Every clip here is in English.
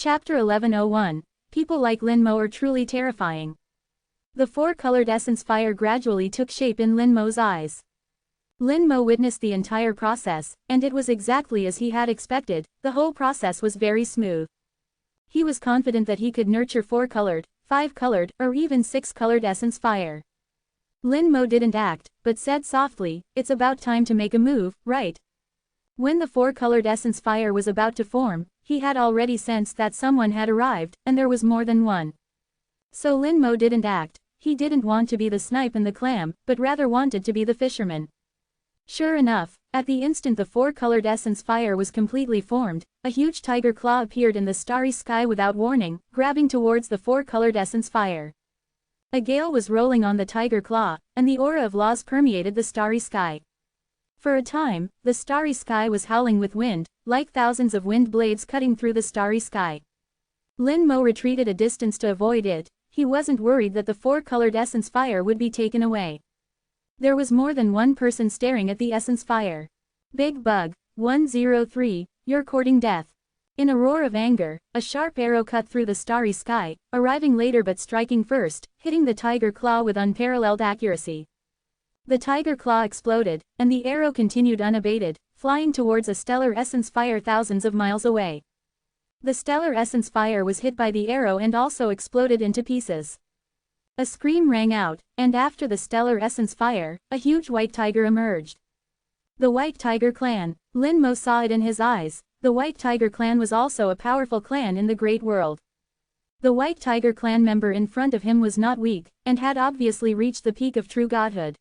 Chapter 1101. People like Lin Mo are truly terrifying. The four-colored essence fire gradually took shape in Lin Mo's eyes. Lin Mo witnessed the entire process, and it was exactly as he had expected. The whole process was very smooth. He was confident that he could nurture four-colored, five-colored, or even six-colored essence fire. Lin Mo didn't act, but said softly, "It's about time to make a move, right?" When the four-colored essence fire was about to form, he had already sensed that someone had arrived, and there was more than one. So Lin Mo didn't act. He didn't want to be the snipe and the clam, but rather wanted to be the fisherman. Sure enough, at the instant the four-colored essence fire was completely formed, a huge tiger claw appeared in the starry sky without warning, grabbing towards the four-colored essence fire. A gale was rolling on the tiger claw, and the aura of laws permeated the starry sky. For a time, the starry sky was howling with wind, like thousands of wind blades cutting through the starry sky. Lin Mo retreated a distance to avoid it. He wasn't worried that the four-colored essence fire would be taken away. There was more than one person staring at the essence fire. "Big Bug, 103, you're courting death." In a roar of anger, a sharp arrow cut through the starry sky, arriving later but striking first, hitting the tiger claw with unparalleled accuracy. The tiger claw exploded, and the arrow continued unabated, flying towards a stellar essence fire thousands of miles away. The stellar essence fire was hit by the arrow and also exploded into pieces. A scream rang out, and after the stellar essence fire, a huge white tiger emerged. The White Tiger Clan. Lin Mo saw it in his eyes. The White Tiger Clan was also a powerful clan in the great world. The White Tiger Clan member in front of him was not weak, and had obviously reached the peak of true godhood.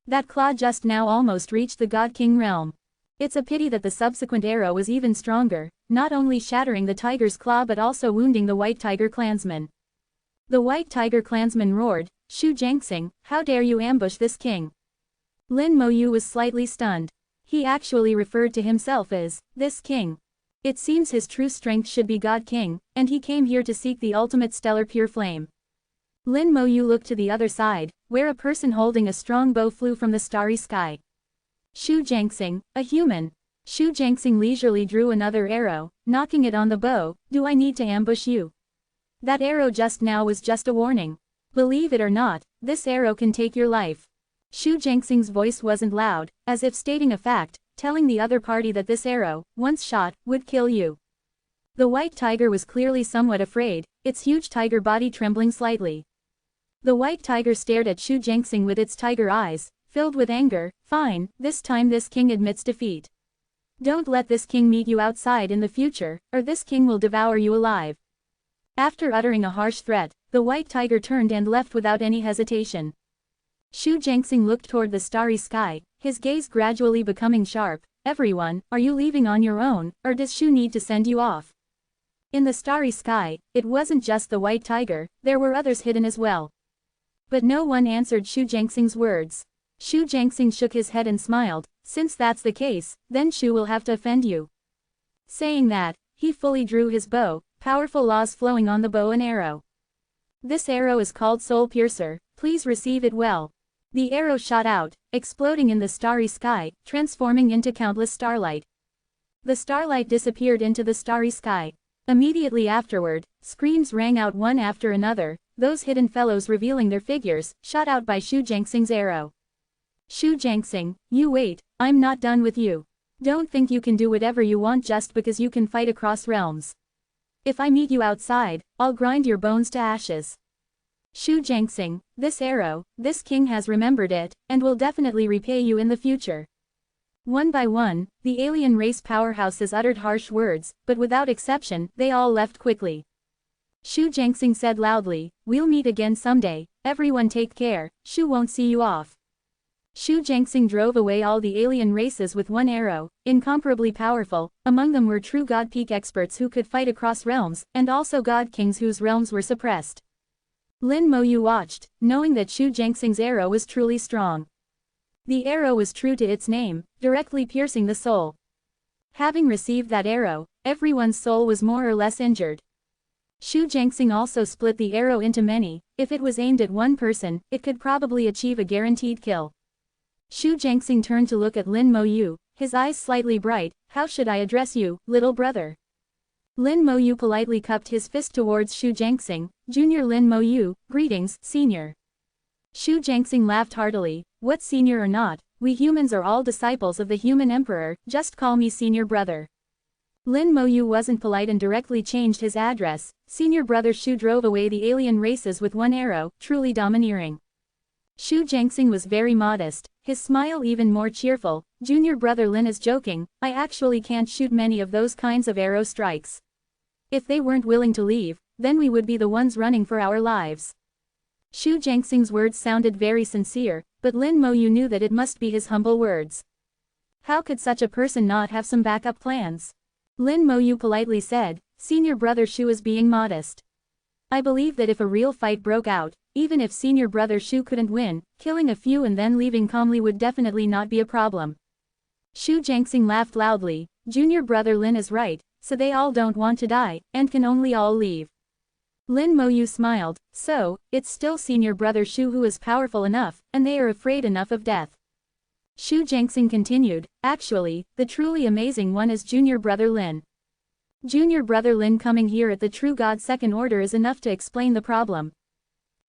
That claw just now almost reached the God King realm. It's a pity that the subsequent arrow was even stronger, not only shattering the tiger's claw but also wounding the White Tiger clansman. The White Tiger clansman roared, "Shu Jiangxing, how dare you ambush this king?" Lin Mo Yu was slightly stunned. He actually referred to himself as this king. It seems his true strength should be God King, and he came here to seek the ultimate stellar pure flame. Lin Mo Yu looked to the other side, where a person holding a strong bow flew from the starry sky. "Shu Jiangxing, a human." Shu Jiangxing leisurely drew another arrow, knocking it on the bow. "Do I need to ambush you? That arrow just now was just a warning. Believe it or not, this arrow can take your life." Shu Jiangxing's voice wasn't loud, as if stating a fact, telling the other party that this arrow, once shot, would kill you. The white tiger was clearly somewhat afraid, its huge tiger body trembling slightly. The white tiger stared at Shu Jiangxing with its tiger eyes, filled with anger. "Fine, this time this king admits defeat. Don't let this king meet you outside in the future, or this king will devour you alive." After uttering a harsh threat, the white tiger turned and left without any hesitation. Shu Jiangxing looked toward the starry sky, his gaze gradually becoming sharp. "Everyone, are you leaving on your own, or does Shu need to send you off?" In the starry sky, it wasn't just the white tiger, there were others hidden as well. But no one answered Shu Jiangxing's words. Shu Jiangxing shook his head and smiled. "Since that's the case, then Shu will have to offend you." Saying that, he fully drew his bow, powerful laws flowing on the bow and arrow. "This arrow is called Soul Piercer, please receive it well." The arrow shot out, exploding in the starry sky, transforming into countless starlight. The starlight disappeared into the starry sky. Immediately afterward, screams rang out one after another, those hidden fellows revealing their figures, shot out by Shu Jiangxing's arrow. "Shu Jiangxing, you wait, I'm not done with you. Don't think you can do whatever you want just because you can fight across realms. If I meet you outside, I'll grind your bones to ashes." "Shu Jiangxing, this arrow, this king has remembered it, and will definitely repay you in the future." One by one, the alien race powerhouses uttered harsh words, but without exception, they all left quickly. Shu Jiangxing said loudly, "We'll meet again someday, everyone take care, Shu won't see you off." Shu Jiangxing drove away all the alien races with one arrow, incomparably powerful. Among them were true God Peak experts who could fight across realms, and also God Kings whose realms were suppressed. Lin Mo Yu watched, knowing that Shu Jiangxing's arrow was truly strong. The arrow was true to its name, directly piercing the soul. Having received that arrow, everyone's soul was more or less injured. Shu Jiangxing also split the arrow into many. If it was aimed at one person, it could probably achieve a guaranteed kill. Shu Jiangxing turned to look at Lin Mo Yu, his eyes slightly bright. "How should I address you, little brother?" Lin Moyu politely cupped his fist towards Xu Jiangxing. Junior Lin Moyu, greetings, senior. Xu Jiangxing laughed heartily. What senior or not, we humans are all disciples of the human emperor, just call me senior brother. Lin Moyu wasn't polite and directly changed his address. Senior brother Xu drove away the alien races with one arrow, truly domineering. Xu Jiangxing was very modest, his smile even more cheerful. Junior brother Lin is joking, I actually can't shoot many of those kinds of arrow strikes. If they weren't willing to leave, then we would be the ones running for our lives. Xu Jiangxing's words sounded very sincere, but Lin Moyu knew that it must be his humble words. How could such a person not have some backup plans? Lin Moyu politely said, Senior brother Xu is being modest. I believe that if a real fight broke out, even if senior brother Xu couldn't win, killing a few and then leaving calmly would definitely not be a problem. Xu Jiangxing laughed loudly. Junior brother Lin is right, so they all don't want to die, and can only all leave. Lin Moyu smiled, so, it's still senior brother Xu who is powerful enough, and they are afraid enough of death. Xu Jiangxing continued, actually, the truly amazing one is junior brother Lin. Junior brother Lin coming here at the True God Second Order is enough to explain the problem.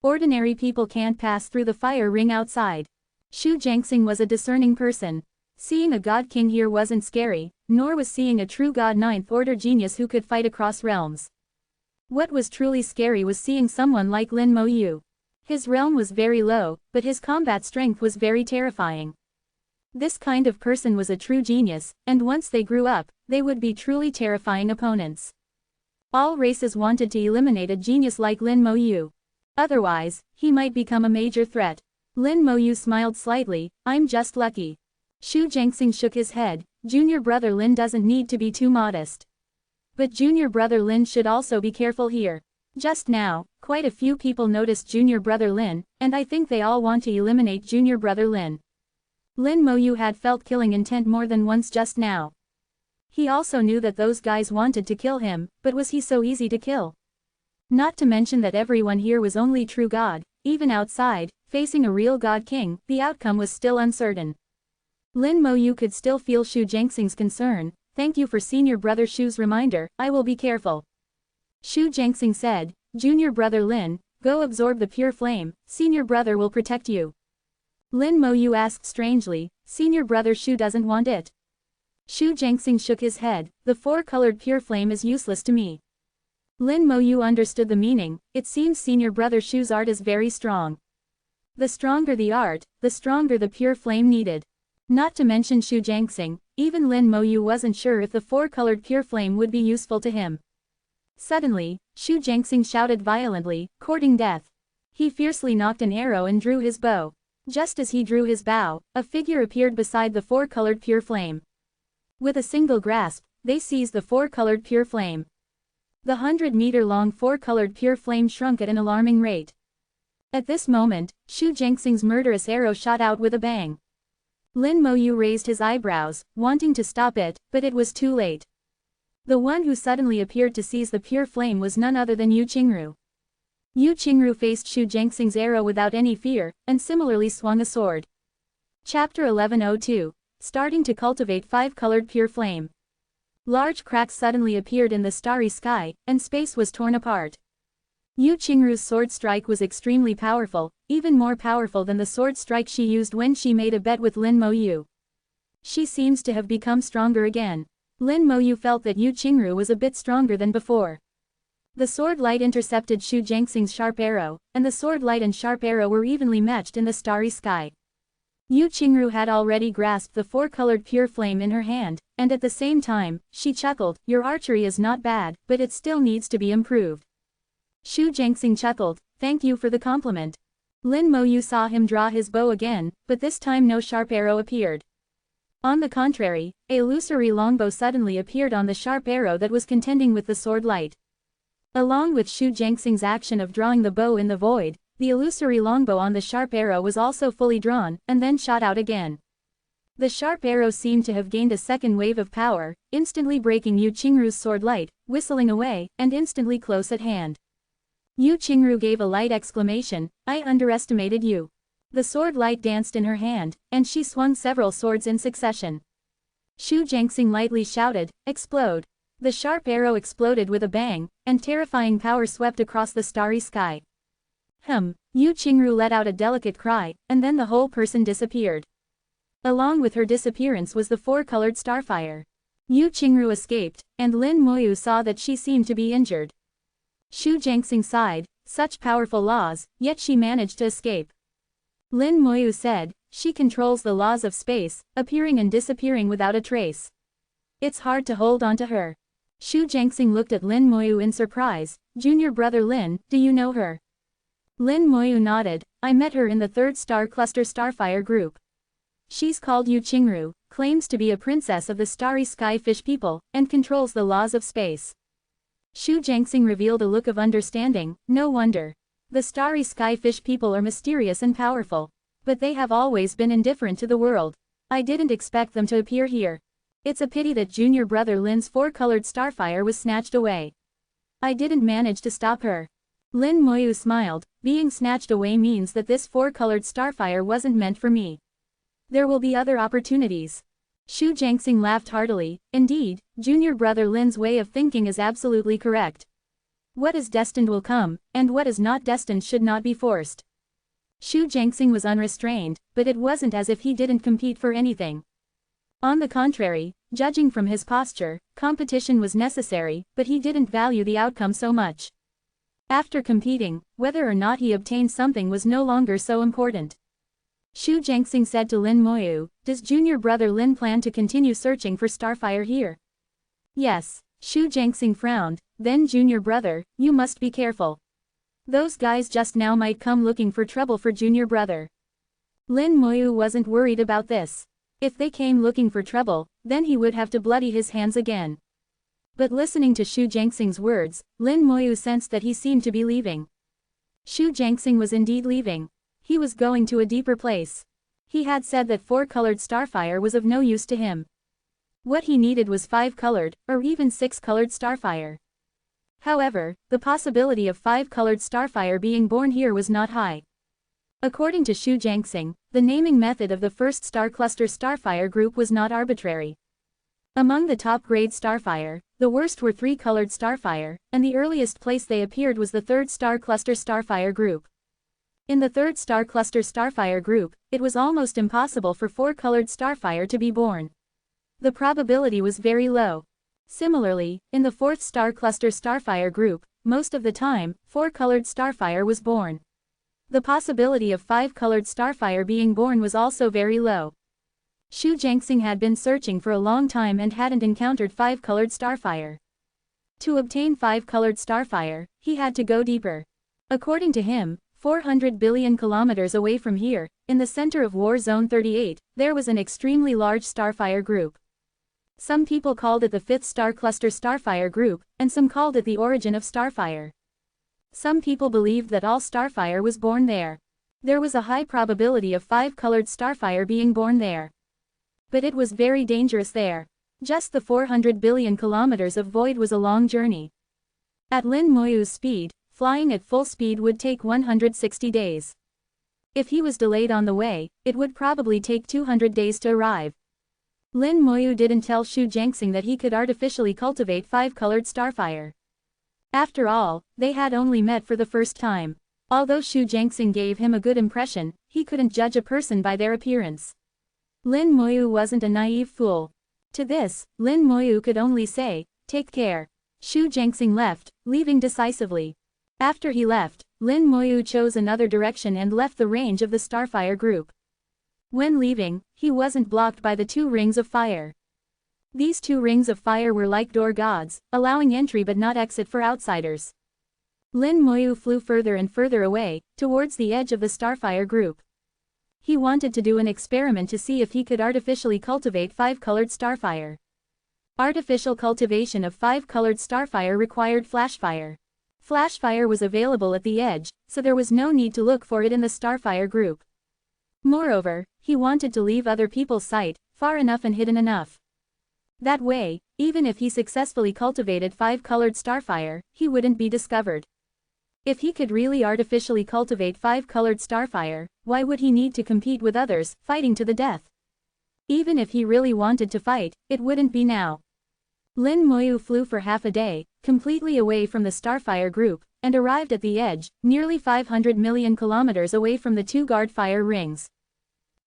Ordinary people can't pass through the fire ring outside. Xu Jiangxing was a discerning person. Seeing a God King here wasn't scary, nor was seeing a true God Ninth Order genius who could fight across realms. What was truly scary was seeing someone like Lin Moyu. His realm was very low, but his combat strength was very terrifying. This kind of person was a true genius, and once they grew up, they would be truly terrifying opponents. All races wanted to eliminate a genius like Lin Moyu. Otherwise, he might become a major threat. Lin Moyu smiled slightly, I'm just lucky. Xu Jiangxing shook his head, junior brother Lin doesn't need to be too modest. But junior brother Lin should also be careful here. Just now, quite a few people noticed junior brother Lin, and I think they all want to eliminate junior brother Lin. Lin Moyu had felt killing intent more than once just now. He also knew that those guys wanted to kill him, but was he so easy to kill? Not to mention that everyone here was only true God, even outside, facing a real God King, the outcome was still uncertain. Lin Moyu could still feel Xu Jiangxing's concern. Thank you for senior brother Xu's reminder, I will be careful. Xu Jiangxing said, junior brother Lin, go absorb the pure flame, senior brother will protect you. Lin Moyu asked strangely, senior brother Xu doesn't want it. Xu Jiangxing shook his head, the four-colored pure flame is useless to me. Lin Moyu understood the meaning, it seems senior brother Xu's art is very strong. The stronger the art, the stronger the pure flame needed. Not to mention Xu Jiangxing, even Lin Moyu wasn't sure if the four-colored pure flame would be useful to him. Suddenly, Xu Jiangxing shouted violently, courting death. He fiercely knocked an arrow and drew his bow. Just as he drew his bow, a figure appeared beside the four-colored pure flame. With a single grasp, they seized the four-colored pure flame. The 100-meter-long four-colored pure flame shrunk at an alarming rate. At this moment, Xu Jiangxing's murderous arrow shot out with a bang. Lin Moyu raised his eyebrows, wanting to stop it, but it was too late. The one who suddenly appeared to seize the pure flame was none other than Yu Qingru. Yu Qingru faced Xu Jiangxing's arrow without any fear, and similarly swung a sword. Chapter 1102. Starting to cultivate five-colored pure flame. Large cracks suddenly appeared in the starry sky, and space was torn apart. Yu Qingru's sword strike was extremely powerful, even more powerful than the sword strike she used when she made a bet with Lin Moyu. She seems to have become stronger again. Lin Moyu felt that Yu Qingru was a bit stronger than before. The sword light intercepted Xu Jiangxing's sharp arrow, and the sword light and sharp arrow were evenly matched in the starry sky. Yu Qingru had already grasped the four-colored pure flame in her hand, and at the same time, she chuckled, your archery is not bad, but it still needs to be improved. Xu Jiangxing chuckled, thank you for the compliment. Lin Moyu saw him draw his bow again, but this time no sharp arrow appeared. On the contrary, a illusory longbow suddenly appeared on the sharp arrow that was contending with the sword light. Along with Xu Jiangxing's action of drawing the bow in the void, the illusory longbow on the sharp arrow was also fully drawn, and then shot out again. The sharp arrow seemed to have gained a second wave of power, instantly breaking Yu Qingru's sword light, whistling away, and instantly close at hand. Yu Qingru gave a light exclamation, I underestimated you. The sword light danced in her hand, and she swung several swords in succession. Xu Jiangxing lightly shouted, explode. The sharp arrow exploded with a bang, and terrifying power swept across the starry sky. Yu Qingru let out a delicate cry, and then the whole person disappeared. Along with her disappearance was the four-colored starfire. Yu Qingru escaped, and Lin Moyu saw that she seemed to be injured. Xu Jiangxing sighed, such powerful laws, yet she managed to escape. Lin Moyu said, she controls the laws of space, appearing and disappearing without a trace. It's hard to hold on to her. Xu Jiangxing looked at Lin Moyu in surprise. Junior brother Lin, do you know her? Lin Moyu nodded, I met her in the 3rd Star Cluster Starfire group. She's called Yu Qingru, claims to be a princess of the starry sky fish people, and controls the laws of space. Xu Jiangxing revealed a look of understanding, no wonder. The starry sky fish people are mysterious and powerful. But they have always been indifferent to the world. I didn't expect them to appear here. It's a pity that junior brother Lin's four-colored starfire was snatched away. I didn't manage to stop her. Lin Moyu smiled, being snatched away means that this four-colored starfire wasn't meant for me. There will be other opportunities. Xu Jiangxing laughed heartily, indeed, junior brother Lin's way of thinking is absolutely correct. What is destined will come, and what is not destined should not be forced. Xu Jiangxing was unrestrained, but it wasn't as if he didn't compete for anything. On the contrary, judging from his posture, competition was necessary, but he didn't value the outcome so much. After competing, whether or not he obtained something was no longer so important. Xu Jiangxing said to Lin Moyu, does junior brother Lin plan to continue searching for starfire here? Yes. Xu Jiangxing frowned, then junior brother, you must be careful. Those guys just now might come looking for trouble for junior brother. Lin Moyu wasn't worried about this. If they came looking for trouble, then he would have to bloody his hands again. But listening to Xu Jiangxing's words, Lin Moyu sensed that he seemed to be leaving. Xu Jiangxing was indeed leaving. He was going to a deeper place. He had said that four-colored starfire was of no use to him. What he needed was five-colored, or even six-colored starfire. However, the possibility of five-colored starfire being born here was not high. According to Xu Jiangxing, the naming method of the first star cluster starfire group was not arbitrary. Among the top-grade starfire, the worst were three-colored starfire, and the earliest place they appeared was the 3rd star cluster starfire group. In the 3rd star cluster starfire group, it was almost impossible for four-colored starfire to be born. The probability was very low. Similarly, in the 4th star cluster starfire group, most of the time, four-colored starfire was born. The possibility of five-colored starfire being born was also very low. Xu Jiangxing had been searching for a long time and hadn't encountered five-colored starfire. To obtain five-colored starfire, he had to go deeper. According to him, 400 billion kilometers away from here, in the center of War Zone 38, there was an extremely large starfire group. Some people called it the 5th star cluster starfire group, and some called it the origin of starfire. Some people believed that all starfire was born there. There was a high probability of five-colored starfire being born there. But it was very dangerous there. Just the 400 billion kilometers of void was a long journey. At Lin Moyu's speed, flying at full speed would take 160 days. If he was delayed on the way, it would probably take 200 days to arrive. Lin Moyu didn't tell Xu Jiangxing that he could artificially cultivate five-colored starfire. After all, they had only met for the first time. Although Xu Jiangxing gave him a good impression, he couldn't judge a person by their appearance. Lin Moyu wasn't a naive fool. To this, Lin Moyu could only say, take care. Xu Jiangxing left, leaving decisively. After he left, Lin Moyu chose another direction and left the range of the starfire group. When leaving, he wasn't blocked by the 2 rings of fire. These 2 rings of fire were like door gods, allowing entry but not exit for outsiders. Lin Moyu flew further and further away, towards the edge of the starfire group. He wanted to do an experiment to see if he could artificially cultivate five-colored starfire. Artificial cultivation of five-colored starfire required flashfire. Flashfire was available at the edge, so there was no need to look for it in the starfire group. Moreover, he wanted to leave other people's sight, far enough and hidden enough. That way, even if he successfully cultivated five-colored starfire, he wouldn't be discovered. If he could really artificially cultivate five-colored starfire, why would he need to compete with others, fighting to the death? Even if he really wanted to fight, it wouldn't be now. Lin Moyu flew for half a day, completely away from the starfire group, and arrived at the edge, nearly 500 million kilometers away from the two guard fire rings.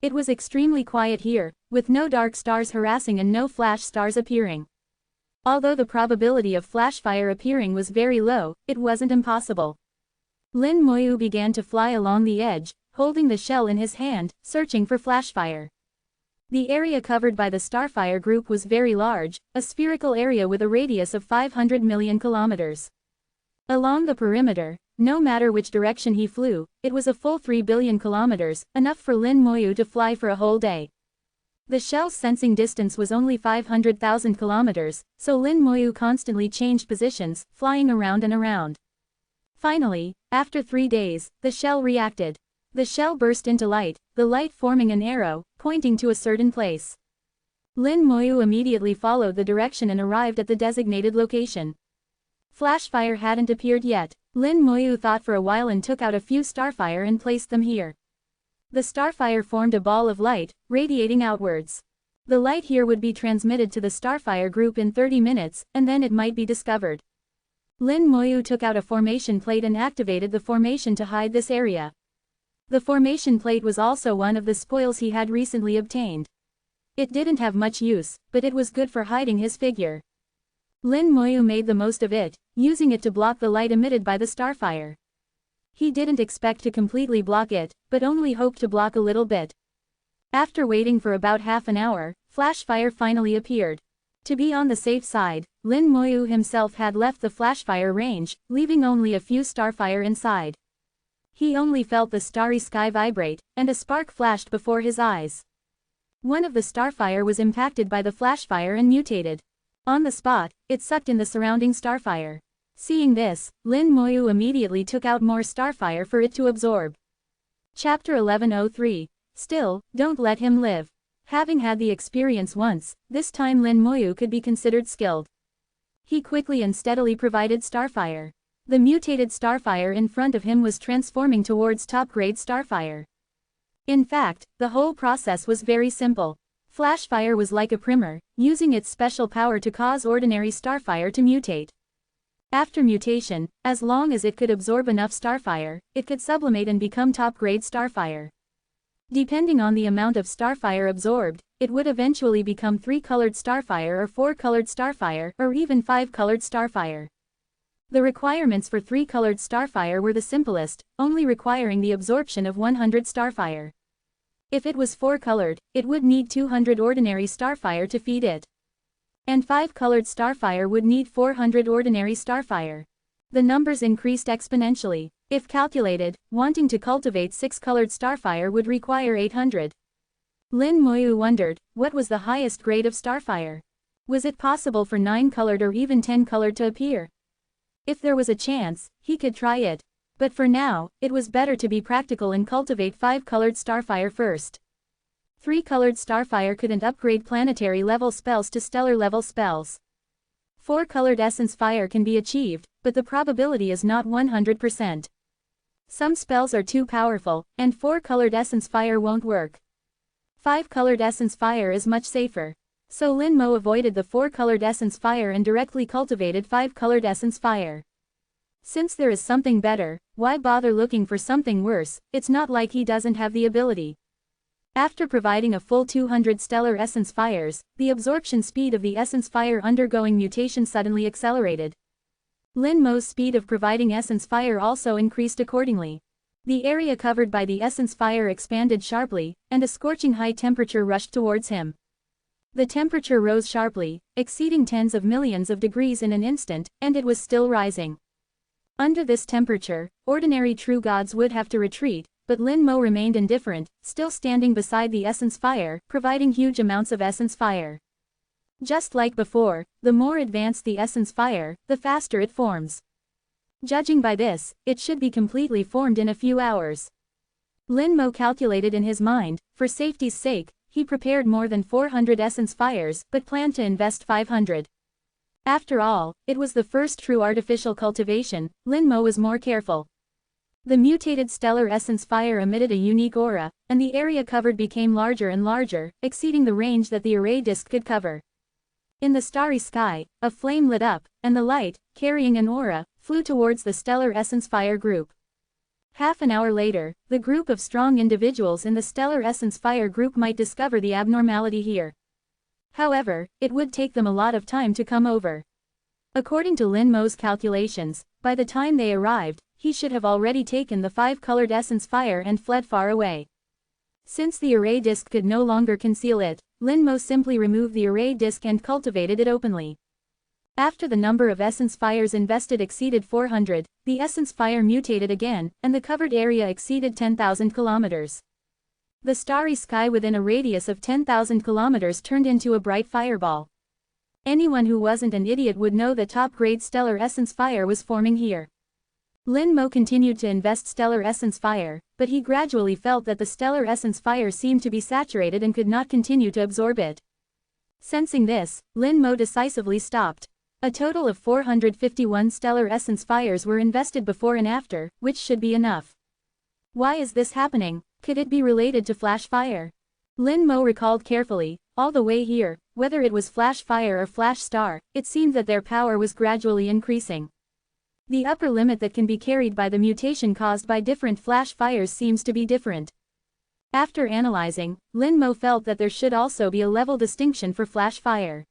It was extremely quiet here, with no dark stars harassing and no flash stars appearing. Although the probability of flash fire appearing was very low, it wasn't impossible. Lin Moyu began to fly along the edge, holding the shell in his hand, searching for flash fire. The area covered by the starfire group was very large, a spherical area with a radius of 500 million kilometers. Along the perimeter, no matter which direction he flew, it was a full 3 billion kilometers, enough for Lin Moyu to fly for a whole day. The shell's sensing distance was only 500,000 kilometers, so Lin Moyu constantly changed positions, flying around and around. Finally, after 3 days, the shell reacted. The shell burst into light, the light forming an arrow, pointing to a certain place. Lin Moyu immediately followed the direction and arrived at the designated location. Flashfire hadn't appeared yet. Lin Moyu thought for a while and took out a few starfire and placed them here. The starfire formed a ball of light, radiating outwards. The light here would be transmitted to the starfire group in 30 minutes, and then it might be discovered. Lin Moyu took out a formation plate and activated the formation to hide this area. The formation plate was also one of the spoils he had recently obtained. It didn't have much use, but it was good for hiding his figure. Lin Moyu made the most of it, using it to block the light emitted by the starfire. He didn't expect to completely block it, but only hoped to block a little bit. After waiting for about half an hour, flashfire finally appeared. To be on the safe side, Lin Moyu himself had left the flashfire range, leaving only a few starfire inside. He only felt the starry sky vibrate, and a spark flashed before his eyes. One of the starfire was impacted by the flashfire and mutated. On the spot, it sucked in the surrounding starfire. Seeing this, Lin Moyu immediately took out more starfire for it to absorb. Chapter 1103. Still, don't let him live. Having had the experience once, this time Lin Moyu could be considered skilled. He quickly and steadily provided starfire. The mutated starfire in front of him was transforming towards top-grade starfire. In fact, the whole process was very simple. Flashfire was like a primer, using its special power to cause ordinary starfire to mutate. After mutation, as long as it could absorb enough starfire, it could sublimate and become top-grade starfire. Depending on the amount of starfire absorbed, it would eventually become 3-colored starfire or 4-colored starfire, or even 5-colored starfire. The requirements for 3-colored starfire were the simplest, only requiring the absorption of 100 starfire. If it was 4-colored, it would need 200 ordinary starfire to feed it. And 5-colored starfire would need 400 ordinary starfire. The numbers increased exponentially. If calculated, wanting to cultivate 6-colored starfire would require 800. Lin Moyu wondered, what was the highest grade of starfire? Was it possible for 9-colored or even 10-colored to appear? If there was a chance, he could try it. But for now, it was better to be practical and cultivate 5-colored starfire first. 3-colored starfire couldn't upgrade planetary-level spells to stellar-level spells. 4-colored essence fire can be achieved, but the probability is not 100%. Some spells are too powerful, and 4-colored essence fire won't work. 5-colored essence fire is much safer. So Lin Mo avoided the 4-colored essence fire and directly cultivated 5-colored essence fire. Since there is something better, why bother looking for something worse? It's not like he doesn't have the ability. After providing a full 200 stellar essence fires, the absorption speed of the essence fire undergoing mutation suddenly accelerated. Lin Mo's speed of providing essence fire also increased accordingly. The area covered by the essence fire expanded sharply, and a scorching high temperature rushed towards him. The temperature rose sharply, exceeding tens of millions of degrees in an instant, and it was still rising. Under this temperature, ordinary true gods would have to retreat, but Lin Mo remained indifferent, still standing beside the essence fire, providing huge amounts of essence fire. Just like before, the more advanced the essence fire, the faster it forms. Judging by this, it should be completely formed in a few hours. Lin Mo calculated in his mind, for safety's sake, he prepared more than 400 essence fires but planned to invest 500. After all, it was the first true artificial cultivation. Lin Mo was more careful. The mutated stellar essence fire emitted a unique aura, and the area covered became larger and larger, exceeding the range that the array disk could cover. In the starry sky, a flame lit up, and the light, carrying an aura, flew towards the stellar essence fire group. Half an hour later, the group of strong individuals in the stellar essence fire group might discover the abnormality here. However, it would take them a lot of time to come over. According to Lin Mo's calculations, by the time they arrived, he should have already taken the 5-colored essence fire and fled far away. Since the array disc could no longer conceal it, Lin Mo simply removed the array disc and cultivated it openly. After the number of essence fires invested exceeded 400, the essence fire mutated again, and the covered area exceeded 10,000 kilometers. The starry sky within a radius of 10,000 kilometers turned into a bright fireball. Anyone who wasn't an idiot would know that top-grade stellar essence fire was forming here. Lin Mo continued to invest stellar essence fire, but he gradually felt that the stellar essence fire seemed to be saturated and could not continue to absorb it. Sensing this, Lin Mo decisively stopped. A total of 451 stellar essence fires were invested before and after, which should be enough. Why is this happening? Could it be related to flash fire? Lin Mo recalled carefully, all the way here, whether it was flash fire or flash star, it seemed that their power was gradually increasing. The upper limit that can be carried by the mutation caused by different flash fires seems to be different. After analyzing, Lin Mo felt that there should also be a level distinction for flash fire.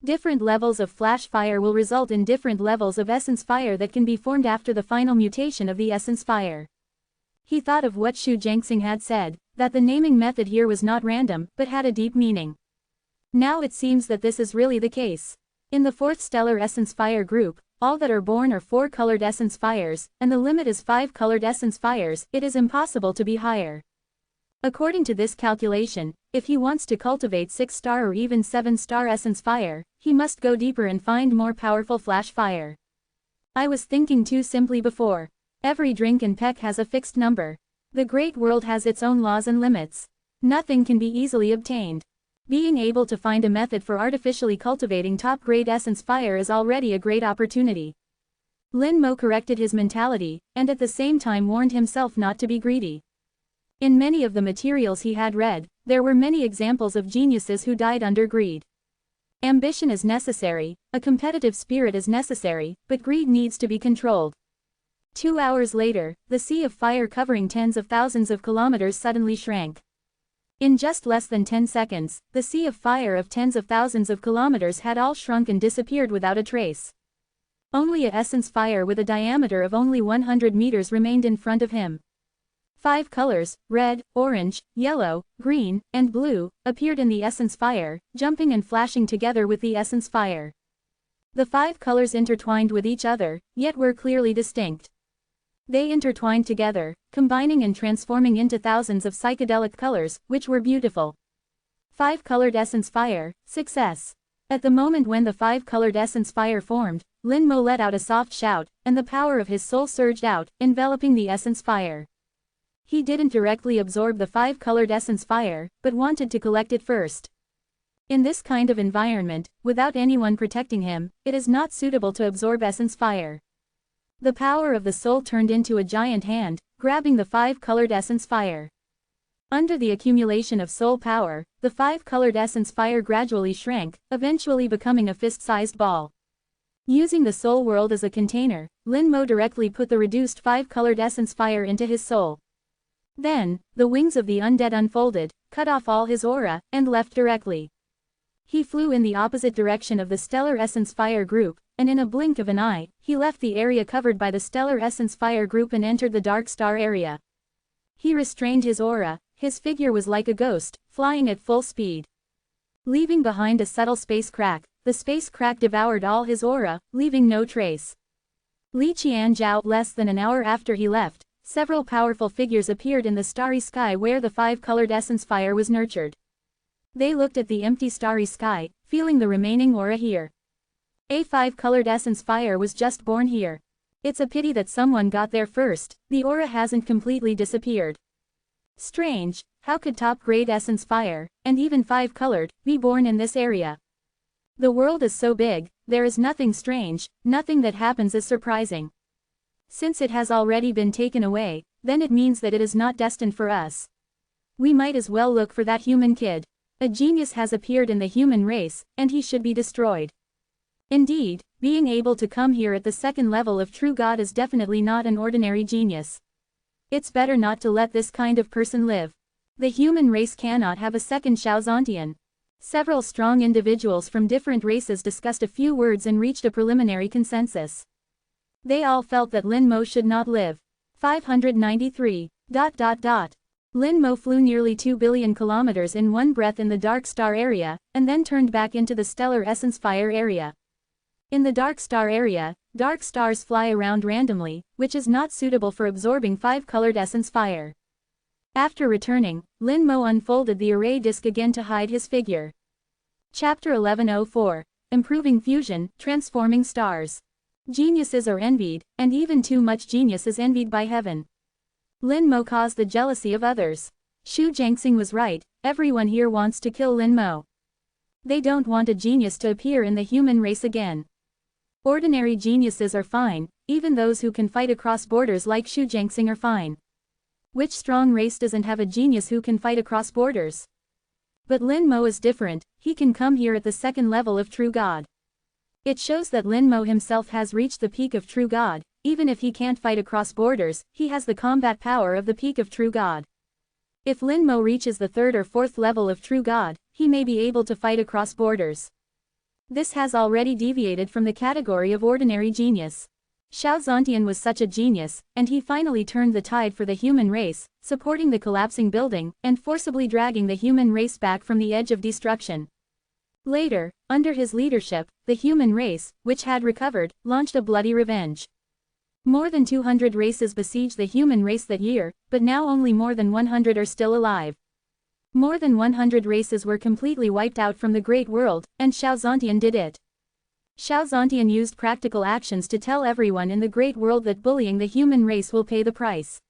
Different levels of flash fire will result in different levels of essence fire that can be formed after the final mutation of the essence fire. He thought of what Xu Jiangxing had said, that the naming method here was not random, but had a deep meaning. Now it seems that this is really the case. In the 4th stellar essence fire group, all that are born are 4-colored essence fires, and the limit is 5-colored essence fires. It is impossible to be higher. According to this calculation, if he wants to cultivate 6-star or even 7-star essence fire, he must go deeper and find more powerful flash fire. I was thinking too simply before. Every drink and peck has a fixed number. The great world has its own laws and limits. Nothing can be easily obtained. Being able to find a method for artificially cultivating top-grade essence fire is already a great opportunity. Lin Mo corrected his mentality, and at the same time warned himself not to be greedy. In many of the materials he had read, there were many examples of geniuses who died under greed. Ambition is necessary, a competitive spirit is necessary, but greed needs to be controlled. 2 hours later, the sea of fire covering tens of thousands of kilometers suddenly shrank. In just less than 10 seconds, the sea of fire of tens of thousands of kilometers had all shrunk and disappeared without a trace. Only a essence fire with a diameter of only 100 meters remained in front of him. 5 colors, red, orange, yellow, green, and blue, appeared in the essence fire, jumping and flashing together with the essence fire. The 5 colors intertwined with each other, yet were clearly distinct. They intertwined together, combining and transforming into thousands of psychedelic colors, which were beautiful. 5-colored essence fire, success. At the moment when the 5-colored essence fire formed, Lin Mo let out a soft shout, and the power of his soul surged out, enveloping the essence fire. He didn't directly absorb the 5-colored essence fire, but wanted to collect it first. In this kind of environment, without anyone protecting him, it is not suitable to absorb essence fire. The power of the soul turned into a giant hand, grabbing the 5-colored essence fire. Under the accumulation of soul power, the 5-colored essence fire gradually shrank, eventually becoming a fist-sized ball. Using the soul world as a container, Lin Mo directly put the reduced 5-colored essence fire into his soul. Then, the wings of the undead unfolded, cut off all his aura, and left directly. He flew in the opposite direction of the stellar essence fire group, and in a blink of an eye, he left the area covered by the stellar essence fire group and entered the dark star area. He restrained his aura, his figure was like a ghost, flying at full speed. Leaving behind a subtle space crack, the space crack devoured all his aura, leaving no trace. Li Qianzhao. Less than an hour after he left, several powerful figures appeared in the starry sky where the 5-colored essence fire was nurtured. They looked at the empty starry sky, feeling the remaining aura here. A 5-colored essence fire was just born here. It's a pity that someone got there first, the aura hasn't completely disappeared. Strange, how could top-grade essence fire, and even 5-colored, be born in this area? The world is so big, there is nothing strange, nothing that happens is surprising. Since it has already been taken away, then it means that it is not destined for us. We might as well look for that human kid. A genius has appeared in the human race, and he should be destroyed. Indeed, being able to come here at the second level of true God is definitely not an ordinary genius. It's better not to let this kind of person live. The human race cannot have a second Xiaozantian. Several strong individuals from different races discussed a few words and reached a preliminary consensus. They all felt that Lin Mo should not live. 593. Lin Mo flew nearly 2 billion kilometers in one breath in the dark star area, and then turned back into the stellar essence fire area. In the dark star area, dark stars fly around randomly, which is not suitable for absorbing 5-colored essence fire. After returning, Lin Mo unfolded the array disk again to hide his figure. Chapter 1104. Improving Fusion, Transforming Stars. Geniuses are envied, and even too much genius is envied by heaven. Lin Mo caused the jealousy of others. Xu Jiangxing was right, everyone here wants to kill Lin Mo. They don't want a genius to appear in the human race again. Ordinary geniuses are fine, even those who can fight across borders like Xu Jiangxing are fine. Which strong race doesn't have a genius who can fight across borders? But Lin Mo is different, he can come here at the second level of true God. It shows that Lin Mo himself has reached the peak of true God. Even if he can't fight across borders, he has the combat power of the peak of true God. If Lin Mo reaches the third or fourth level of true God, he may be able to fight across borders. This has already deviated from the category of ordinary genius. Xiaozantian was such a genius, and he finally turned the tide for the human race, supporting the collapsing building, and forcibly dragging the human race back from the edge of destruction. Later, under his leadership, the human race, which had recovered, launched a bloody revenge. More than 200 races besieged the human race that year, but now only more than 100 are still alive. More than 100 races were completely wiped out from the Great World, and Xiaozantian did it. Xiaozantian used practical actions to tell everyone in the Great World that bullying the human race will pay the price.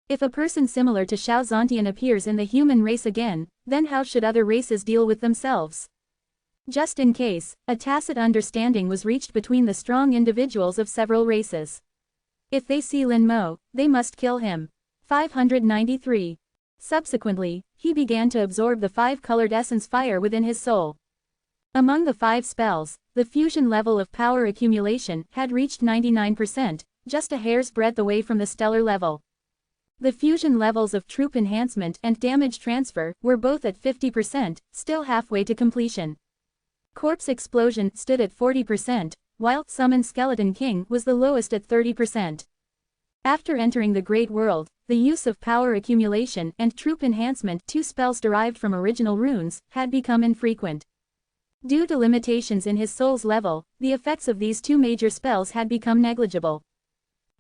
If a person similar to Xiaozantian appears in the human race again, then how should other races deal with themselves? Just in case, a tacit understanding was reached between the strong individuals of several races. If they see Lin Mo, they must kill him. 593. Subsequently, he began to absorb the 5-colored essence fire within his soul. Among the 5 spells, the fusion level of power accumulation had reached 99%, just a hair's breadth away from the stellar level. The fusion levels of troop enhancement and damage transfer were both at 50%, still halfway to completion. Corpse explosion stood at 40%, while Summon Skeleton King was the lowest at 30%. After entering the Great World, the use of power accumulation and troop enhancement, 2 spells derived from original runes, had become infrequent. Due to limitations in his soul's level, the effects of these 2 major spells had become negligible.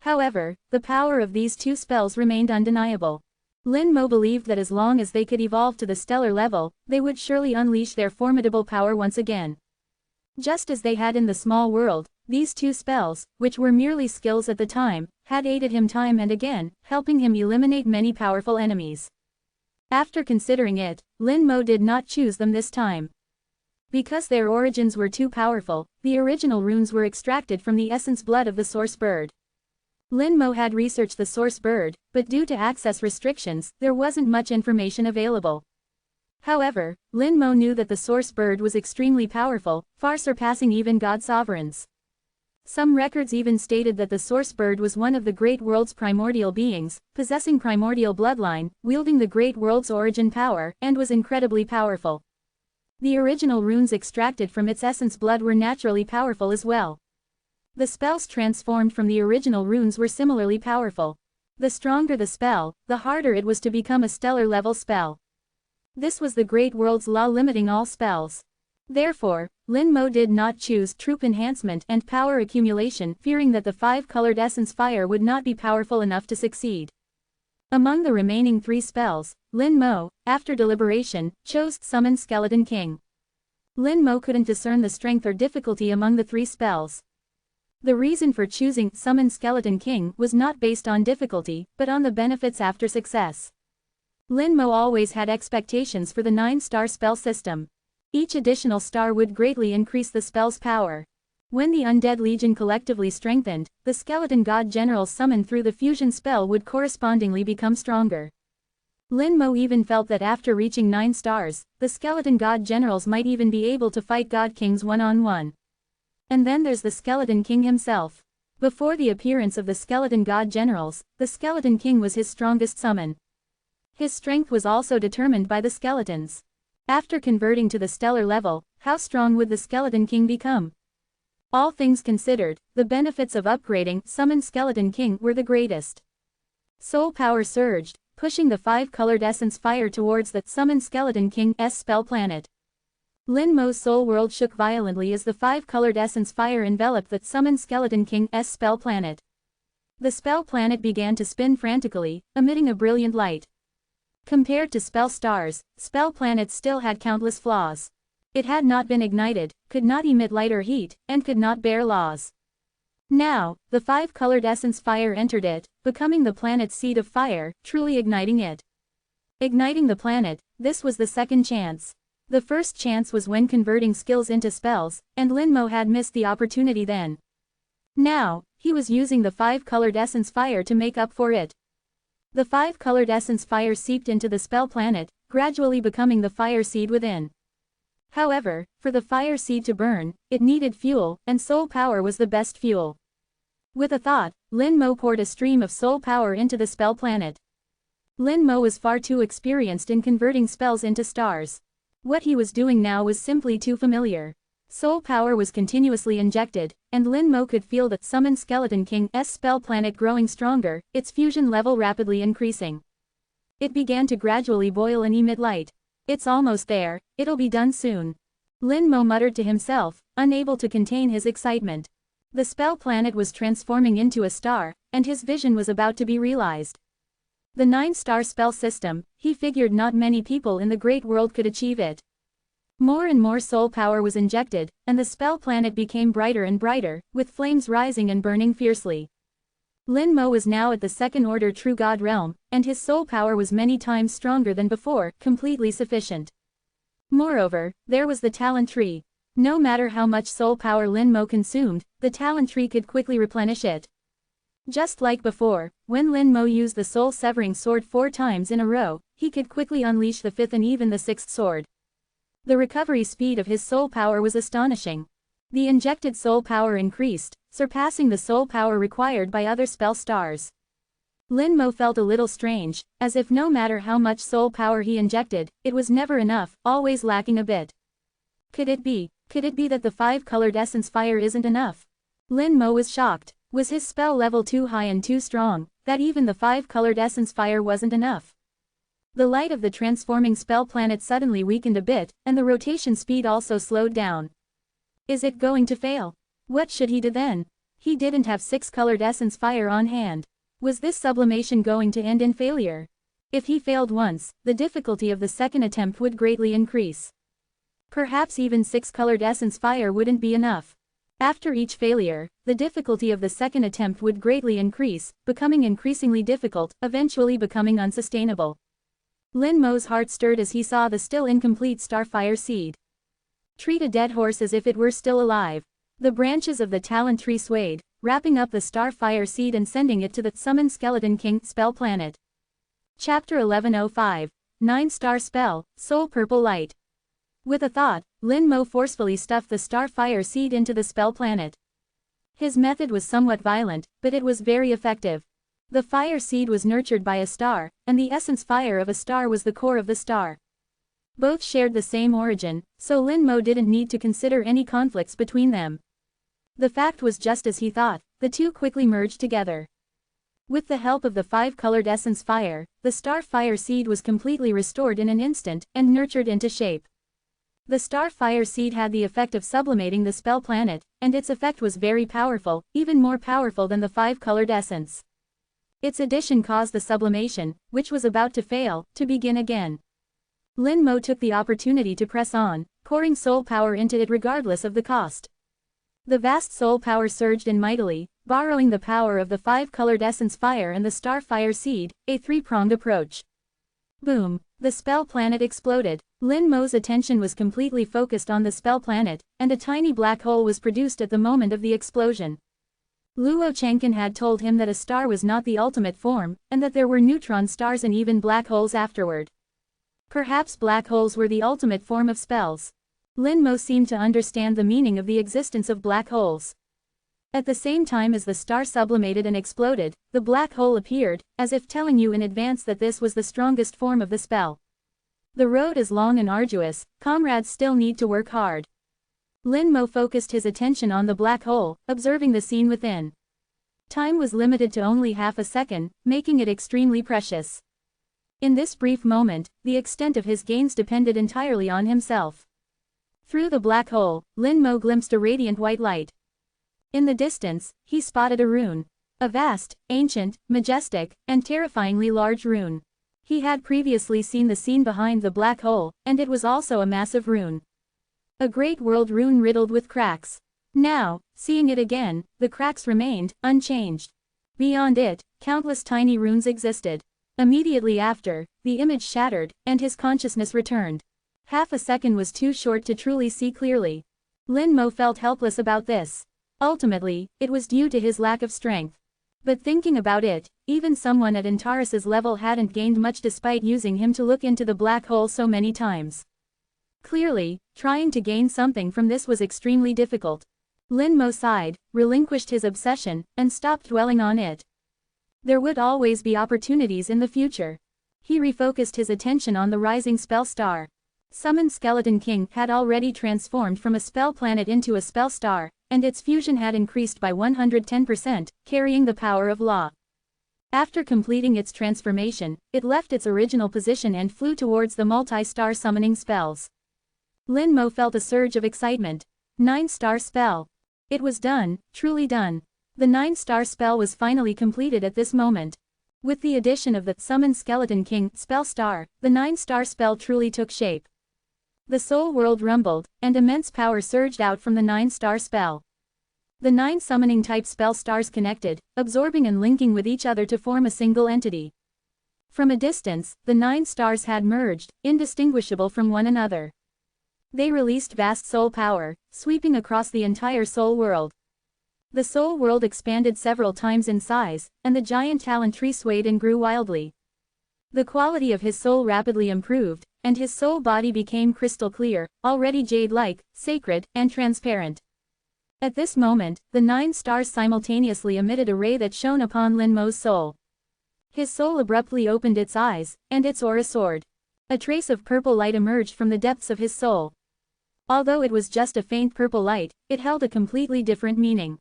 However, the power of these 2 spells remained undeniable. Lin Mo believed that as long as they could evolve to the stellar level, they would surely unleash their formidable power once again. Just as they had in the small world, these 2 spells, which were merely skills at the time, had aided him time and again, helping him eliminate many powerful enemies. After considering it, Lin Mo did not choose them this time. Because their origins were too powerful, the original runes were extracted from the essence blood of the source bird. Lin Mo had researched the source bird, but due to access restrictions, there wasn't much information available. However, Lin Mo knew that the source bird was extremely powerful, far surpassing even god sovereigns. Some records even stated that the source bird was one of the Great World's primordial beings, possessing primordial bloodline, wielding the Great World's origin power, and was incredibly powerful. The original runes extracted from its essence blood were naturally powerful as well. The spells transformed from the original runes were similarly powerful. The stronger the spell, the harder it was to become a stellar-level spell. This was the Great World's law limiting all spells. Therefore, Lin Mo did not choose troop enhancement and power accumulation, fearing that the 5-colored essence fire would not be powerful enough to succeed. Among the remaining 3 spells, Lin Mo, after deliberation, chose Summon Skeleton King. Lin Mo couldn't discern the strength or difficulty among the 3 spells. The reason for choosing Summon Skeleton King was not based on difficulty, but on the benefits after success. Lin Mo always had expectations for the 9-star spell system. Each additional star would greatly increase the spell's power. When the Undead Legion collectively strengthened, the skeleton god generals summoned through the fusion spell would correspondingly become stronger. Lin Mo even felt that after reaching 9 stars, the skeleton god generals might even be able to fight god kings one-on-one. And then there's the skeleton king himself. Before the appearance of the skeleton god generals, the skeleton king was his strongest summon. His strength was also determined by the skeletons. After converting to the stellar level, how strong would the skeleton king become? All things considered, the benefits of upgrading Summon Skeleton King were the greatest. Soul power surged, pushing the 5-colored essence fire towards the Summon Skeleton King's spell planet. Lin Mo's soul world shook violently as the 5-colored essence fire enveloped the Summon Skeleton King's spell planet. The spell planet began to spin frantically, emitting a brilliant light. Compared to spell stars, spell planets still had countless flaws. It had not been ignited, could not emit light or heat, and could not bear laws. Now, the 5-colored essence fire entered it, becoming the planet's seed of fire, truly igniting it. Igniting the planet, this was the second chance. The first chance was when converting skills into spells, and Lin Mo had missed the opportunity then. Now, he was using the 5-colored essence fire to make up for it. The 5-colored essence fire seeped into the spell planet, gradually becoming the fire seed within. However, for the fire seed to burn, it needed fuel, and soul power was the best fuel. With a thought, Lin Mo poured a stream of soul power into the spell planet. Lin Mo was far too experienced in converting spells into stars. What he was doing now was simply too familiar. Soul power was continuously injected, and Lin Mo could feel the Summon Skeleton King's spell planet growing stronger, its fusion level rapidly increasing. It began to gradually boil and emit light. It's almost there, it'll be done soon. Lin Mo muttered to himself, unable to contain his excitement. The spell planet was transforming into a star, and his vision was about to be realized. The 9-star spell system, he figured not many people in the great world could achieve it. More and more soul power was injected, and the spell planet became brighter and brighter, with flames rising and burning fiercely. Lin Mo was now at the second-order true god realm, and his soul power was many times stronger than before, completely sufficient. Moreover, there was the talent tree. No matter how much soul power Lin Mo consumed, the talent tree could quickly replenish it. Just like before, when Lin Mo used the soul-severing sword 4 times in a row, he could quickly unleash the 5th and even the 6th sword. The recovery speed of his soul power was astonishing. The injected soul power increased, surpassing the soul power required by other spell stars. Lin Mo felt a little strange, as if no matter how much soul power he injected, it was never enough, always lacking a bit. Could it be that the 5-colored essence fire isn't enough? Lin Mo was shocked. Was his spell level too high and too strong, that even the 5-colored essence fire wasn't enough? The light of the transforming spell planet suddenly weakened a bit, and the rotation speed also slowed down. Is it going to fail? What should he do then? He didn't have 6-colored essence fire on hand. Was this sublimation going to end in failure? If he failed once, the difficulty of the second attempt would greatly increase. Perhaps even 6-colored essence fire wouldn't be enough. After each failure, the difficulty of the second attempt would greatly increase, becoming increasingly difficult, eventually becoming unsustainable. Lin Mo's heart stirred as he saw the still incomplete starfire seed. Treat a dead horse as if it were still alive. The branches of the talent tree swayed, wrapping up the starfire seed and sending it to the Summon Skeleton King spell planet. Chapter 1105, 9-star spell, Soul Purple Light. With a thought, Lin Mo forcefully stuffed the starfire seed into the spell planet. His method was somewhat violent, but it was very effective. The fire seed was nurtured by a star, and the essence fire of a star was the core of the star. Both shared the same origin, so Lin Mo didn't need to consider any conflicts between them. The fact was just as he thought, the two quickly merged together. With the help of the 5-colored essence fire, the starfire seed was completely restored in an instant, and nurtured into shape. The starfire seed had the effect of sublimating the spell planet, and its effect was very powerful, even more powerful than the 5-colored essence. Its addition caused the sublimation, which was about to fail, to begin again. Lin Mo took the opportunity to press on, pouring soul power into it regardless of the cost. The vast soul power surged in mightily, borrowing the power of the 5-colored essence fire and the starfire seed, a 3-pronged approach. Boom! The spell planet exploded. Lin Mo's attention was completely focused on the spell planet, and a tiny black hole was produced at the moment of the explosion. Luo Chang'an had told him that a star was not the ultimate form, and that there were neutron stars and even black holes afterward. Perhaps black holes were the ultimate form of spells. Lin Mo seemed to understand the meaning of the existence of black holes. At the same time as the star sublimated and exploded, the black hole appeared, as if telling you in advance that this was the strongest form of the spell. The road is long and arduous, comrades still need to work hard. Lin Mo focused his attention on the black hole, observing the scene within. Time was limited to only half a second, making it extremely precious. In this brief moment, the extent of his gains depended entirely on himself. Through the black hole, Lin Mo glimpsed a radiant white light. In the distance, he spotted a rune. A vast, ancient, majestic, and terrifyingly large rune. He had previously seen the scene behind the black hole, and it was also a massive rune. A great world rune riddled with cracks. Now, seeing it again, the cracks remained unchanged. Beyond it, countless tiny runes existed. Immediately after, the image shattered, and his consciousness returned. Half a second was too short to truly see clearly. Lin Mo felt helpless about this. Ultimately, it was due to his lack of strength. But thinking about it, even someone at Antares's level hadn't gained much despite using him to look into the black hole so many times. Clearly, trying to gain something from this was extremely difficult. Lin Mo sighed, relinquished his obsession, and stopped dwelling on it. There would always be opportunities in the future. He refocused his attention on the rising spell star. Summon Skeleton King had already transformed from a spell planet into a spell star, and its fusion had increased by 110%, carrying the power of law. After completing its transformation, it left its original position and flew towards the multi-star summoning spells. Lin Mo felt a surge of excitement. 9-star spell. It was done, truly done. The 9-star spell was finally completed at this moment. With the addition of the Summon Skeleton King spell star, the 9-star spell truly took shape. The soul world rumbled, and immense power surged out from the 9-star spell. The 9 summoning type spell stars connected, absorbing and linking with each other to form a single entity. From a distance, the 9 stars had merged, indistinguishable from one another. They released vast soul power, sweeping across the entire soul world. The soul world expanded several times in size, and the giant talent tree swayed and grew wildly. The quality of his soul rapidly improved, and his soul body became crystal clear, already jade-like, sacred, and transparent. At this moment, the 9 stars simultaneously emitted a ray that shone upon Lin Mo's soul. His soul abruptly opened its eyes, and its aura soared. A trace of purple light emerged from the depths of his soul. Although it was just a faint purple light, it held a completely different meaning.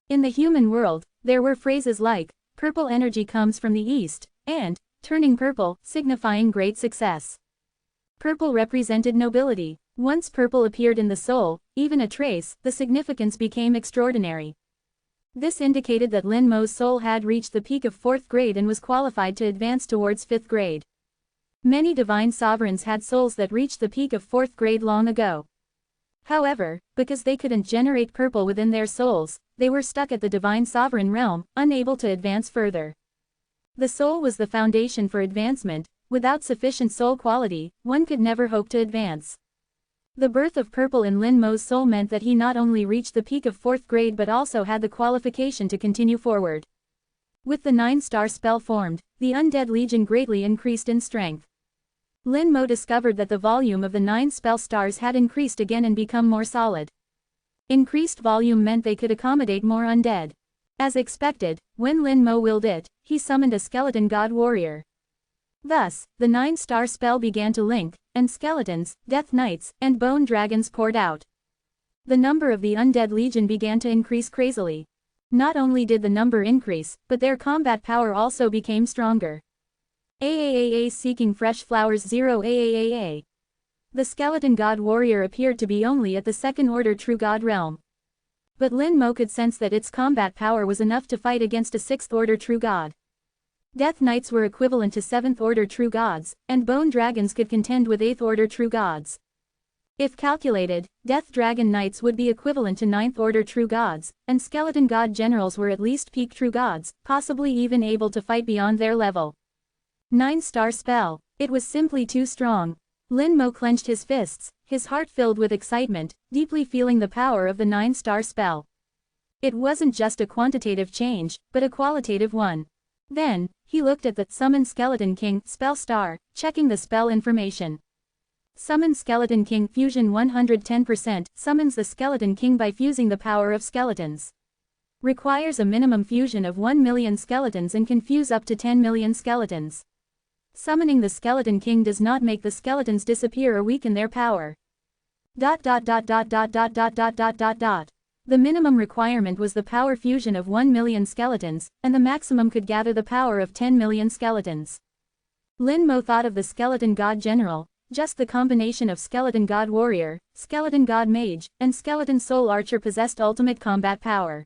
In the human world, there were phrases like, "Purple energy comes from the east," and, "Turning purple," signifying great success. Purple represented nobility. Once purple appeared in the soul, even a trace, the significance became extraordinary. This indicated that Lin Mo's soul had reached the peak of 4th grade and was qualified to advance towards 5th grade. Many divine sovereigns had souls that reached the peak of 4th grade long ago. However, because they couldn't generate purple within their souls, they were stuck at the divine sovereign realm, unable to advance further. The soul was the foundation for advancement. Without sufficient soul quality, one could never hope to advance. The birth of purple in Lin Mo's soul meant that he not only reached the peak of 4th grade but also had the qualification to continue forward. With the 9-star spell formed, the Undead Legion greatly increased in strength. Lin Mo discovered that the volume of the 9 spell stars had increased again and become more solid. Increased volume meant they could accommodate more undead. As expected, when Lin Mo willed it, he summoned a skeleton god warrior. Thus, the 9-star spell began to link, and skeletons, death knights, and bone dragons poured out. The number of the Undead Legion began to increase crazily. Not only did the number increase, but their combat power also became stronger. AAAA seeking fresh flowers 0 AAAA. The skeleton god warrior appeared to be only at the 2nd order true god realm. But Lin Mo could sense that its combat power was enough to fight against a 6th order true god. Death Knights were equivalent to 7th order true gods, and Bone Dragons could contend with 8th order true gods. If calculated, Death Dragon Knights would be equivalent to 9th order true gods, and Skeleton God Generals were at least peak true gods, possibly even able to fight beyond their level. 9-star spell. It was simply too strong. Lin Mo clenched his fists, his heart filled with excitement, deeply feeling the power of the 9-star spell. It wasn't just a quantitative change, but a qualitative one. Then, he looked at the Summon Skeleton King spell star, checking the spell information. Summon Skeleton King Fusion 110% summons the Skeleton King by fusing the power of skeletons. Requires a minimum fusion of 1 million skeletons and can fuse up to 10 million skeletons. Summoning the Skeleton King does not make the skeletons disappear or weaken their power. The minimum requirement was the power fusion of 1 million skeletons, and the maximum could gather the power of 10 million skeletons. Lin Mo thought of the Skeleton God General, just the combination of Skeleton God Warrior, Skeleton God Mage, and Skeleton Soul Archer possessed ultimate combat power.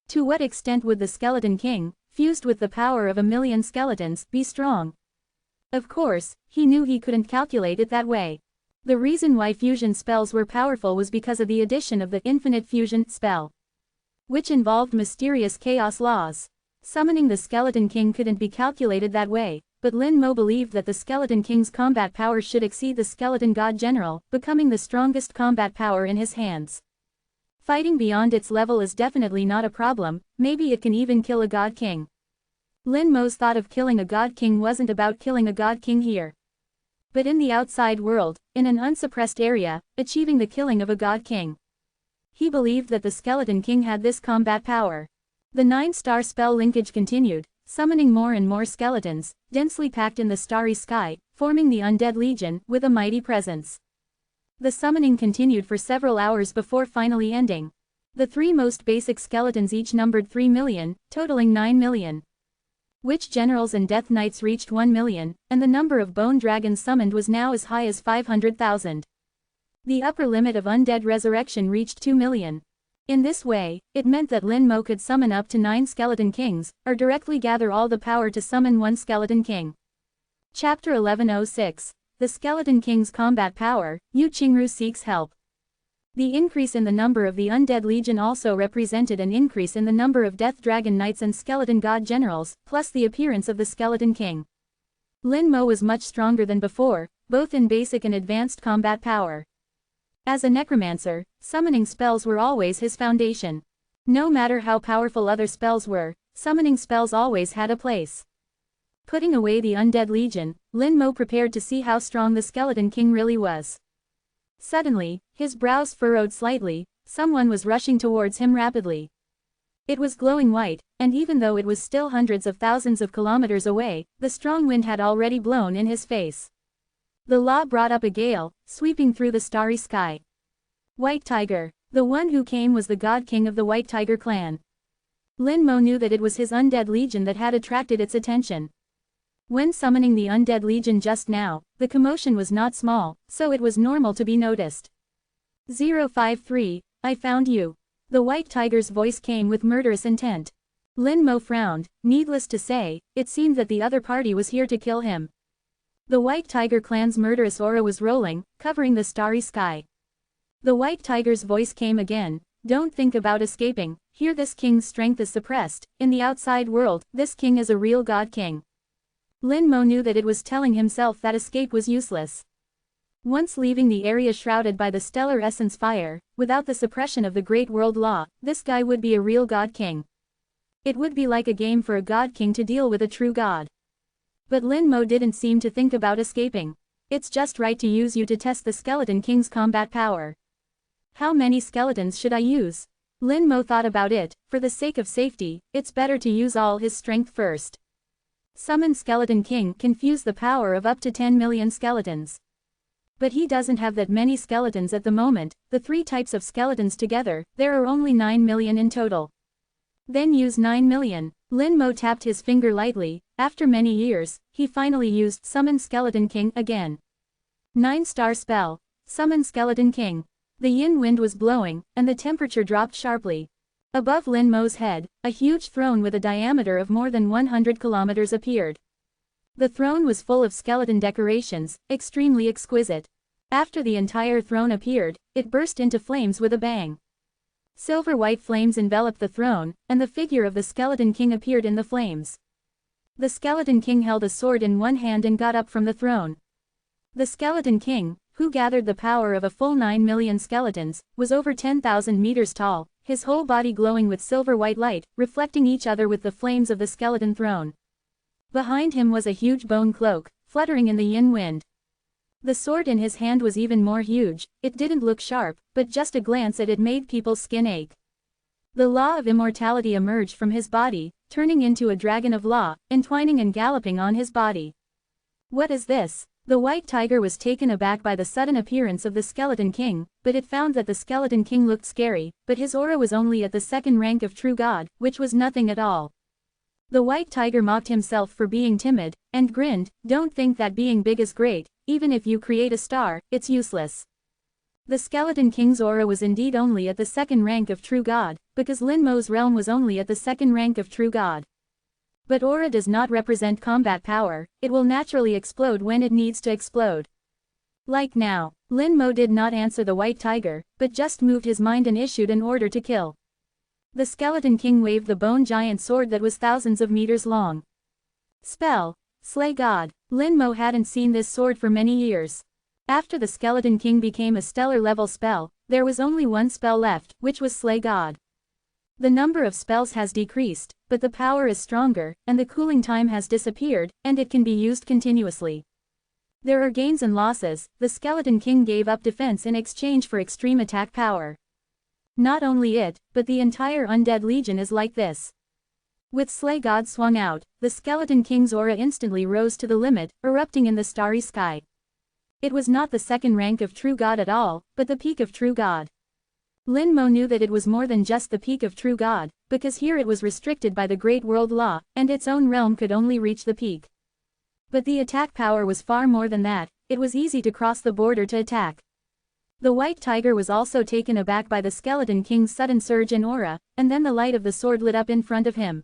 To what extent would the Skeleton King, fused with the power of 1 million skeletons, be strong? Of course, he knew he couldn't calculate it that way. The reason why fusion spells were powerful was because of the addition of the Infinite Fusion spell, which involved mysterious chaos laws. Summoning the Skeleton King couldn't be calculated that way, but Lin Mo believed that the Skeleton King's combat power should exceed the Skeleton God General, becoming the strongest combat power in his hands. Fighting beyond its level is definitely not a problem, maybe it can even kill a God King. Lin Mo's thought of killing a God King wasn't about killing a God King here, but in the outside world, in an unsuppressed area, achieving the killing of a God King. He believed that the Skeleton King had this combat power. The 9-star spell linkage continued, summoning more and more skeletons, densely packed in the starry sky, forming the Undead Legion, with a mighty presence. The summoning continued for several hours before finally ending. The 3 most basic skeletons each numbered 3 million, totaling 9 million. Witch Generals and Death Knights reached 1 million, and the number of Bone Dragons summoned was now as high as 500,000. The upper limit of Undead Resurrection reached 2 million. In this way, it meant that Lin Mo could summon up to 9 Skeleton Kings, or directly gather all the power to summon 1 Skeleton King. Chapter 1106. The Skeleton King's Combat Power, Yu Qingru Seeks Help. The increase in the number of the Undead Legion also represented an increase in the number of Death Dragon Knights and Skeleton God Generals, plus the appearance of the Skeleton King. Lin Mo was much stronger than before, both in basic and advanced combat power. As a necromancer, summoning spells were always his foundation. No matter how powerful other spells were, summoning spells always had a place. Putting away the Undead Legion, Lin Mo prepared to see how strong the Skeleton King really was. Suddenly, his brows furrowed slightly, someone was rushing towards him rapidly. It was glowing white, and even though it was still hundreds of thousands of kilometers away, the strong wind had already blown in his face. The law brought up a gale, sweeping through the starry sky. White Tiger. The one who came was the God King of the White Tiger clan. Lin Mo knew that it was his Undead Legion that had attracted its attention. When summoning the Undead Legion just now, the commotion was not small, so it was normal to be noticed. 053, I found you. The White Tiger's voice came with murderous intent. Lin Mo frowned. Needless to say, it seemed that the other party was here to kill him. The White Tiger clan's murderous aura was rolling, covering the starry sky. The White Tiger's voice came again. Don't think about escaping. Here this king's strength is suppressed. In the outside world, this king is a real God King. Lin Mo knew that it was telling himself that escape was useless. Once leaving the area shrouded by the stellar essence fire, without the suppression of the Great World Law, this guy would be a real God King. It would be like a game for a God King to deal with a true God. But Lin Mo didn't seem to think about escaping. It's just right to use you to test the Skeleton King's combat power. How many skeletons should I use? Lin Mo thought about it. For the sake of safety, it's better to use all his strength first. Summon Skeleton King can fuse the power of up to 10 million skeletons. But he doesn't have that many skeletons at the moment. The 3 types of skeletons together, there are only 9 million in total. Then use 9 million. Lin Mo tapped his finger lightly. After many years, he finally used Summon Skeleton King again. 9-star spell. Summon Skeleton King. The yin wind was blowing, and the temperature dropped sharply. Above Lin Mo's head, a huge throne with a diameter of more than 100 kilometers appeared. The throne was full of skeleton decorations, extremely exquisite. After the entire throne appeared, it burst into flames with a bang. Silver-white flames enveloped the throne, and the figure of the Skeleton King appeared in the flames. The Skeleton King held a sword in one hand and got up from the throne. The Skeleton King, who gathered the power of a full 9 million skeletons, was over 10,000 meters tall, his whole body glowing with silver-white light, reflecting each other with the flames of the skeleton throne. Behind him was a huge bone cloak, fluttering in the yin wind. The sword in his hand was even more huge. It didn't look sharp, but just a glance at it made people's skin ache. The law of immortality emerged from his body, turning into a dragon of law, entwining and galloping on his body. What is this? The white tiger was taken aback by the sudden appearance of the Skeleton King, but it found that the Skeleton King looked scary, but his aura was only at the second rank of true god, which was nothing at all. The white tiger mocked himself for being timid, and grinned, "Don't think that being big is great, even if you create a star, it's useless." The Skeleton King's aura was indeed only at the second rank of true god, because Lin Mo's realm was only at the second rank of true god. But aura does not represent combat power, it will naturally explode when it needs to explode. Like now, Lin Mo did not answer the white tiger, but just moved his mind and issued an order to kill. The Skeleton King waved the bone giant sword that was thousands of meters long. Spell. Slay God. Lin Mo hadn't seen this sword for many years. After the Skeleton King became a stellar-level spell, there was only one spell left, which was Slay God. The number of spells has decreased, but the power is stronger, and the cooling time has disappeared, and it can be used continuously. There are gains and losses. The Skeleton King gave up defense in exchange for extreme attack power. Not only it, but the entire Undead Legion is like this. With Slay God swung out, the Skeleton King's aura instantly rose to the limit, erupting in the starry sky. It was not the second rank of true god at all, but the peak of true god. Lin Mo knew that it was more than just the peak of true god, because here it was restricted by the Great World Law, and its own realm could only reach the peak. But the attack power was far more than that. It was easy to cross the border to attack. The white tiger was also taken aback by the Skeleton King's sudden surge in aura, and then the light of the sword lit up in front of him.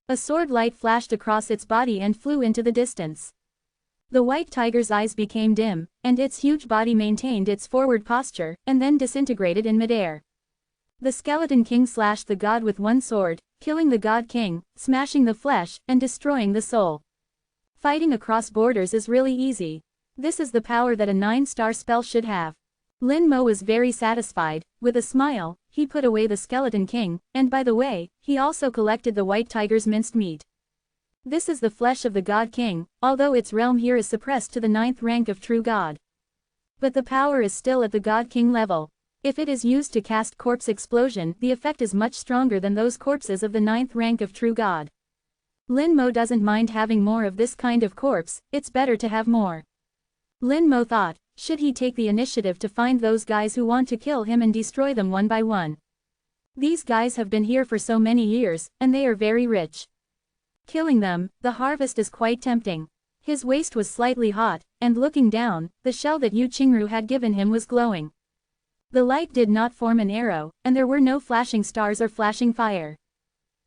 A sword light flashed across its body and flew into the distance. The white tiger's eyes became dim, and its huge body maintained its forward posture, and then disintegrated in midair. The Skeleton King slashed the god with one sword, killing the God King, smashing the flesh, and destroying the soul. Fighting across borders is really easy. This is the power that a 9-star spell should have. Lin Mo was very satisfied. With a smile, he put away the Skeleton King, and by the way, he also collected the white tiger's minced meat. This is the flesh of the God King, although its realm here is suppressed to the 9th rank of true god. But the power is still at the God King level. If it is used to cast corpse explosion, the effect is much stronger than those corpses of the 9th rank of true god. Lin Mo doesn't mind having more of this kind of corpse, it's better to have more. Lin Mo thought, should he take the initiative to find those guys who want to kill him and destroy them one by one? These guys have been here for so many years, and they are very rich. Killing them, the harvest is quite tempting. His waist was slightly hot, and looking down, the shell that Yu Qingru had given him was glowing. The light did not form an arrow, and there were no flashing stars or flashing fire.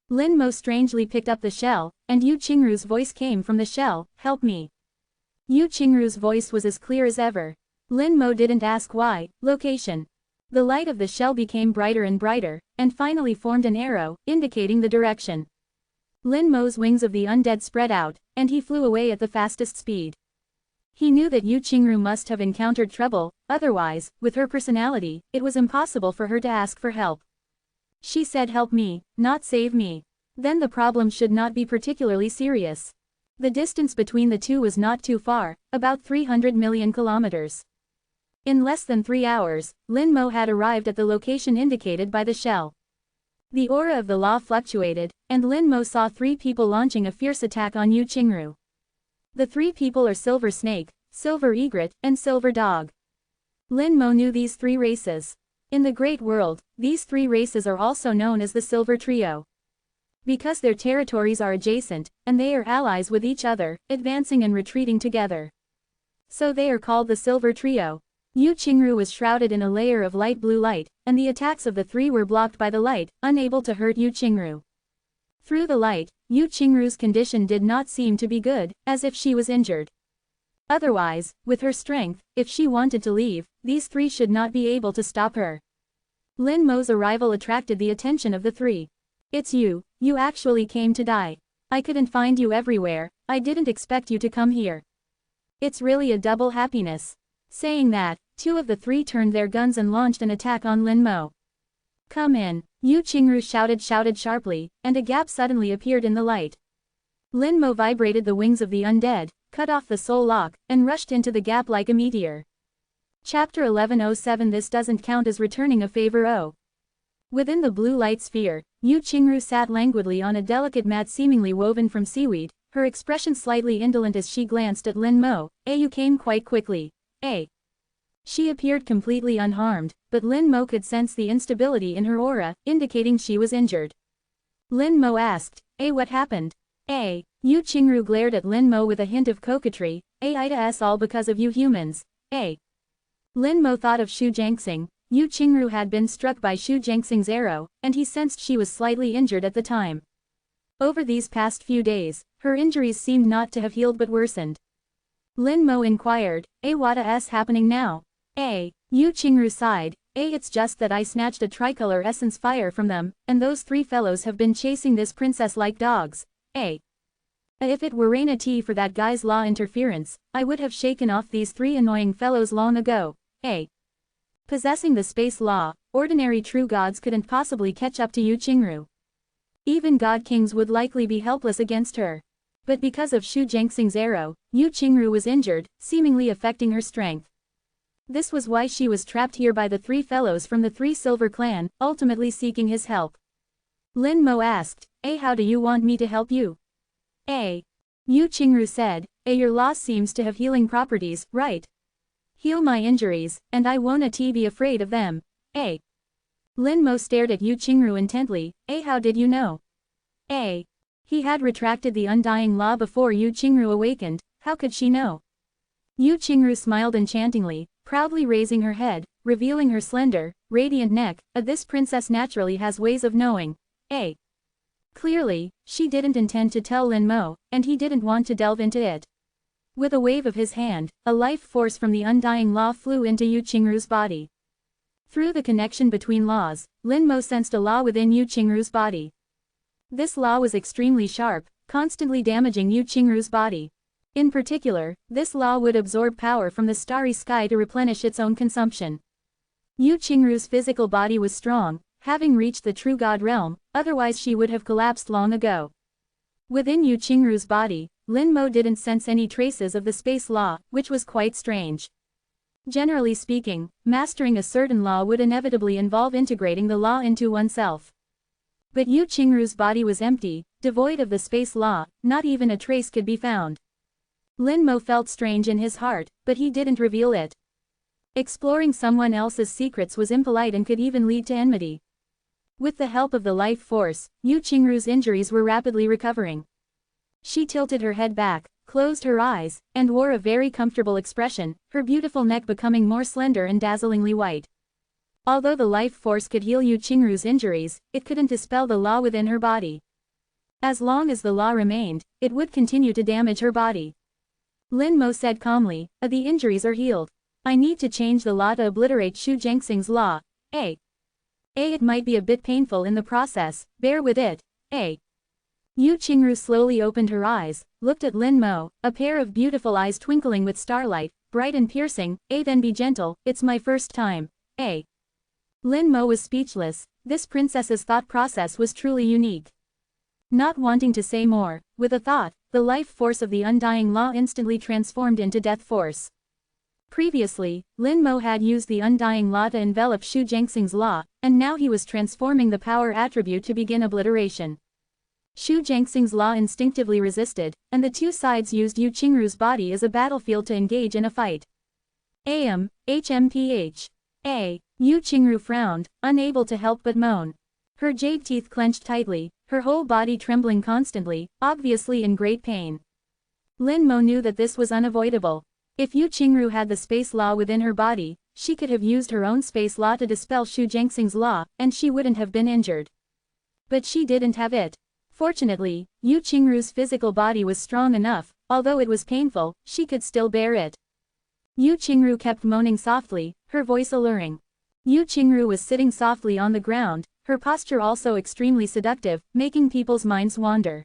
Lin Mo strangely picked up the shell, and Yu Qingru's voice came from the shell, "Help me." Yu Qingru's voice was as clear as ever. Lin Mo didn't ask why. Location. The light of the shell became brighter and brighter, and finally formed an arrow, indicating the direction. Lin Mo's wings of the undead spread out, and he flew away at the fastest speed. He knew that Yu Qingru must have encountered trouble, otherwise, with her personality, it was impossible for her to ask for help. She said help me, not save me. Then the problem should not be particularly serious. The distance between the two was not too far, about 300 million kilometers. In less than 3 hours, Lin Mo had arrived at the location indicated by the shell. The aura of the law fluctuated, and Lin Mo saw 3 people launching a fierce attack on Yu Qingru. The 3 people are Silver Snake, Silver Egret, and Silver Dog. Lin Mo knew these 3 races. In the Great World, these 3 races are also known as the Silver Trio. Because their territories are adjacent, and they are allies with each other, advancing and retreating together. So they are called the Silver Trio. Yu Qingru was shrouded in a layer of light blue light, and the attacks of the 3 were blocked by the light, unable to hurt Yu Qingru. Through the light, Yu Qingru's condition did not seem to be good, as if she was injured. Otherwise, with her strength, if she wanted to leave, these 3 should not be able to stop her. Lin Mo's arrival attracted the attention of the 3. It's you actually came to die. I couldn't find you everywhere, I didn't expect you to come here. It's really a double happiness. Saying that, 2 of the 3 turned their guns and launched an attack on Lin Mo. Come in. Yu Qingru shouted sharply, and a gap suddenly appeared in the light. Lin Mo vibrated the wings of the undead, cut off the soul lock, and rushed into the gap like a meteor. Chapter 1107. This doesn't count as returning a favor. Oh. Within the blue light sphere, Yu Qingru sat languidly on a delicate mat seemingly woven from seaweed, her expression slightly indolent as she glanced at Lin Mo. You came quite quickly. She appeared completely unharmed, but Lin Mo could sense the instability in her aura, indicating she was injured. Lin Mo asked, what happened? Yu Qingru glared at Lin Mo with a hint of coquetry. It's all because of you humans. Lin Mo thought of Xu Jiangxing. Yu Qingru had been struck by Xu Jiangxing's arrow, and he sensed she was slightly injured at the time. Over these past few days, her injuries seemed not to have healed but worsened. Lin Mo inquired, what's happening now? Yu Qingru sighed, it's just that I snatched a tricolor essence fire from them, and those three fellows have been chasing this princess like dogs. If it were Reina T for that guy's law interference, I would have shaken off these three annoying fellows long ago. Possessing the space law, ordinary true gods couldn't possibly catch up to Yu Qingru. Even god kings would likely be helpless against her. But because of Xu Jiangxing's arrow, Yu Qingru was injured, seemingly affecting her strength. This was why she was trapped here by the three fellows from the Three Silver Clan, ultimately seeking his help. Lin Mo asked, how do you want me to help you? Yu Qingru said, your law seems to have healing properties, right? Heal my injuries, and I won't be afraid of them. Lin Mo stared at Yu Qingru intently. How did you know? He had retracted the undying law before Yu Qingru awakened. How could she know? Yu Qingru smiled enchantingly, proudly raising her head, revealing her slender, radiant neck. This princess naturally has ways of knowing. Clearly, she didn't intend to tell Lin Mo, and he didn't want to delve into it. With a wave of his hand, a life force from the undying law flew into Yu Qingru's body. Through the connection between laws, Lin Mo sensed a law within Yu Qingru's body. This law was extremely sharp, constantly damaging Yu Qingru's body. In particular, this law would absorb power from the starry sky to replenish its own consumption. Yu Qingru's physical body was strong, having reached the true god realm, otherwise she would have collapsed long ago. Within Yu Qingru's body, Lin Mo didn't sense any traces of the space law, which was quite strange. Generally speaking, mastering a certain law would inevitably involve integrating the law into oneself. But Yu Qingru's body was empty, devoid of the space law, not even a trace could be found. Lin Mo felt strange in his heart, but he didn't reveal it. Exploring someone else's secrets was impolite and could even lead to enmity. With the help of the life force, Yu Qingru's injuries were rapidly recovering. She tilted her head back, closed her eyes, and wore a very comfortable expression, her beautiful neck becoming more slender and dazzlingly white. Although the life force could heal Yu Qingru's injuries, it couldn't dispel the law within her body. As long as the law remained, it would continue to damage her body. Lin Mo said calmly, the injuries are healed. I need to change the law to obliterate Xu Jiangxing's law. It might be a bit painful in the process, bear with it. Yu Qingru slowly opened her eyes, looked at Lin Mo, a pair of beautiful eyes twinkling with starlight, bright and piercing. Then be gentle, it's my first time. Lin Mo was speechless. This princess's thought process was truly unique. Not wanting to say more, with a thought, the life force of the undying law instantly transformed into death force. Previously, Lin Mo had used the undying law to envelop Xu Jiangxing's law, and now he was transforming the power attribute to begin obliteration. Xu Jiangxing's law instinctively resisted, and the two sides used Yu Qingru's body as a battlefield to engage in a fight. HMPH. Yu Qingru frowned, unable to help but moan. Her jade teeth clenched tightly, her whole body trembling constantly, obviously in great pain. Lin Mo knew that this was unavoidable. If Yu Qingru had the space law within her body, she could have used her own space law to dispel Xu Jiangxing's law, and she wouldn't have been injured. But she didn't have it. Fortunately, Yu Qingru's physical body was strong enough, although it was painful, she could still bear it. Yu Qingru kept moaning softly, her voice alluring. Yu Qingru was sitting softly on the ground, her posture also extremely seductive, making people's minds wander.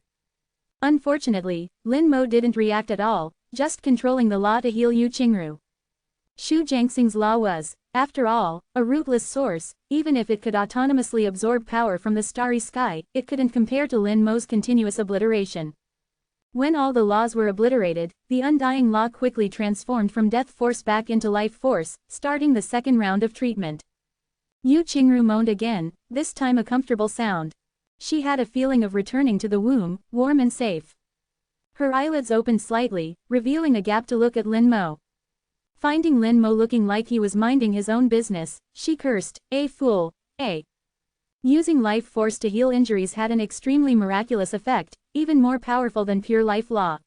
Unfortunately, Lin Mo didn't react at all, just controlling the law to heal Yu Qingru. Xu Jiangxing's law was, After all, a rootless source, even if it could autonomously absorb power from the starry sky, it couldn't compare to Lin Mo's continuous obliteration. When all the laws were obliterated, the undying law quickly transformed from death force back into life force, starting the second round of treatment. Yu Qingru moaned again, this time a comfortable sound. She had a feeling of returning to the womb, warm and safe. Her eyelids opened slightly, revealing a gap to look at Lin Mo. Finding Lin Mo looking like he was minding his own business, she cursed, "A fool, eh?" Using life force to heal injuries had an extremely miraculous effect, even more powerful than pure life law.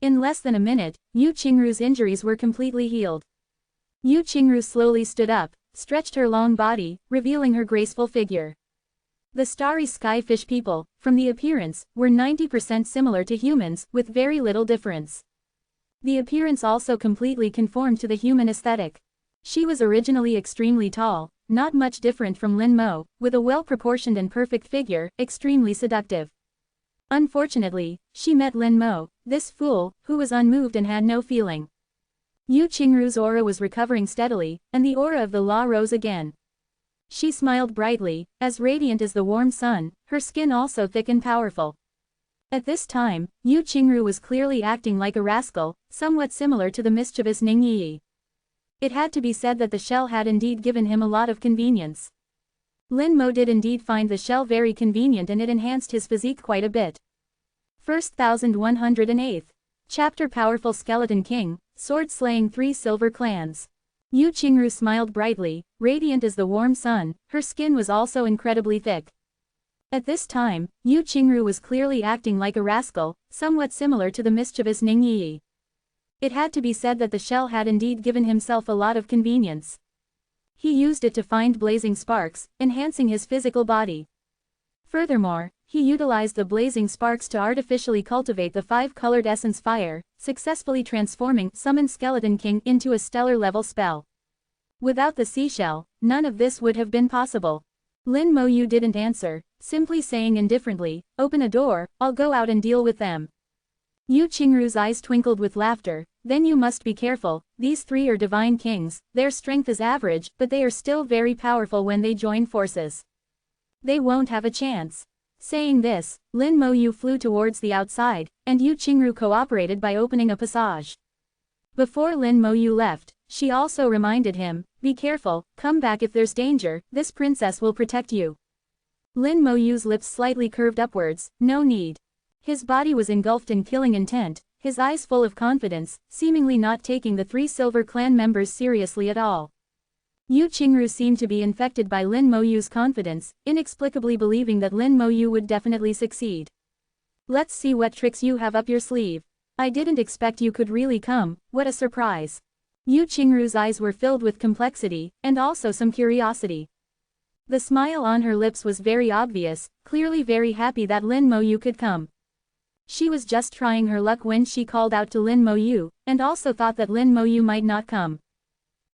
In less than a minute, Yu Qingru's injuries were completely healed. Yu Qingru slowly stood up, stretched her long body, revealing her graceful figure. The starry sky fish people, from the appearance, were 90% similar to humans, with very little difference. The appearance also completely conformed to the human aesthetic. She was originally extremely tall, not much different from Lin Mo, with a well-proportioned and perfect figure, extremely seductive. Unfortunately, she met Lin Mo, this fool, who was unmoved and had no feeling. Yu Qingru's aura was recovering steadily, and the aura of the law rose again. She smiled brightly, as radiant as the warm sun, her skin also thick and powerful. At this time, Yu Qingru was clearly acting like a rascal, somewhat similar to the mischievous Ning Yi. It had to be said that the shell had indeed given him a lot of convenience. Lin Mo did indeed find the shell very convenient and it enhanced his physique quite a bit. First 1108th chapter. Powerful Skeleton King, sword slaying 3 silver clans. Yu Qingru smiled brightly, radiant as the warm sun, her skin was also incredibly thick. At this time, Yu Qingru was clearly acting like a rascal, somewhat similar to the mischievous Ning Yi. It had to be said that the shell had indeed given himself a lot of convenience. He used it to find blazing sparks, enhancing his physical body. Furthermore, he utilized the blazing sparks to artificially cultivate the 5-colored essence fire, successfully transforming Summon Skeleton King into a stellar-level spell. Without the seashell, none of this would have been possible. Lin Mo Yu didn't answer, simply saying indifferently, "Open a door, I'll go out and deal with them." Yu Qingru's eyes twinkled with laughter, "Then you must be careful, these 3 are divine kings, their strength is average, but they are still very powerful when they join forces. They won't have a chance." Saying this, Lin Mo Yu flew towards the outside, and Yu Qingru cooperated by opening a passage. Before Lin Mo Yu left, she also reminded him, "Be careful, come back if there's danger, this princess will protect you." Lin Mo Yu's lips slightly curved upwards, "No need." His body was engulfed in killing intent, his eyes full of confidence, seemingly not taking the 3 silver clan members seriously at all. Yu Qingru seemed to be infected by Lin Mo Yu's confidence, inexplicably believing that Lin Mo Yu would definitely succeed. "Let's see what tricks you have up your sleeve. I didn't expect you could really come, what a surprise." Yu Qingru's eyes were filled with complexity, and also some curiosity. The smile on her lips was very obvious, clearly very happy that Lin Mo Yu could come. She was just trying her luck when she called out to Lin Mo Yu, and also thought that Lin Mo Yu might not come.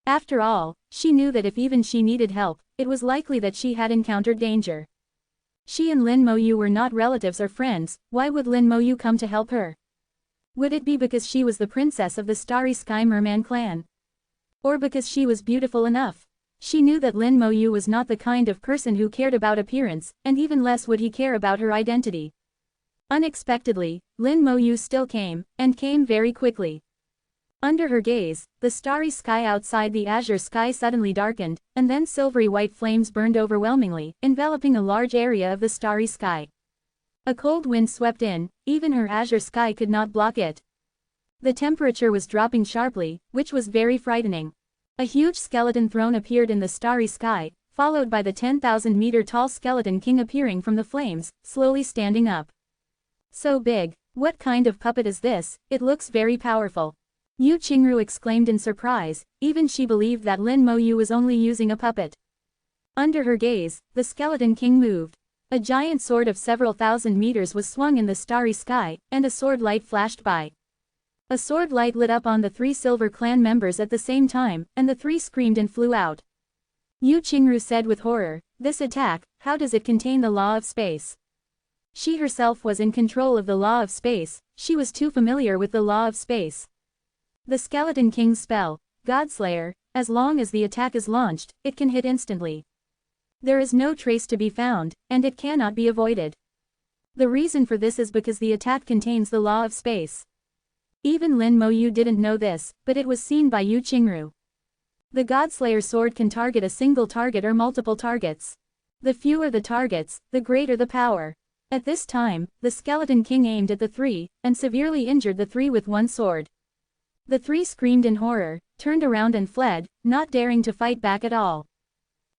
After all, she knew that if even she needed help, it was likely that she had encountered danger. She and Lin Mo Yu were not relatives or friends, why would Lin Mo Yu come to help her? Would it be because she was the princess of the Starry Sky Merman clan? Or because she was beautiful enough? She knew that Lin Mo Yu was not the kind of person who cared about appearance, and even less would he care about her identity. Unexpectedly, Lin Mo Yu still came, and came very quickly. Under her gaze, the starry sky outside the azure sky suddenly darkened, and then silvery white flames burned overwhelmingly, enveloping a large area of the starry sky. A cold wind swept in, even her azure sky could not block it. The temperature was dropping sharply, which was very frightening. A huge skeleton throne appeared in the starry sky, followed by the 10,000-meter-tall skeleton king appearing from the flames, slowly standing up. "So big, what kind of puppet is this? It looks very powerful." Yu Qingru exclaimed in surprise, even she believed that Lin Mo Yu was only using a puppet. Under her gaze, the skeleton king moved. A giant sword of several thousand meters was swung in the starry sky, and a sword light flashed by. A sword light lit up on the 3 silver clan members at the same time, and the 3 screamed and flew out. Yu Qingru said with horror, "This attack, how does it contain the law of space?" She herself was in control of the law of space, she was too familiar with the law of space. The Skeleton King's spell, Godslayer, as long as the attack is launched, it can hit instantly. There is no trace to be found, and it cannot be avoided. The reason for this is because the attack contains the law of space. Even Lin Mo Yu didn't know this, but it was seen by Yu Qingru. The Godslayer sword can target a single target or multiple targets. The fewer the targets, the greater the power. At this time, the Skeleton King aimed at the three, and severely injured the three with one sword. The three screamed in horror, turned around and fled, not daring to fight back at all.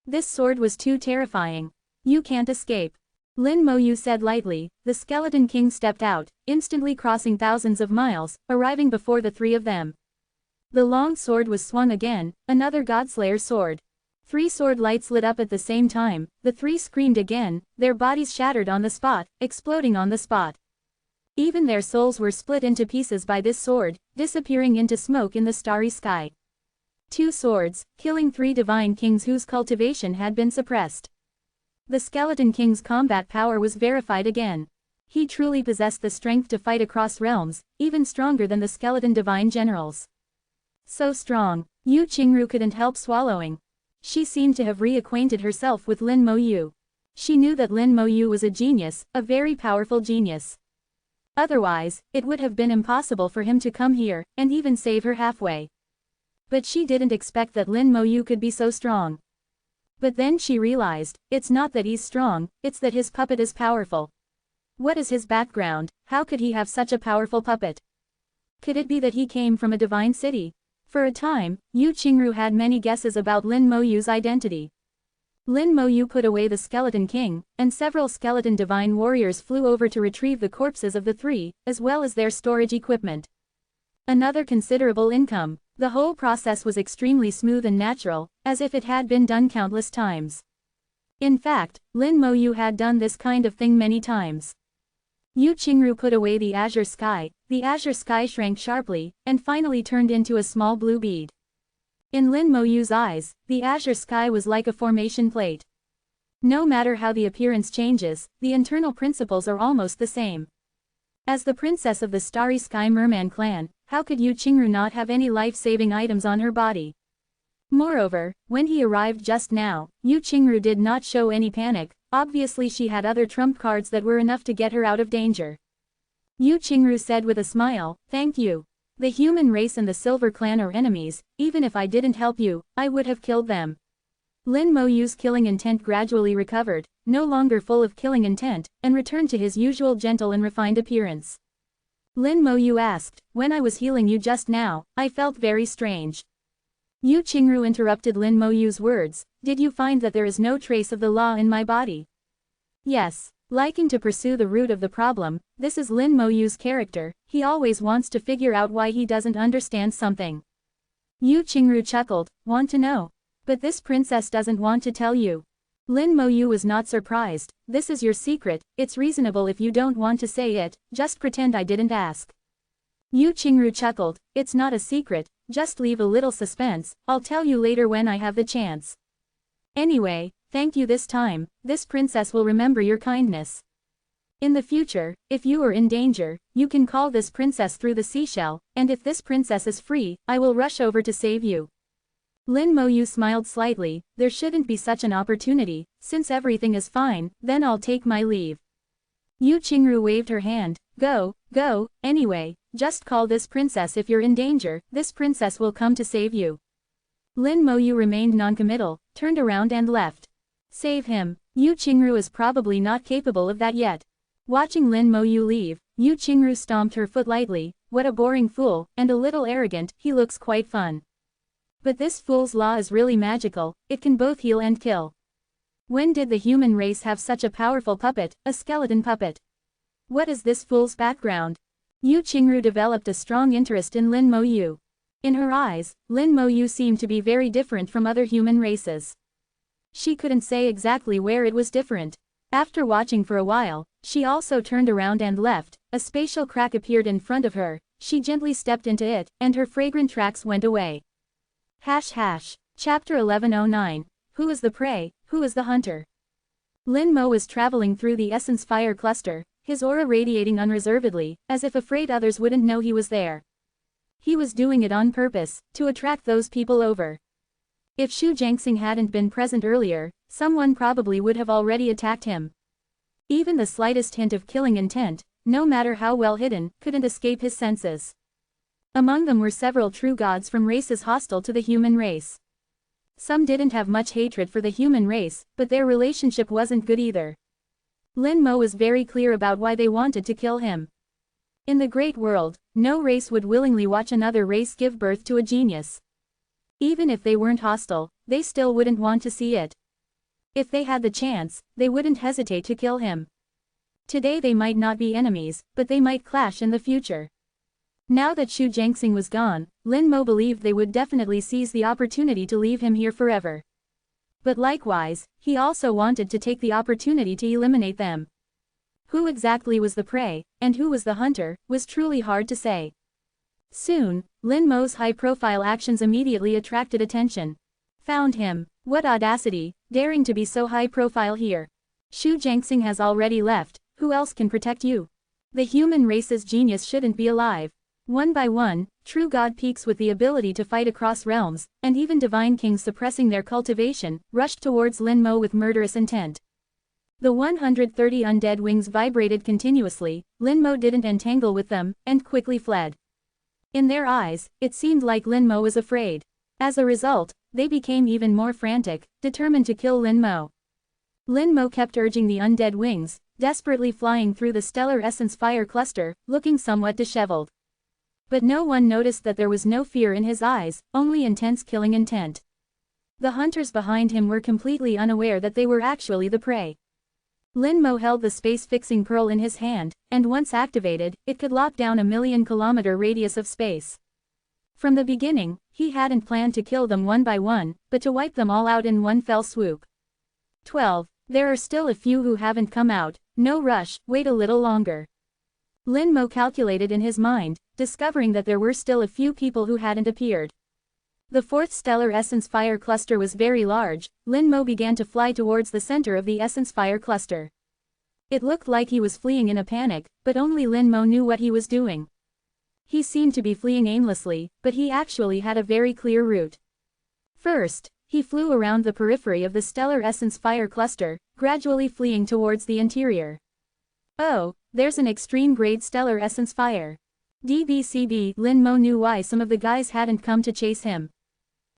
This sword was too terrifying. You can't escape. Lin Mo Yu said lightly. The Skeleton King stepped out, instantly crossing thousands of miles, arriving before the three of them. The long sword was swung again, another Godslayer sword. Three sword lights lit up at the same time, the three screamed again, their bodies shattered on the spot, exploding on the spot. Even their souls were split into pieces by this sword, disappearing into smoke in the starry sky. Two swords, killing three divine kings whose cultivation had been suppressed. The Skeleton King's combat power was verified again. He truly possessed the strength to fight across realms, even stronger than the skeleton divine generals. So strong, Yu Qingru couldn't help swallowing. She seemed to have reacquainted herself with Lin Mo Yu. She knew that Lin Mo Yu was a genius, a very powerful genius. Otherwise, it would have been impossible for him to come here, and even save her halfway. But she didn't expect that Lin Mo Yu could be so strong. But then she realized, it's not that he's strong, it's that his puppet is powerful. What is his background? How could he have such a powerful puppet? Could it be that he came from a divine city? For a time, Yu Qingru had many guesses about Lin Mo Yu's identity. Lin Mo Yu put away the Skeleton King, and several skeleton divine warriors flew over to retrieve the corpses of the three, as well as their storage equipment. Another considerable income. The whole process was extremely smooth and natural, as if it had been done countless times. In fact, Lin Mo Yu had done this kind of thing many times. Yu Qingru put away the azure sky shrank sharply, and finally turned into a small blue bead. In Lin Mo Yu's eyes, the azure sky was like a formation plate. No matter how the appearance changes, the internal principles are almost the same. As the princess of the Starry Sky Merman clan, how could Yu Qingru not have any life-saving items on her body? Moreover, when he arrived just now, Yu Qingru did not show any panic. Obviously she had other trump cards that were enough to get her out of danger. Yu Qingru said with a smile, "Thank you. The human race and the Silver Clan are enemies, even if I didn't help you, I would have killed them." Lin Mo Yu's killing intent gradually recovered, no longer full of killing intent, and returned to his usual gentle and refined appearance. Lin Mo Yu asked, "When I was healing you just now, I felt very strange." Yu Qingru interrupted Lin Mo Yu's words, "Did you find that there is no trace of the law in my body?" Yes. Liking to pursue the root of the problem, this is Lin Mo Yu's character, he always wants to figure out why he doesn't understand something. Yu Qingru chuckled, "Want to know? But this princess doesn't want to tell you." Lin Mo Yu was not surprised. "This is your secret, it's reasonable if you don't want to say it, just pretend I didn't ask." Yu Qingru chuckled, "It's not a secret, just leave a little suspense, I'll tell you later when I have the chance. Anyway, thank you this time, this princess will remember your kindness. In the future, if you are in danger, you can call this princess through the seashell, and if this princess is free, I will rush over to save you." Lin Mo Yu smiled slightly. "There shouldn't be such an opportunity, since everything is fine, then I'll take my leave." Yu Qingru waved her hand, Go, anyway, just call this princess if you're in danger, this princess will come to save you." Lin Mo Yu remained noncommittal, turned around and left. Save him. Yu Qingru is probably not capable of that yet. Watching Lin Mo Yu leave, Yu Qingru stomped her foot lightly. "What a boring fool, and a little arrogant, he looks quite fun. But this fool's law is really magical, it can both heal and kill. When did the human race have such a powerful puppet, a skeleton puppet? What is this fool's background?" Yu Qingru developed a strong interest in Lin Mo Yu. In her eyes, Lin Mo Yu seemed to be very different from other human races. She couldn't say exactly where it was different. After watching for a while, she also turned around and left. A spatial crack appeared in front of her, she gently stepped into it, and her fragrant tracks went away. Chapter 1109. Who is the prey, who is the hunter? Lin Mo was traveling through the Essence Fire Cluster, his aura radiating unreservedly, as if afraid others wouldn't know he was there. He was doing it on purpose, to attract those people over. If Shu Jiangxing hadn't been present earlier, someone probably would have already attacked him. Even the slightest hint of killing intent, no matter how well hidden, couldn't escape his senses. Among them were several true gods from races hostile to the human race. Some didn't have much hatred for the human race, but their relationship wasn't good either. Lin Mo was very clear about why they wanted to kill him. In the great world, no race would willingly watch another race give birth to a genius. Even if they weren't hostile, they still wouldn't want to see it. If they had the chance, they wouldn't hesitate to kill him. Today they might not be enemies, but they might clash in the future. Now that Shu Jiangxing was gone, Lin Mo believed they would definitely seize the opportunity to leave him here forever. But likewise, he also wanted to take the opportunity to eliminate them. Who exactly was the prey, and who was the hunter, was truly hard to say. Soon, Lin Mo's high-profile actions immediately attracted attention. Found him. What audacity, daring to be so high-profile here. Shu Jiangxing has already left, who else can protect you? The human race's genius shouldn't be alive. One by one, true god peaks with the ability to fight across realms, and even divine kings suppressing their cultivation, rushed towards Lin Mo with murderous intent. The 130 undead wings vibrated continuously, Lin Mo didn't entangle with them, and quickly fled. In their eyes, it seemed like Lin Mo was afraid. As a result, they became even more frantic, determined to kill Lin Mo. Lin Mo kept urging the undead wings, desperately flying through the stellar essence fire cluster, looking somewhat disheveled. But no one noticed that there was no fear in his eyes, only intense killing intent. The hunters behind him were completely unaware that they were actually the prey. Lin Mo held the space-fixing pearl in his hand, and once activated, it could lock down a 1,000,000-kilometer radius of space. From the beginning, he hadn't planned to kill them one by one, but to wipe them all out in one fell swoop. 12. There are still a few who haven't come out, no rush, wait a little longer. Lin Mo calculated in his mind, discovering that there were still a few people who hadn't appeared. The fourth stellar essence fire cluster was very large. Lin Mo began to fly towards the center of the essence fire cluster. It looked like he was fleeing in a panic, but only Lin Mo knew what he was doing. He seemed to be fleeing aimlessly, but he actually had a very clear route. First, he flew around the periphery of the stellar essence fire cluster, gradually fleeing towards the interior. Oh, there's an extreme-grade stellar essence fire. DBCB. Lin Mo knew why some of the guys hadn't come to chase him.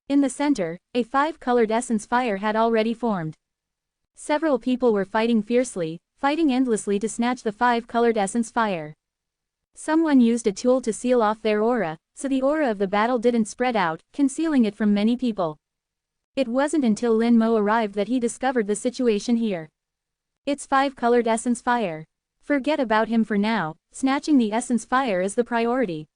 In the center, a 5-colored essence fire had already formed. Several people were fighting fiercely, fighting endlessly to snatch the 5-colored essence fire. Someone used a tool to seal off their aura, so the aura of the battle didn't spread out, concealing it from many people. It wasn't until Lin Mo arrived that he discovered the situation here. It's 5-colored essence fire. Forget about him for now, snatching the essence fire is the priority.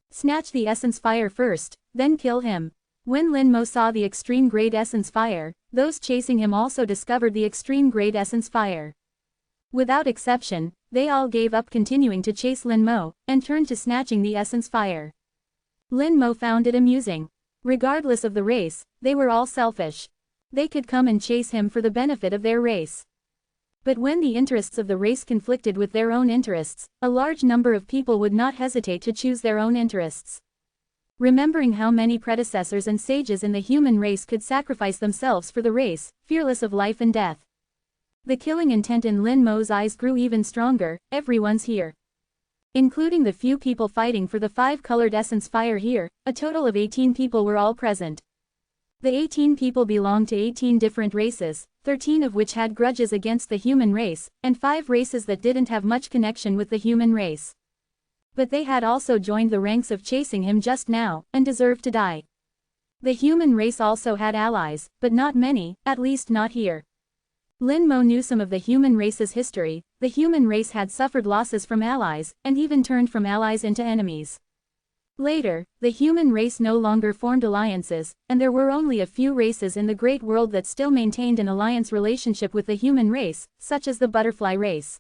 Snatch the essence fire first, then kill him. When Lin Mo saw the extreme-grade essence fire, those chasing him also discovered the extreme-grade essence fire. Without exception, they all gave up continuing to chase Lin Mo, and turned to snatching the essence fire. Lin Mo found it amusing. Regardless of the race, they were all selfish. They could come and chase him for the benefit of their race. But when the interests of the race conflicted with their own interests, a large number of people would not hesitate to choose their own interests. Remembering how many predecessors and sages in the human race could sacrifice themselves for the race, fearless of life and death. The killing intent in Lin Mo's eyes grew even stronger. Everyone's here. Including the few people fighting for the 5-colored essence fire here, a total of 18 people were all present. The 18 people belonged to 18 different races, 13 of which had grudges against the human race, and 5 races that didn't have much connection with the human race. But they had also joined the ranks of chasing him just now, and deserved to die. The human race also had allies, but not many, at least not here. Lin Mo knew some of the human race's history. The human race had suffered losses from allies, and even turned from allies into enemies. Later, the human race no longer formed alliances, and there were only a few races in the great world that still maintained an alliance relationship with the human race, such as the butterfly race.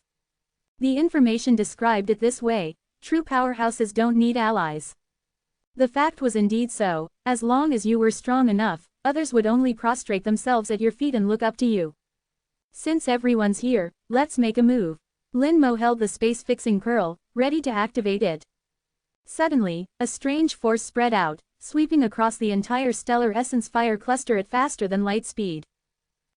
The information described it this way: true powerhouses don't need allies. The fact was indeed so. As long as you were strong enough, others would only prostrate themselves at your feet and look up to you. Since everyone's here, let's make a move. Lin Mo held the space-fixing pearl, ready to activate it. Suddenly, a strange force spread out, sweeping across the entire stellar essence fire cluster at faster than light speed.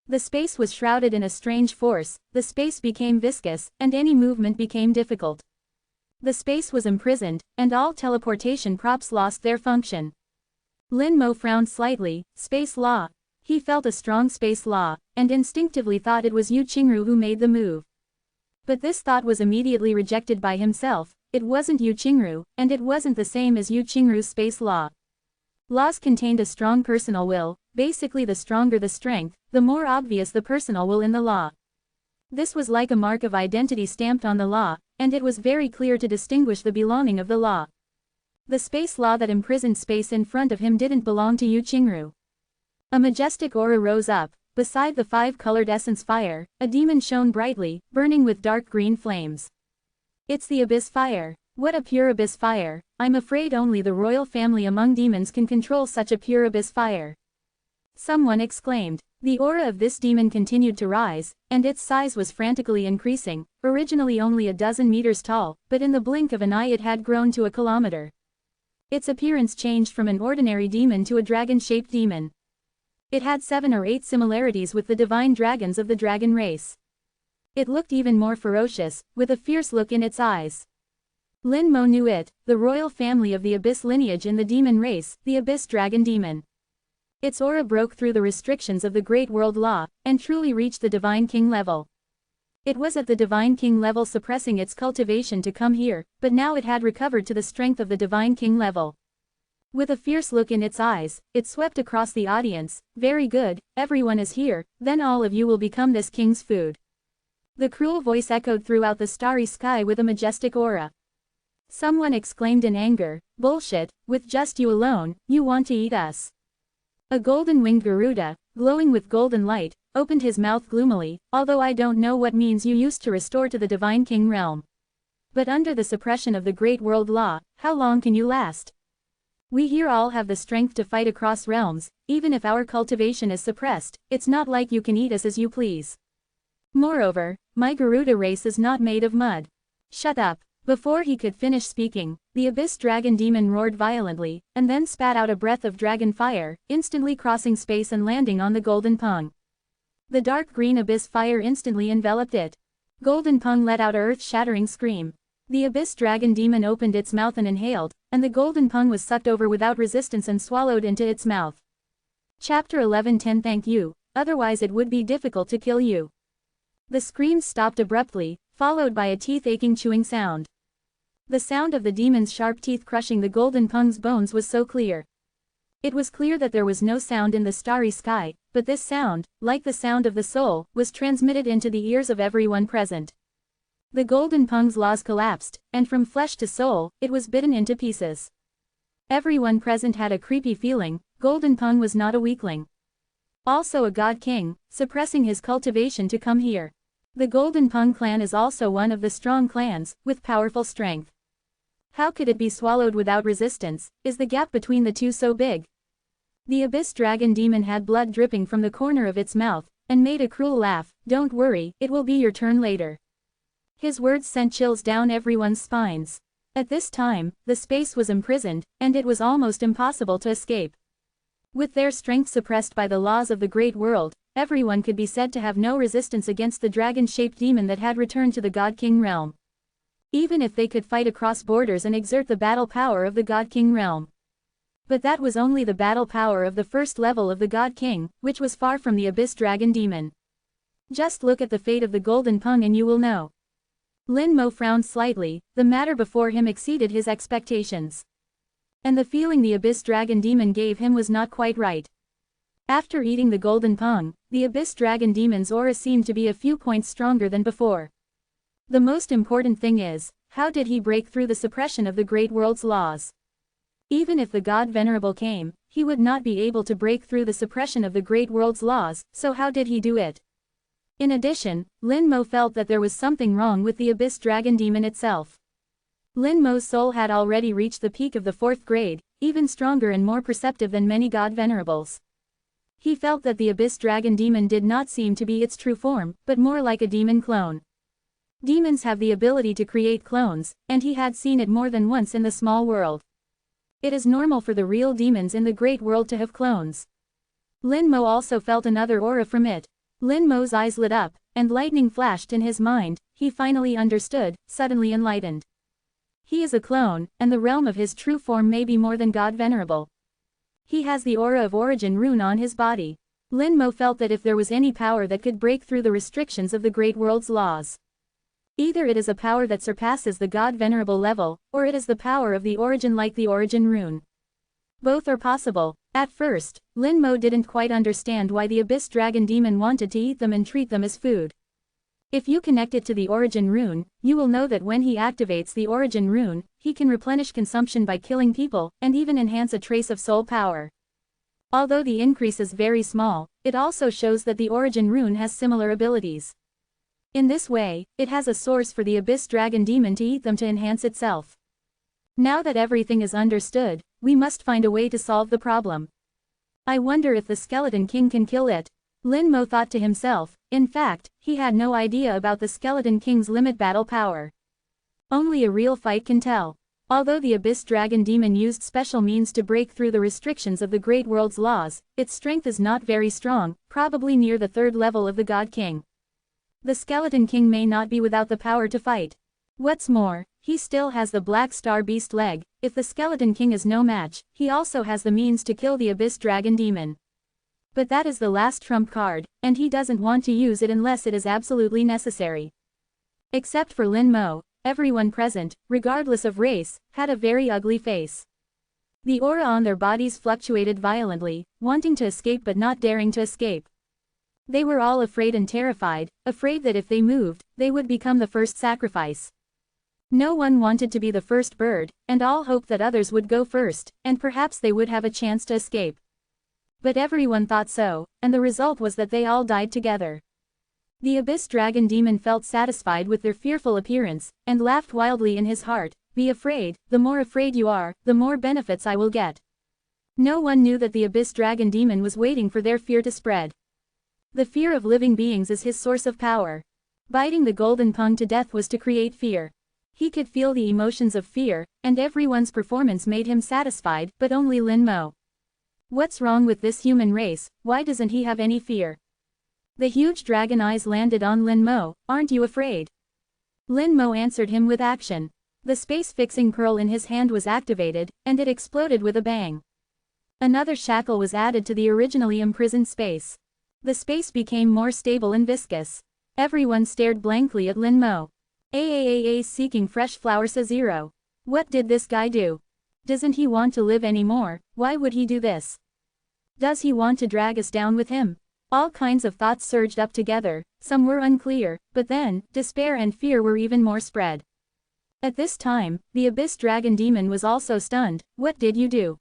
The space was shrouded in a strange force, the space became viscous, and any movement became difficult. The space was imprisoned, and all teleportation props lost their function. Lin Mo frowned slightly. Space law. He felt a strong space law, and instinctively thought it was Yu Qingru who made the move. But this thought was immediately rejected by himself. It wasn't Yu Qingru, and it wasn't the same as Yu Qingru's space law. Laws contained a strong personal will. Basically, the stronger the strength, the more obvious the personal will in the law. This was like a mark of identity stamped on the law, and it was very clear to distinguish the belonging of the law. The space law that imprisoned space in front of him didn't belong to Yu Qingru. A majestic aura rose up. Beside the five-colored essence fire, a demon shone brightly, burning with dark green flames. It's the abyss fire. What a pure abyss fire! I'm afraid only the royal family among demons can control such a pure abyss fire. Someone exclaimed. The aura of this demon continued to rise, and its size was frantically increasing, originally only a dozen meters tall, but in the blink of an eye it had grown to a kilometer. Its appearance changed from an ordinary demon to a dragon-shaped demon. It had 7 or 8 similarities with the divine dragons of the dragon race. It looked even more ferocious, with a fierce look in its eyes. Lin Mo knew it, the royal family of the abyss lineage in the demon race, the abyss dragon demon. Its aura broke through the restrictions of the Great World Law, and truly reached the Divine King level. It was at the Divine King level suppressing its cultivation to come here, but now it had recovered to the strength of the Divine King level. With a fierce look in its eyes, it swept across the audience. Very good, everyone is here, then all of you will become this king's food. The cruel voice echoed throughout the starry sky with a majestic aura. Someone exclaimed in anger, bullshit, with just you alone, you want to eat us. A golden-winged Garuda, glowing with golden light, opened his mouth gloomily, although I don't know what means you used to restore to the Divine King realm. But under the suppression of the Great World Law, how long can you last? We here all have the strength to fight across realms, even if our cultivation is suppressed, it's not like you can eat us as you please. Moreover, my Garuda race is not made of mud. Shut up. Before he could finish speaking, the abyss dragon demon roared violently, and then spat out a breath of dragon fire, instantly crossing space and landing on the Golden Pung. The dark green abyss fire instantly enveloped it. Golden Pung let out a earth-shattering scream. The abyss dragon demon opened its mouth and inhaled, and the Golden Pung was sucked over without resistance and swallowed into its mouth. Chapter 11:10 Thank you, otherwise it would be difficult to kill you. The screams stopped abruptly, followed by a teeth-aching chewing sound. The sound of the demon's sharp teeth crushing the Golden Pung's bones was so clear. It was clear that there was no sound in the starry sky, but this sound, like the sound of the soul, was transmitted into the ears of everyone present. The Golden Pung's laws collapsed, and from flesh to soul, it was bitten into pieces. Everyone present had a creepy feeling. Golden Pung was not a weakling. Also a god king, suppressing his cultivation to come here. The Golden Pung clan is also one of the strong clans, with powerful strength. How could it be swallowed without resistance? Is the gap between the two so big? The abyss dragon demon had blood dripping from the corner of its mouth, and made a cruel laugh. Don't worry, it will be your turn later. His words sent chills down everyone's spines. At this time, the space was imprisoned, and it was almost impossible to escape. With their strength suppressed by the laws of the great world, everyone could be said to have no resistance against the dragon-shaped demon that had returned to the God King realm. Even if they could fight across borders and exert the battle power of the God King realm. But that was only the battle power of the first level of the God King, which was far from the abyss dragon demon. Just look at the fate of the Golden Pung and you will know. Lin Mo frowned slightly. The matter before him exceeded his expectations. And the feeling the abyss dragon demon gave him was not quite right. After eating the Golden Pung, the abyss dragon demon's aura seemed to be a few points stronger than before. The most important thing is, how did he break through the suppression of the great world's laws? Even if the god Venerable came, he would not be able to break through the suppression of the great world's laws, so how did he do it? In addition, Lin Mo felt that there was something wrong with the abyss dragon demon itself. Lin Mo's soul had already reached the peak of the 4th grade, even stronger and more perceptive than many god venerables. He felt that the abyss dragon demon did not seem to be its true form, but more like a demon clone. Demons have the ability to create clones, and he had seen it more than once in the small world. It is normal for the real demons in the great world to have clones. Lin Mo also felt another aura from it. Lin Mo's eyes lit up, and lightning flashed in his mind. He finally understood, suddenly enlightened. He is a clone, and the realm of his true form may be more than God Venerable. He has the aura of origin rune on his body. Lin Mo felt that if there was any power that could break through the restrictions of the great world's laws, either it is a power that surpasses the God Venerable level, or it is the power of the origin like the origin rune. Both are possible. At first, Lin Mo didn't quite understand why the Abyss Dragon Demon wanted to eat them and treat them as food. If you connect it to the origin rune, you will know that when he activates the origin rune, he can replenish consumption by killing people, and even enhance a trace of soul power. Although the increase is very small, it also shows that the origin rune has similar abilities. In this way, it has a source for the Abyss Dragon Demon to eat them to enhance itself. Now that everything is understood, we must find a way to solve the problem. I wonder if the Skeleton King can kill it. Lin Mo thought to himself. In fact, he had no idea about the Skeleton King's limit battle power. Only a real fight can tell. Although the Abyss Dragon Demon used special means to break through the restrictions of the great world's laws, its strength is not very strong, probably near the third level of the God King. The Skeleton King may not be without the power to fight. What's more, he still has the Black Star Beast leg. If the Skeleton King is no match, he also has the means to kill the Abyss Dragon Demon. But that is the last trump card, and he doesn't want to use it unless it is absolutely necessary. Except for Lin Mo, everyone present, regardless of race, had a very ugly face. The aura on their bodies fluctuated violently, wanting to escape but not daring to escape. They were all afraid and terrified, afraid that if they moved, they would become the first sacrifice. No one wanted to be the first bird, and all hoped that others would go first, and perhaps they would have a chance to escape. But everyone thought so, and the result was that they all died together. The Abyss Dragon Demon felt satisfied with their fearful appearance, and laughed wildly in his heart. Be afraid, the more afraid you are, the more benefits I will get. No one knew that the Abyss Dragon Demon was waiting for their fear to spread. The fear of living beings is his source of power. Biting the golden pung to death was to create fear. He could feel the emotions of fear, and everyone's performance made him satisfied, but only Lin Mo. What's wrong with this human race? Why doesn't he have any fear? The huge dragon eyes landed on Lin Mo. Aren't you afraid? Lin Mo answered him with action. The space-fixing pearl in his hand was activated, and it exploded with a bang. Another shackle was added to the originally imprisoned space. The space became more stable and viscous. Everyone stared blankly at Lin Mo. Seeking fresh flowers to zero. What did this guy do? Doesn't he want to live anymore? Why would he do this? Does he want to drag us down with him? All kinds of thoughts surged up together, some were unclear, but then, despair and fear were even more spread. At this time, the Abyss Dragon Demon was also stunned. What did you do?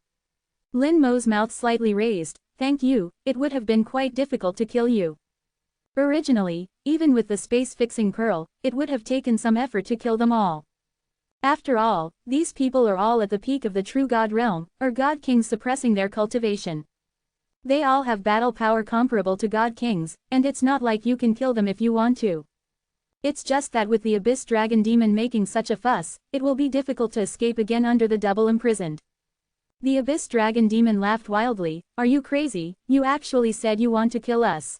Lin Mo's mouth slightly raised. Thank you, it would have been quite difficult to kill you. Originally, even with the space-fixing pearl, it would have taken some effort to kill them all. After all, these people are all at the peak of the true God realm, or God Kings suppressing their cultivation. They all have battle power comparable to God Kings, and it's not like you can kill them if you want to. It's just that with the Abyss Dragon Demon making such a fuss, it will be difficult to escape again under the double imprisoned. The Abyss Dragon Demon laughed wildly. Are you crazy? You actually said you want to kill us. ...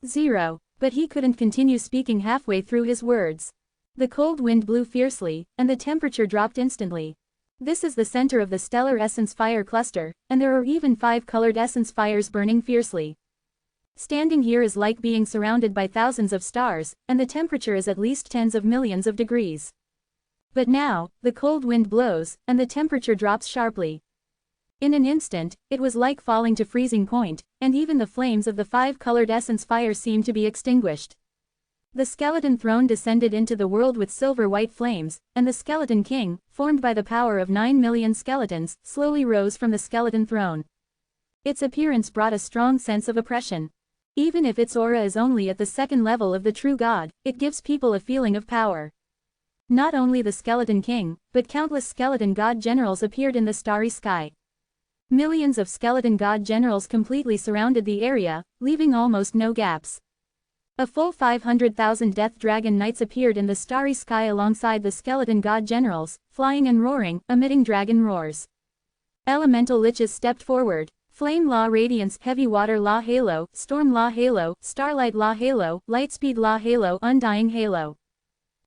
Zero. But he couldn't continue speaking halfway through his words. The cold wind blew fiercely, and the temperature dropped instantly. This is the center of the stellar essence fire cluster, and there are even 5 colored essence fires burning fiercely. Standing here is like being surrounded by thousands of stars, and the temperature is at least tens of millions of degrees. But now, the cold wind blows, and the temperature drops sharply. In an instant, it was like falling to freezing point, and even the flames of the 5 colored essence fire seemed to be extinguished. The skeleton throne descended into the world with silver-white flames, and the Skeleton King, formed by the power of 9 million skeletons, slowly rose from the skeleton throne. Its appearance brought a strong sense of oppression. Even if its aura is only at the 2nd level of the true God, it gives people a feeling of power. Not only the Skeleton King, but countless skeleton god generals appeared in the starry sky. Millions of skeleton god generals completely surrounded the area, leaving almost no gaps. A full 500,000 death dragon knights appeared in the starry sky alongside the skeleton god generals, flying and roaring, emitting dragon roars. Elemental liches stepped forward. Flame Law Radiance, Heavy Water Law Halo, Storm Law Halo, Starlight Law Halo, Lightspeed Law Halo, Undying Halo.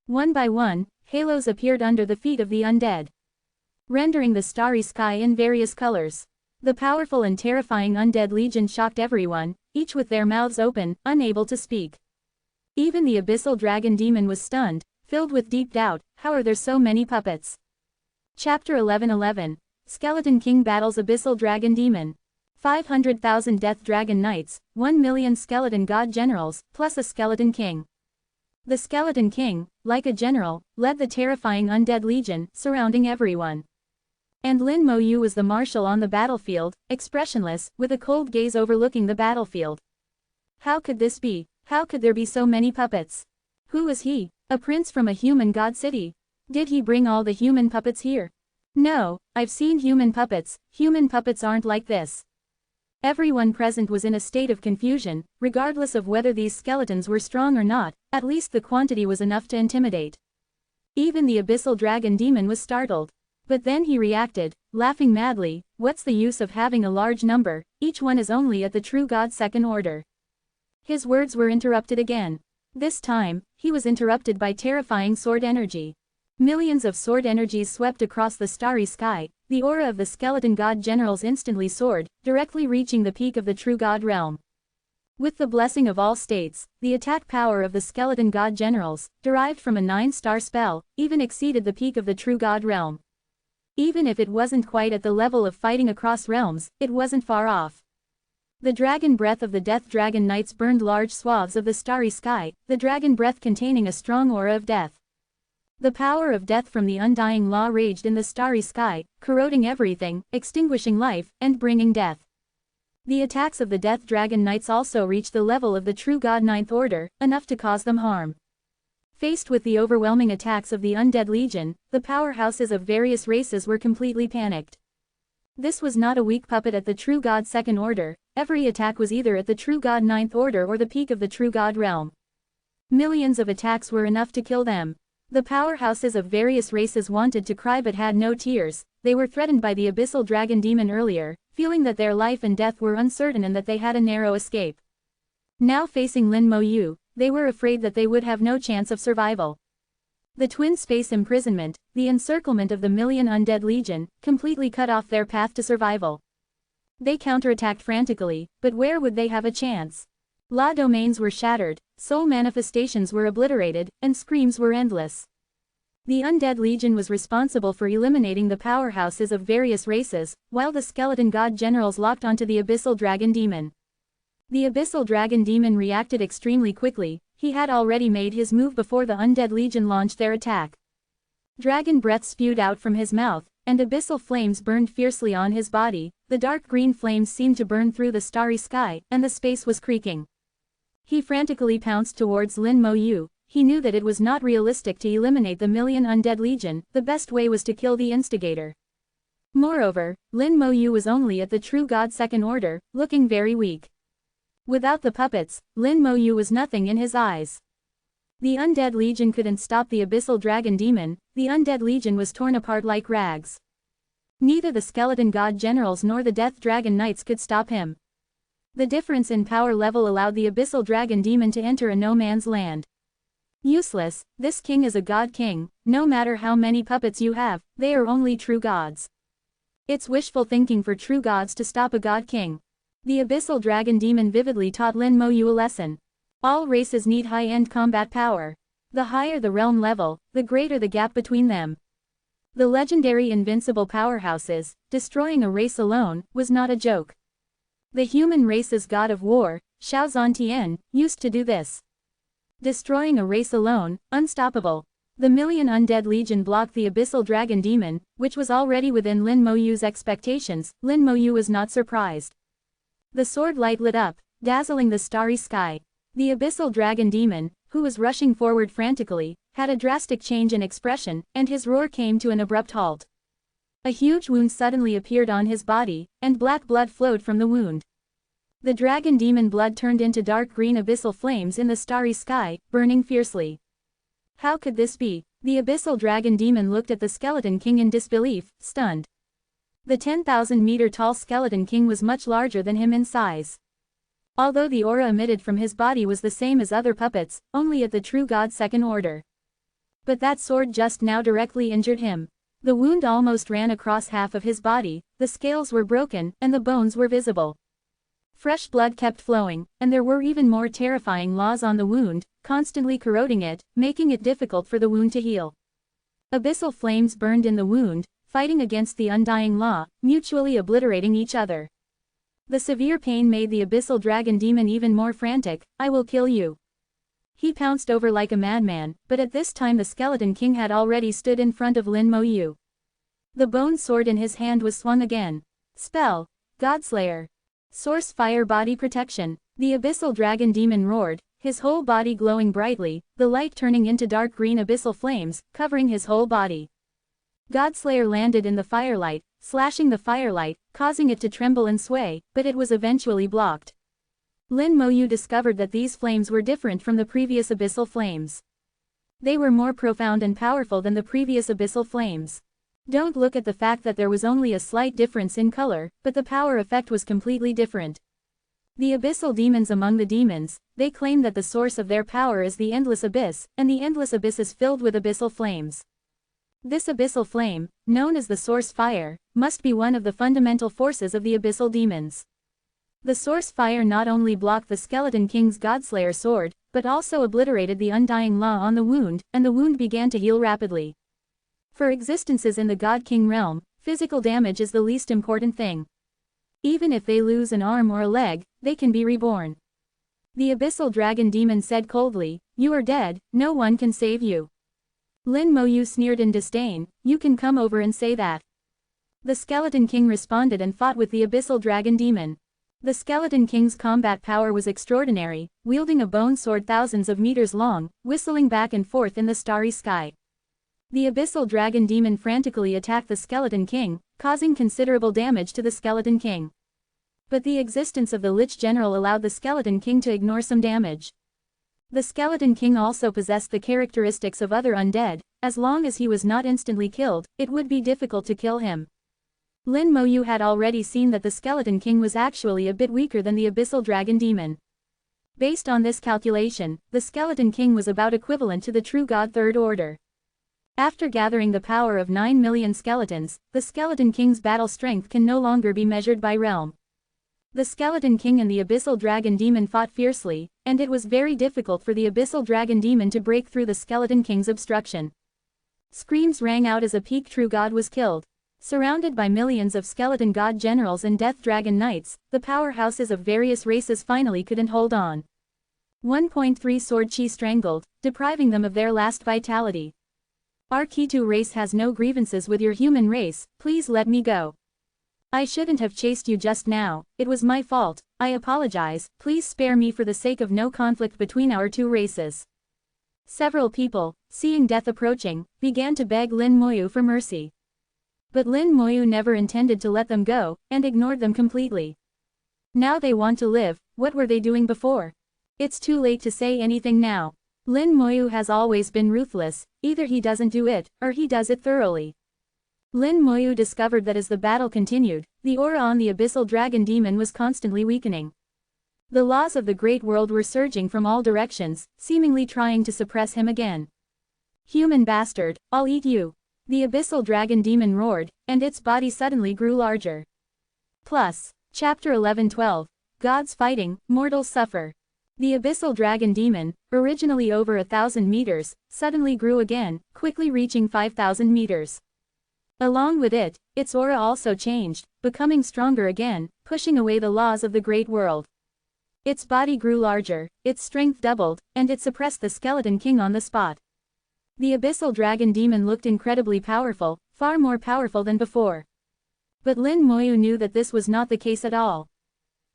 One by one, halos appeared under the feet of the undead, rendering the starry sky in various colors. The powerful and terrifying undead legion shocked everyone, each with their mouths open, unable to speak. Even the abyssal dragon demon was stunned, filled with deep doubt. How are there so many puppets? Chapter 11:11. Skeleton King battles abyssal dragon demon. 500,000 death dragon knights, 1 million skeleton god generals, plus a skeleton king. The skeleton king, like a general, led the terrifying undead legion, surrounding everyone. And Lin Mo Yu was the marshal on the battlefield, expressionless, with a cold gaze overlooking the battlefield. How could this be? How could there be so many puppets? Who was he? A prince from a human god city? Did he bring all the human puppets here? No, I've seen human puppets aren't like this. Everyone present was in a state of confusion, regardless of whether these skeletons were strong or not, at least the quantity was enough to intimidate. Even the abyssal dragon demon was startled. But then he reacted, laughing madly. What's the use of having a large number? Each one is only at the true god's second order. His words were interrupted again. This time, he was interrupted by terrifying sword energy. Millions of sword energies swept across the starry sky. The aura of the skeleton god generals instantly soared, directly reaching the peak of the true god realm. With the blessing of all states, the attack power of the skeleton god generals, derived from a 9-star spell, even exceeded the peak of the true god realm. Even if it wasn't quite at the level of fighting across realms, it wasn't far off. The dragon breath of the death dragon knights burned large swaths of the starry sky, the dragon breath containing a strong aura of death. The power of death from the undying law raged in the starry sky, corroding everything, extinguishing life, and bringing death. The attacks of the death dragon knights also reached the level of the true god ninth order, enough to cause them harm. Faced with the overwhelming attacks of the undead legion, the powerhouses of various races were completely panicked. This was not a weak puppet at the true god second order, every attack was either at the true god ninth order or the peak of the true god realm. Millions of attacks were enough to kill them. The powerhouses of various races wanted to cry but had no tears. They were threatened by the abyssal dragon demon earlier, feeling that their life and death were uncertain and that they had a narrow escape. Now facing Lin Mo Yu, they were afraid that they would have no chance of survival. The twin space imprisonment, the encirclement of the million undead legion, completely cut off their path to survival. They counterattacked frantically, but where would they have a chance? Law domains were shattered, soul manifestations were obliterated, and screams were endless. The undead legion was responsible for eliminating the powerhouses of various races, while the skeleton god generals locked onto the abyssal dragon demon. The abyssal dragon demon reacted extremely quickly. He had already made his move before the undead legion launched their attack. Dragon breath spewed out from his mouth, and abyssal flames burned fiercely on his body. The dark green flames seemed to burn through the starry sky, and the space was creaking. He frantically pounced towards Lin Mo Yu. He knew that it was not realistic to eliminate the million undead legion, the best way was to kill the instigator. Moreover, Lin Mo Yu was only at the true god second order, looking very weak. Without the puppets, Lin Mo Yu was nothing in his eyes. The undead legion couldn't stop the abyssal dragon demon. The undead legion was torn apart like rags. Neither the skeleton god generals nor the death dragon knights could stop him. The difference in power level allowed the abyssal dragon demon to enter a no man's land. Useless, this king is a god king. No matter how many puppets you have, they are only true gods. It's wishful thinking for true gods to stop a god king. The abyssal dragon demon vividly taught Lin Mo Yu a lesson. All races need high-end combat power. The higher the realm level, the greater the gap between them. The legendary invincible powerhouses, destroying a race alone, was not a joke. The human race's god of war, Shao Zhantian, used to do this. Destroying a race alone, unstoppable. The million undead legion blocked the abyssal dragon demon, which was already within Lin Mo Yu's expectations. Lin Mo Yu was not surprised. The sword light lit up, dazzling the starry sky. The abyssal dragon demon, who was rushing forward frantically, had a drastic change in expression, and his roar came to an abrupt halt. A huge wound suddenly appeared on his body, and black blood flowed from the wound. The dragon demon blood turned into dark green abyssal flames in the starry sky, burning fiercely. How could this be? The abyssal dragon demon looked at the skeleton king in disbelief, stunned. The 10,000-meter-tall skeleton king was much larger than him in size. Although the aura emitted from his body was the same as other puppets, only at the true god second order. But that sword just now directly injured him. The wound almost ran across half of his body, the scales were broken, and the bones were visible. Fresh blood kept flowing, and there were even more terrifying laws on the wound, constantly corroding it, making it difficult for the wound to heal. Abyssal flames burned in the wound, fighting against the undying law, mutually obliterating each other. The severe pain made the abyssal dragon demon even more frantic. "I will kill you." He pounced over like a madman, but at this time the skeleton king had already stood in front of Lin Moyu. The bone sword in his hand was swung again. Spell. Godslayer. Source fire body protection. The abyssal dragon demon roared, his whole body glowing brightly, the light turning into dark green abyssal flames, covering his whole body. Godslayer landed in the firelight, slashing the firelight, causing it to tremble and sway, but it was eventually blocked. Lin Moyu discovered that these flames were different from the previous abyssal flames. They were more profound and powerful than the previous abyssal flames. Don't look at the fact that there was only a slight difference in color, but the power effect was completely different. The abyssal demons among the demons, they claim that the source of their power is the endless abyss, and the endless abyss is filled with abyssal flames. This abyssal flame, known as the source fire, must be one of the fundamental forces of the abyssal demons. The source fire not only blocked the skeleton king's Godslayer sword, but also obliterated the undying law on the wound, and the wound began to heal rapidly. For existences in the God King realm, physical damage is the least important thing. Even if they lose an arm or a leg, they can be reborn. The abyssal dragon demon said coldly, "You are dead, no one can save you." Lin Moyu sneered in disdain, "You can come over and say that." The skeleton king responded and fought with the abyssal dragon demon. The skeleton king's combat power was extraordinary, wielding a bone sword thousands of meters long, whistling back and forth in the starry sky. The abyssal dragon demon frantically attacked the skeleton king, causing considerable damage to the skeleton king. But the existence of the Lich General allowed the skeleton king to ignore some damage. The skeleton king also possessed the characteristics of other undead. As long as he was not instantly killed, it would be difficult to kill him. Lin Moyu had already seen that the skeleton king was actually a bit weaker than the abyssal dragon demon. Based on this calculation, the skeleton king was about equivalent to the true god third order. After gathering the power of 9 million skeletons, the skeleton king's battle strength can no longer be measured by realm. The skeleton king and the abyssal dragon demon fought fiercely, and it was very difficult for the abyssal dragon demon to break through the skeleton king's obstruction. Screams rang out as a peak true god was killed. Surrounded by millions of skeleton god generals and death dragon knights, the powerhouses of various races finally couldn't hold on. 1.3 Sword Chi strangled, depriving them of their last vitality. Our Kitu race has no grievances with your human race, please let me go. I shouldn't have chased you just now, it was my fault, I apologize, please spare me for the sake of no conflict between our two races. Several people, seeing death approaching, began to beg Lin Moyu for mercy. But Lin Moyu never intended to let them go, and ignored them completely. Now they want to live, what were they doing before? It's too late to say anything now. Lin Moyu has always been ruthless, either he doesn't do it, or he does it thoroughly. Lin Moyu discovered that as the battle continued, the aura on the abyssal dragon demon was constantly weakening. The laws of the great world were surging from all directions, seemingly trying to suppress him again. "Human bastard, I'll eat you." The abyssal dragon demon roared, and its body suddenly grew larger. Plus, Chapter 11-12, Gods Fighting, Mortals Suffer. The abyssal dragon demon, originally over 1,000 meters, suddenly grew again, quickly reaching 5,000 meters. Along with it, its aura also changed, becoming stronger again, pushing away the laws of the great world. Its body grew larger, its strength doubled, and it suppressed the skeleton king on the spot. The abyssal dragon demon looked incredibly powerful, far more powerful than before. But Lin Moyu knew that this was not the case at all.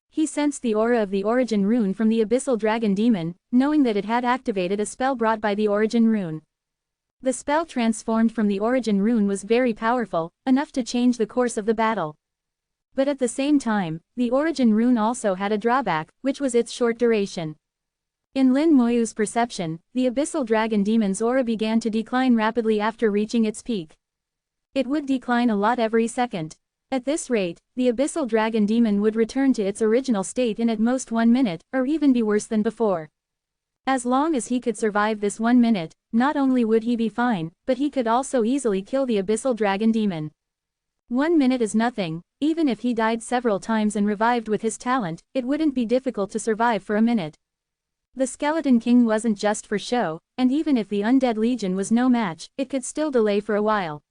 He sensed the aura of the origin rune from the abyssal dragon demon, knowing that it had activated a spell brought by the origin rune. The spell transformed from the origin rune was very powerful, enough to change the course of the battle. But at the same time, the origin rune also had a drawback, which was its short duration. In Lin Moyu's perception, the abyssal dragon demon's aura began to decline rapidly after reaching its peak. It would decline a lot every second. At this rate, the abyssal dragon demon would return to its original state in at most 1 minute, or even be worse than before. As long as he could survive this 1 minute, not only would he be fine, but he could also easily kill the abyssal dragon demon. 1 minute is nothing. Even if he died several times and revived with his talent, it wouldn't be difficult to survive for a minute. The Skeleton King wasn't just for show, and even if the Undead Legion was no match, it could still delay for a while.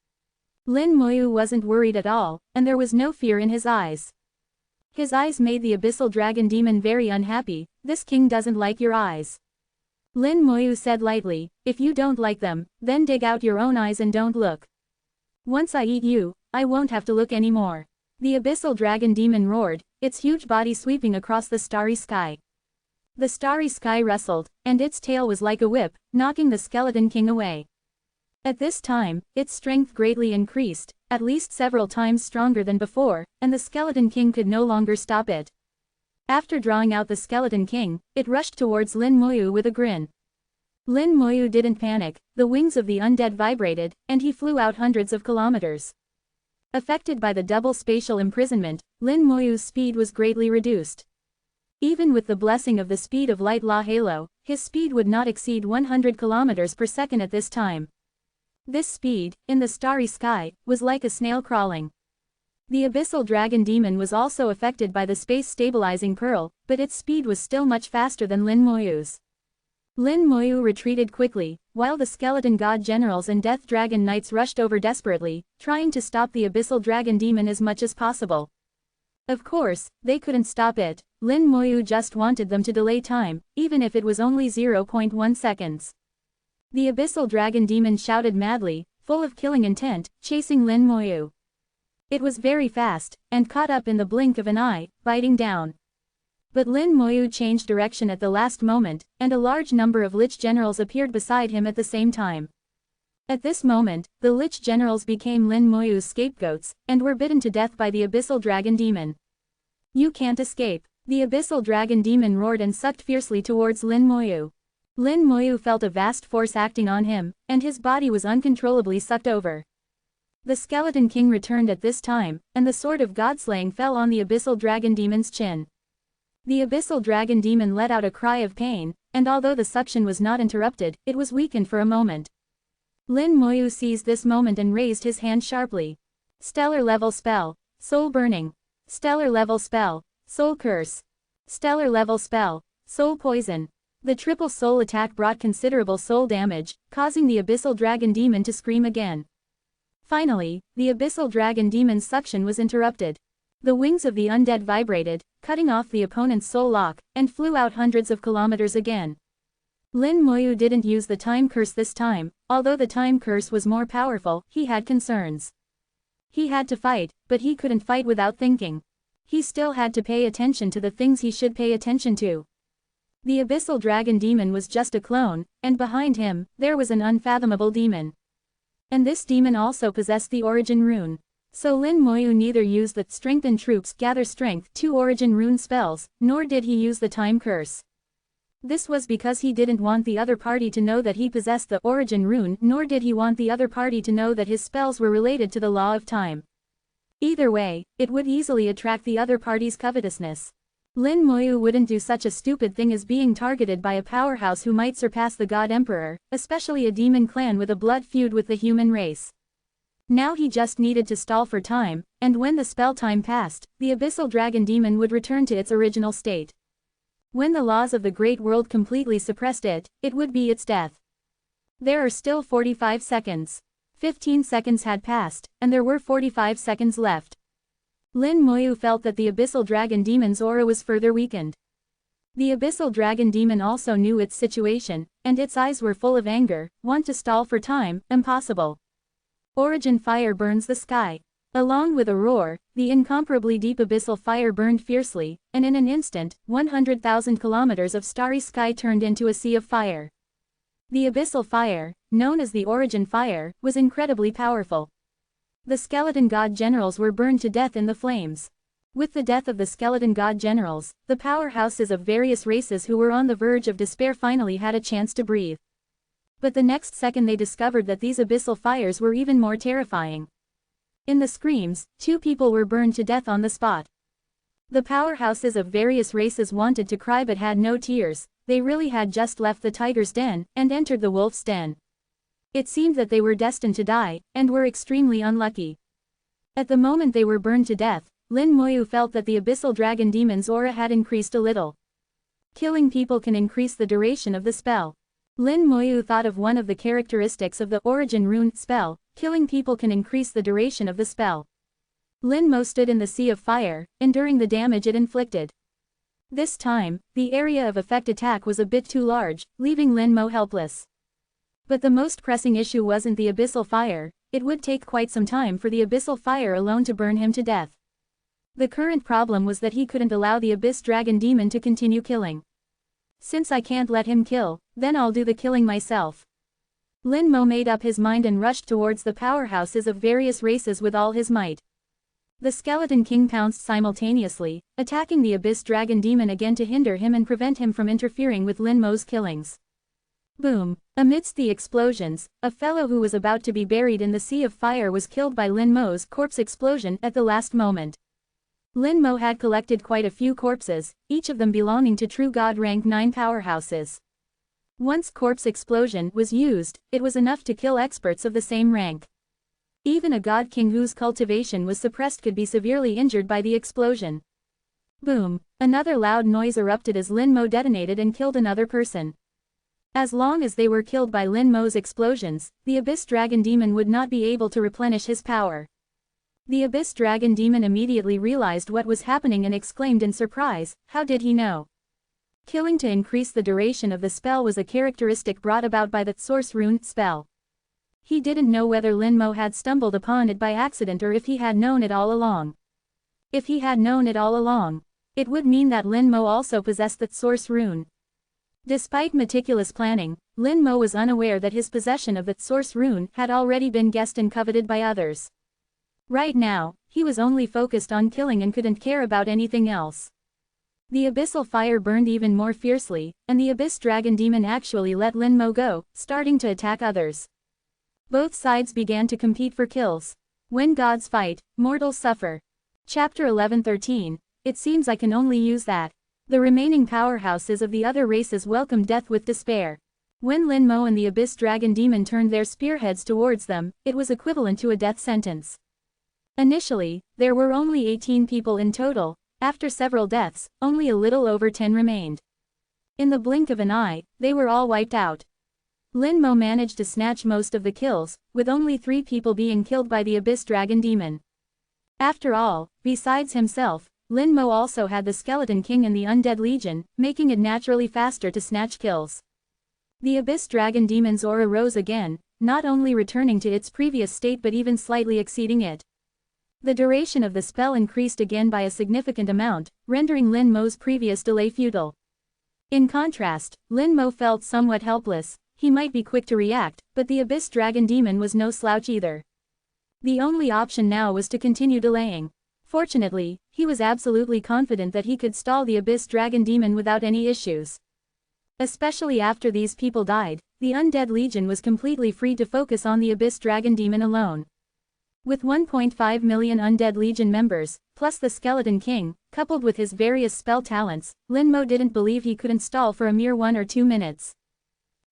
Lin Moyu wasn't worried at all, and there was no fear in his eyes. His eyes made the abyssal dragon demon very unhappy. This king doesn't like your eyes. Lin Moyu said lightly, if you don't like them, then dig out your own eyes and don't look. Once I eat you, I won't have to look anymore. The abyssal dragon demon roared, its huge body sweeping across the starry sky. The starry sky rustled, and its tail was like a whip, knocking the Skeleton King away. At this time, its strength greatly increased, at least several times stronger than before, and the Skeleton King could no longer stop it. After drawing out the Skeleton King, it rushed towards Lin Moyu with a grin. Lin Moyu didn't panic, the wings of the undead vibrated, and he flew out hundreds of kilometers. Affected by the double spatial imprisonment, Lin Moyu's speed was greatly reduced. Even with the blessing of the speed of light law halo, his speed would not exceed 100 kilometers per second at this time. This speed, in the starry sky, was like a snail crawling. The abyssal dragon demon was also affected by the space stabilizing pearl, but its speed was still much faster than Lin Moyu's. Lin Moyu retreated quickly, while the skeleton god generals and death dragon knights rushed over desperately, trying to stop the abyssal dragon demon as much as possible. Of course, they couldn't stop it. Lin Moyu just wanted them to delay time, even if it was only 0.1 seconds. The abyssal dragon demon shouted madly, full of killing intent, chasing Lin Moyu. It was very fast, and caught up in the blink of an eye, biting down. But Lin Moyu changed direction at the last moment, and a large number of Lich generals appeared beside him at the same time. At this moment, the Lich generals became Lin Moyu's scapegoats, and were bitten to death by the abyssal dragon demon. You can't escape. The abyssal dragon demon roared and sucked fiercely towards Lin Moyu. Lin Moyu felt a vast force acting on him, and his body was uncontrollably sucked over. The Skeleton King returned at this time, and the sword of godslaying fell on the abyssal dragon demon's chin. The abyssal dragon demon let out a cry of pain, and although the suction was not interrupted, it was weakened for a moment. Lin Moyu seized this moment and raised his hand sharply. Stellar level spell, soul burning. Stellar level spell, soul curse. Stellar level spell, soul poison. The triple soul attack brought considerable soul damage, causing the abyssal dragon demon to scream again. Finally, the abyssal dragon demon's suction was interrupted. The wings of the undead vibrated, cutting off the opponent's soul lock, and flew out hundreds of kilometers again. Lin Moyu didn't use the time curse this time. Although the time curse was more powerful, he had concerns. He had to fight, but he couldn't fight without thinking. He still had to pay attention to the things he should pay attention to. The abyssal dragon demon was just a clone, and behind him, there was an unfathomable demon. And this demon also possessed the origin rune. So Lin Moyu neither used the strengthen troops gather strength 2 origin rune spells, nor did he use the time curse. This was because he didn't want the other party to know that he possessed the origin rune, nor did he want the other party to know that his spells were related to the law of time. Either way, it would easily attract the other party's covetousness. Lin Moyu wouldn't do such a stupid thing as being targeted by a powerhouse who might surpass the God Emperor, especially a demon clan with a blood feud with the human race. Now he just needed to stall for time, and when the spell time passed, the abyssal dragon demon would return to its original state. When the laws of the great world completely suppressed it, it would be its death. There are still 45 seconds. 15 seconds had passed, and there were 45 seconds left. Lin Moyu felt that the abyssal dragon demon's aura was further weakened. The abyssal dragon demon also knew its situation, and its eyes were full of anger. Want to stall for time? Impossible. Origin fire burns the sky. Along with a roar, the incomparably deep abyssal fire burned fiercely, and in an instant, 100,000 kilometers of starry sky turned into a sea of fire. The abyssal fire, known as the origin fire, was incredibly powerful. The skeleton god generals were burned to death in the flames. With the death of the skeleton god generals, the powerhouses of various races who were on the verge of despair finally had a chance to breathe. But the next second they discovered that these abyssal fires were even more terrifying. In the screams, 2 people were burned to death on the spot. The powerhouses of various races wanted to cry but had no tears. They really had just left the tiger's den and entered the wolf's den. It seemed that they were destined to die, and were extremely unlucky. At the moment they were burned to death, Lin Moyu felt that the abyssal dragon demon's aura had increased a little. Killing people can increase the duration of the spell. Lin Moyu thought of one of the characteristics of the origin rune spell: killing people can increase the duration of the spell. Lin Mo stood in the sea of fire, enduring the damage it inflicted. This time, the area of effect attack was a bit too large, leaving Lin Mo helpless. But the most pressing issue wasn't the abyssal fire. It would take quite some time for the abyssal fire alone to burn him to death. The current problem was that he couldn't allow the abyss dragon demon to continue killing. Since I can't let him kill, then I'll do the killing myself. Lin Mo made up his mind and rushed towards the powerhouses of various races with all his might. The Skeleton King pounced simultaneously, attacking the abyss dragon demon again to hinder him and prevent him from interfering with Lin Mo's killings. Boom! Amidst the explosions, a fellow who was about to be buried in the sea of fire was killed by Lin Mo's corpse explosion at the last moment. Lin Mo had collected quite a few corpses, each of them belonging to true god rank 9 powerhouses. Once corpse explosion was used, it was enough to kill experts of the same rank. Even a god king whose cultivation was suppressed could be severely injured by the explosion. Boom! Another loud noise erupted as Lin Mo detonated and killed another person. As long as they were killed by Lin Mo's explosions, the Abyss Dragon Demon would not be able to replenish his power. The Abyss Dragon Demon immediately realized what was happening and exclaimed in surprise, how did he know? Killing to increase the duration of the spell was a characteristic brought about by the Source Rune spell. He didn't know whether Lin Mo had stumbled upon it by accident or if he had known it all along. If he had known it all along, it would mean that Lin Mo also possessed that Source Rune. Despite meticulous planning, Lin Mo was unaware that his possession of that Source Rune had already been guessed and coveted by others. Right now, he was only focused on killing and couldn't care about anything else. The abyssal fire burned even more fiercely, and the Abyss Dragon Demon actually let Lin Mo go, starting to attack others. Both sides began to compete for kills. When gods fight, mortals suffer. Chapter 11-13, it seems I can only use that. The remaining powerhouses of the other races welcomed death with despair. When Lin Mo and the Abyss Dragon Demon turned their spearheads towards them, it was equivalent to a death sentence. Initially, there were only 18 people in total. After several deaths, only a little over 10 remained. In the blink of an eye, they were all wiped out. Lin Mo managed to snatch most of the kills, with only 3 people being killed by the Abyss Dragon Demon. After all, besides himself, Lin Mo also had the Skeleton King and the Undead Legion, making it naturally faster to snatch kills. The Abyss Dragon Demon's aura rose again, not only returning to its previous state but even slightly exceeding it. The duration of the spell increased again by a significant amount, rendering Lin Mo's previous delay futile. In contrast, Lin Mo felt somewhat helpless. He might be quick to react, but the Abyss Dragon Demon was no slouch either. The only option now was to continue delaying. Fortunately, he was absolutely confident that he could stall the Abyss Dragon Demon without any issues. Especially after these people died, the Undead Legion was completely free to focus on the Abyss Dragon Demon alone. With 1.5 million Undead Legion members, plus the Skeleton King, coupled with his various spell talents, Lin Mo didn't believe he couldn't stall for a mere 1 or 2 minutes.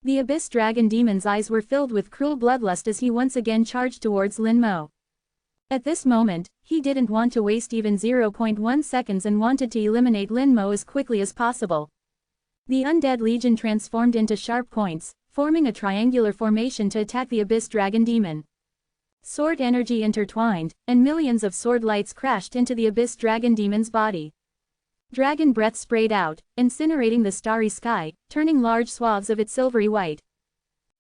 The Abyss Dragon Demon's eyes were filled with cruel bloodlust as he once again charged towards Lin Mo. At this moment, he didn't want to waste even 0.1 seconds and wanted to eliminate Lin Mo as quickly as possible. The Undead Legion transformed into sharp points, forming a triangular formation to attack the Abyss Dragon Demon. Sword energy intertwined, and millions of sword lights crashed into the Abyss Dragon Demon's body. Dragon breath sprayed out, incinerating the starry sky, turning large swaths of it silvery white.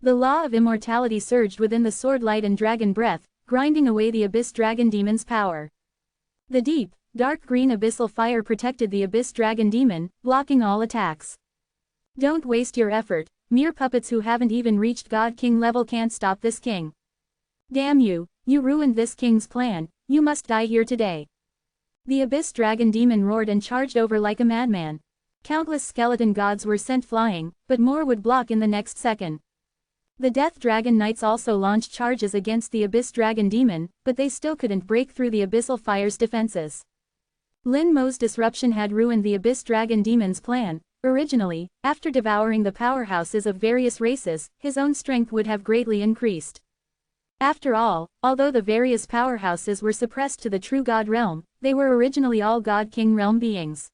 The law of immortality surged within the sword light and dragon breath, grinding away the Abyss Dragon Demon's power. The deep, dark green abyssal fire protected the Abyss Dragon Demon, blocking all attacks. Don't waste your effort, mere puppets who haven't even reached God King level can't stop this king. Damn you, you ruined this king's plan, you must die here today. The abyss dragon demon roared and charged over like a madman. Countless skeleton gods were sent flying, but more would block in the next second. The Death Dragon Knights also launched charges against the Abyss Dragon Demon, but they still couldn't break through the Abyssal Fire's defenses. Lin Mo's disruption had ruined the Abyss Dragon Demon's plan. Originally, after devouring the powerhouses of various races, his own strength would have greatly increased. After all, although the various powerhouses were suppressed to the true God realm, they were originally all God King realm beings.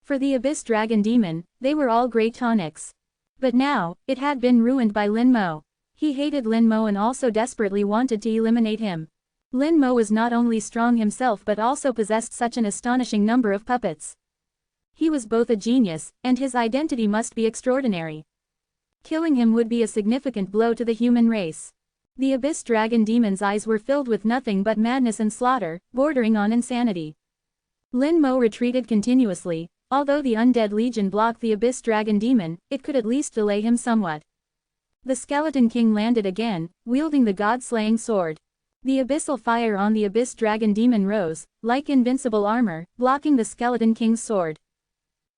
For the Abyss Dragon Demon, they were all great tonics. But now, it had been ruined by Lin Mo. He hated Lin Mo and also desperately wanted to eliminate him. Lin Mo was not only strong himself but also possessed such an astonishing number of puppets. He was both a genius, and his identity must be extraordinary. Killing him would be a significant blow to the human race. The Abyss Dragon Demon's eyes were filled with nothing but madness and slaughter, bordering on insanity. Lin Mo retreated continuously. Although the Undead Legion blocked the Abyss Dragon Demon, it could at least delay him somewhat. The Skeleton King landed again, wielding the god-slaying sword. The abyssal fire on the Abyss Dragon Demon rose, like invincible armor, blocking the Skeleton King's sword.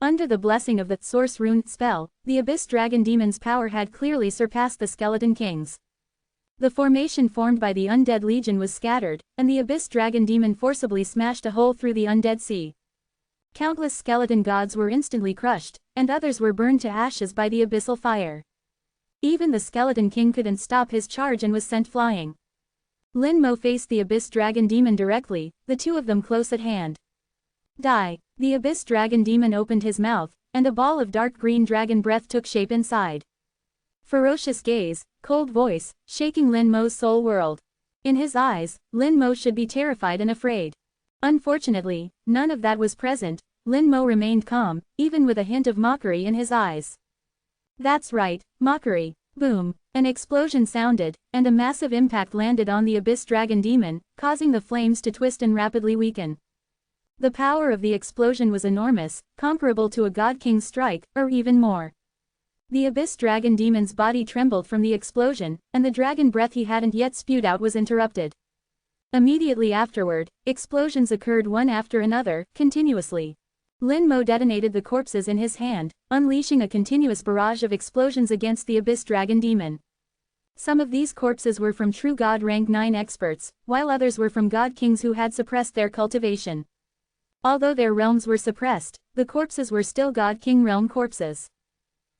Under the blessing of the Source Rune spell, the Abyss Dragon Demon's power had clearly surpassed the Skeleton King's. The formation formed by the Undead Legion was scattered, and the Abyss Dragon Demon forcibly smashed a hole through the Undead Sea. Countless skeleton gods were instantly crushed, and others were burned to ashes by the abyssal fire. Even the Skeleton King couldn't stop his charge and was sent flying. Lin Mo faced the Abyss Dragon Demon directly, the two of them close at hand. Die! The Abyss Dragon Demon opened his mouth, and a ball of dark green dragon breath took shape inside. Ferocious gaze, cold voice, shaking Lin Mo's soul world. In his eyes, Lin Mo should be terrified and afraid. Unfortunately, none of that was present. Lin Mo remained calm, even with a hint of mockery in his eyes. That's right, mockery. Boom! An explosion sounded, and a massive impact landed on the Abyss Dragon Demon, causing the flames to twist and rapidly weaken. The power of the explosion was enormous, comparable to a God King's strike, or even more. The Abyss Dragon Demon's body trembled from the explosion, and the dragon breath he hadn't yet spewed out was interrupted. Immediately afterward, explosions occurred one after another, continuously. Lin Mo detonated the corpses in his hand, unleashing a continuous barrage of explosions against the Abyss Dragon Demon. Some of these corpses were from true God rank 9 experts, while others were from God Kings who had suppressed their cultivation. Although their realms were suppressed, the corpses were still God King realm corpses.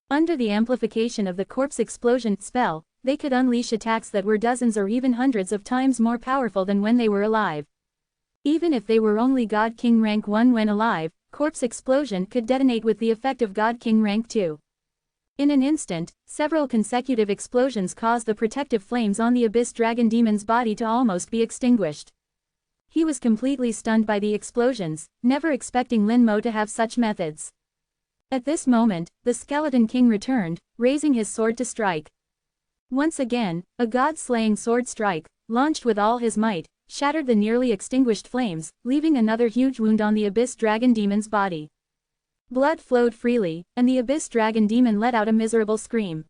Under the amplification of the corpse explosion spell, they could unleash attacks that were dozens or even hundreds of times more powerful than when they were alive. Even if they were only God King rank 1 when alive, corpse explosion could detonate with the effect of God King rank 2. In an instant, several consecutive explosions caused the protective flames on the Abyss Dragon Demon's body to almost be extinguished. He was completely stunned by the explosions, never expecting Lin Mo to have such methods. At this moment, the Skeleton King returned, raising his sword to strike. Once again, a god-slaying sword strike, launched with all his might, shattered the nearly extinguished flames, leaving another huge wound on the Abyss Dragon Demon's body. Blood flowed freely, and the Abyss Dragon Demon let out a miserable scream.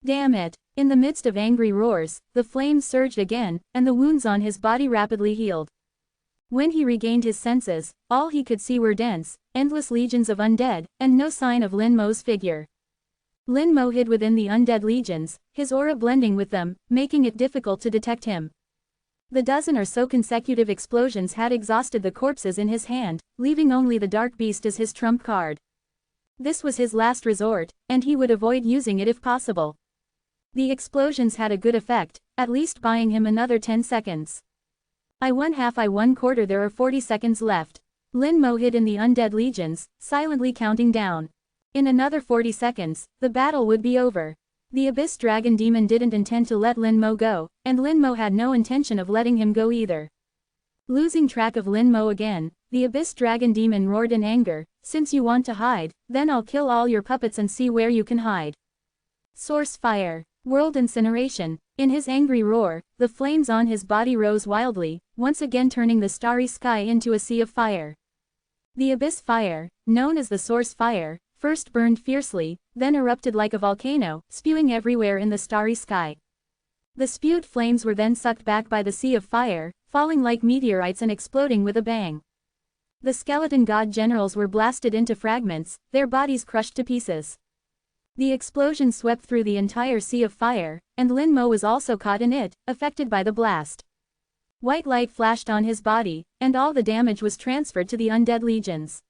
Damn it! In the midst of angry roars, the flames surged again, and the wounds on his body rapidly healed. When he regained his senses, all he could see were dense, endless legions of undead, and no sign of Lin Mo's figure. Lin Mo hid within the undead legions, his aura blending with them, making it difficult to detect him. The dozen or so consecutive explosions had exhausted the corpses in his hand, leaving only the Dark Beast as his trump card. This was his last resort, and he would avoid using it if possible. The explosions had a good effect, at least buying him another 10 seconds. I 1/2 I 1/4 there are 40 seconds left. Lin Mo hid in the undead legions, silently counting down. In another 40 seconds, the battle would be over. The Abyss Dragon Demon didn't intend to let Lin Mo go, and Lin Mo had no intention of letting him go either. Losing track of Lin Mo again, the Abyss Dragon Demon roared in anger, "Since you want to hide, then I'll kill all your puppets and see where you can hide." Source Fire. World Incineration. In his angry roar, the flames on his body rose wildly, once again turning the starry sky into a sea of fire. The Abyss Fire, known as the Source Fire, first burned fiercely, then erupted like a volcano, spewing everywhere in the starry sky. The spewed flames were then sucked back by the sea of fire, falling like meteorites and exploding with a bang. The skeleton god generals were blasted into fragments, their bodies crushed to pieces. The explosion swept through the entire sea of fire, and Lin Mo was also caught in it, affected by the blast. White light flashed on his body, and all the damage was transferred to the undead legions.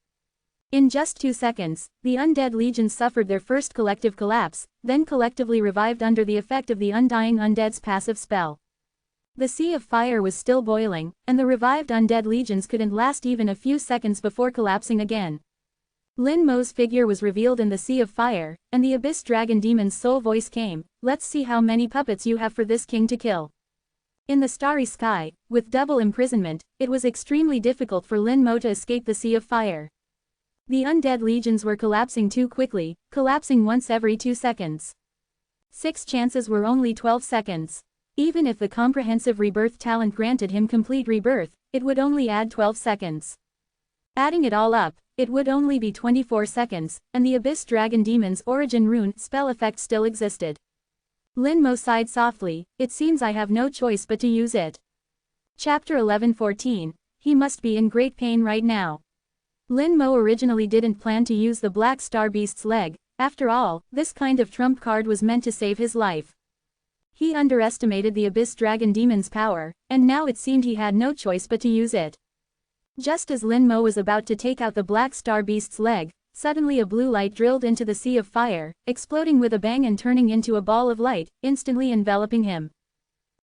In just 2 seconds, the undead legions suffered their first collective collapse, then collectively revived under the effect of the undying undead's passive spell. The sea of fire was still boiling, and the revived undead legions couldn't last even a few seconds before collapsing again. Lin Mo's figure was revealed in the sea of fire, and the abyss dragon demon's soul voice came, "Let's see how many puppets you have for this king to kill." In the starry sky, with double imprisonment, it was extremely difficult for Lin Mo to escape the sea of fire. The undead legions were collapsing too quickly, collapsing once every 2 seconds. 6 chances were only 12 seconds. Even if the comprehensive rebirth talent granted him complete rebirth, it would only add 12 seconds. Adding it all up, it would only be 24 seconds, and the Abyss Dragon Demon's origin rune spell effect still existed. Lin Mo sighed softly, "It seems I have no choice but to use it." Chapter 11:14, he must be in great pain right now. Lin Mo originally didn't plan to use the Black Star Beast's leg, after all, this kind of trump card was meant to save his life. He underestimated the Abyss Dragon Demon's power, and now it seemed he had no choice but to use it. Just as Lin Mo was about to take out the Black Star Beast's leg, suddenly a blue light drilled into the sea of fire, exploding with a bang and turning into a ball of light, instantly enveloping him.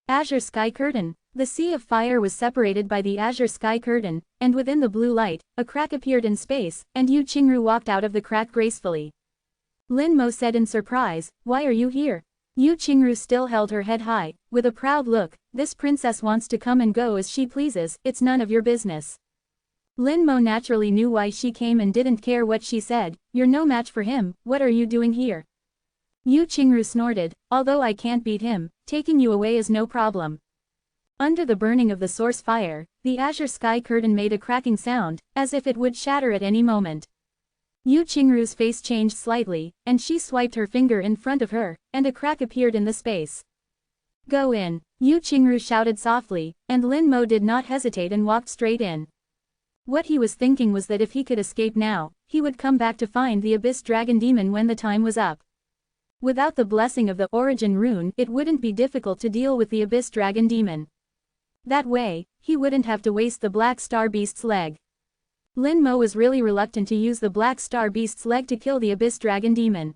Azure Sky Curtain. The sea of fire was separated by the Azure Sky Curtain, and within the blue light, a crack appeared in space, and Yu Qingru walked out of the crack gracefully. Lin Mo said in surprise, "Why are you here?" Yu Qingru still held her head high, with a proud look, "This princess wants to come and go as she pleases, it's none of your business." Lin Mo naturally knew why she came and didn't care what she said, "You're no match for him, what are you doing here?" Yu Qingru snorted, "Although I can't beat him, taking you away is no problem." Under the burning of the source fire, the Azure Sky Curtain made a cracking sound, as if it would shatter at any moment. Yu Qingru's face changed slightly, and she swiped her finger in front of her, and a crack appeared in the space. "Go in," Yu Qingru shouted softly, and Lin Mo did not hesitate and walked straight in. What he was thinking was that if he could escape now, he would come back to find the Abyss Dragon Demon when the time was up. Without the blessing of the origin rune, it wouldn't be difficult to deal with the Abyss Dragon Demon. That way, he wouldn't have to waste the Black Star Beast's leg. Lin Mo was really reluctant to use the Black Star Beast's leg to kill the Abyss Dragon Demon.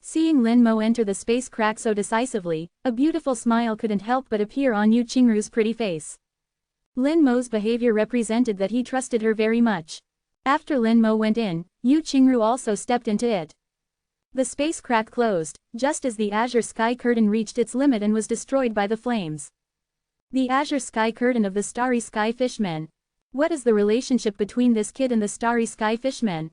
Seeing Lin Mo enter the space crack so decisively, a beautiful smile couldn't help but appear on Yu Qingru's pretty face. Lin Mo's behavior represented that he trusted her very much. After Lin Mo went in, Yu Qingru also stepped into it. The space crack closed, just as the Azure Sky Curtain reached its limit and was destroyed by the flames. The Azure Sky Curtain of the Starry Sky Fishmen. What is the relationship between this kid and the Starry Sky Fishmen?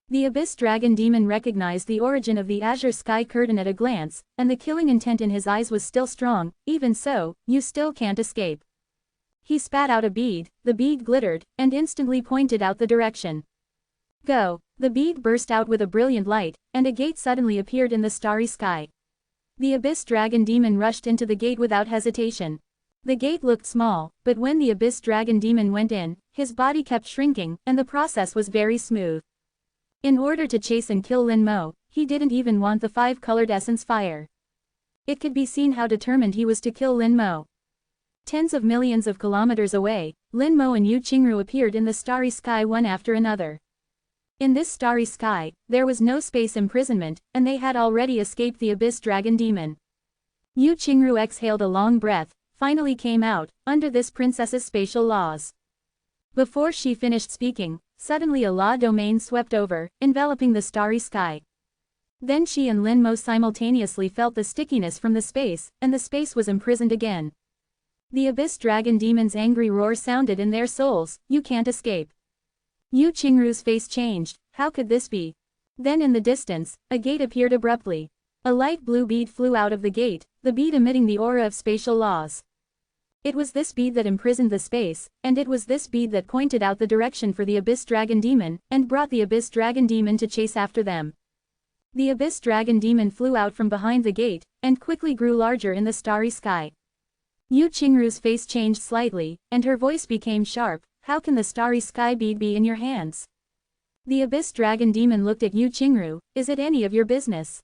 The Abyss Dragon Demon recognized the origin of the Azure Sky Curtain at a glance, and the killing intent in his eyes was still strong. "Even so, you still can't escape." He spat out a bead, the bead glittered, and instantly pointed out the direction. "Go." The bead burst out with a brilliant light, and a gate suddenly appeared in the starry sky. The Abyss Dragon Demon rushed into the gate without hesitation. The gate looked small, but when the Abyss Dragon Demon went in, his body kept shrinking, and the process was very smooth. In order to chase and kill Lin Mo, he didn't even want the 5-colored essence fire. It could be seen how determined he was to kill Lin Mo. Tens of millions of kilometers away, Lin Mo and Yu Qingru appeared in the starry sky one after another. In this starry sky, there was no space imprisonment, and they had already escaped the Abyss Dragon Demon. Yu Qingru exhaled a long breath, finally came out, under this princess's spatial laws. Before she finished speaking, suddenly a law domain swept over, enveloping the starry sky. Then she and Lin Mo simultaneously felt the stickiness from the space, and the space was imprisoned again. The Abyss Dragon Demon's angry roar sounded in their souls, "You can't escape." Yu Qingru's face changed, how could this be? Then in the distance, a gate appeared abruptly. A light blue bead flew out of the gate, the bead emitting the aura of spatial laws. It was this bead that imprisoned the space, and it was this bead that pointed out the direction for the Abyss Dragon Demon, and brought the Abyss Dragon Demon to chase after them. The Abyss Dragon Demon flew out from behind the gate, and quickly grew larger in the starry sky. Yu Qingru's face changed slightly, and her voice became sharp. how can the starry sky bead be in your hands? The Abyss Dragon Demon looked at Yu Qingru, is it any of your business?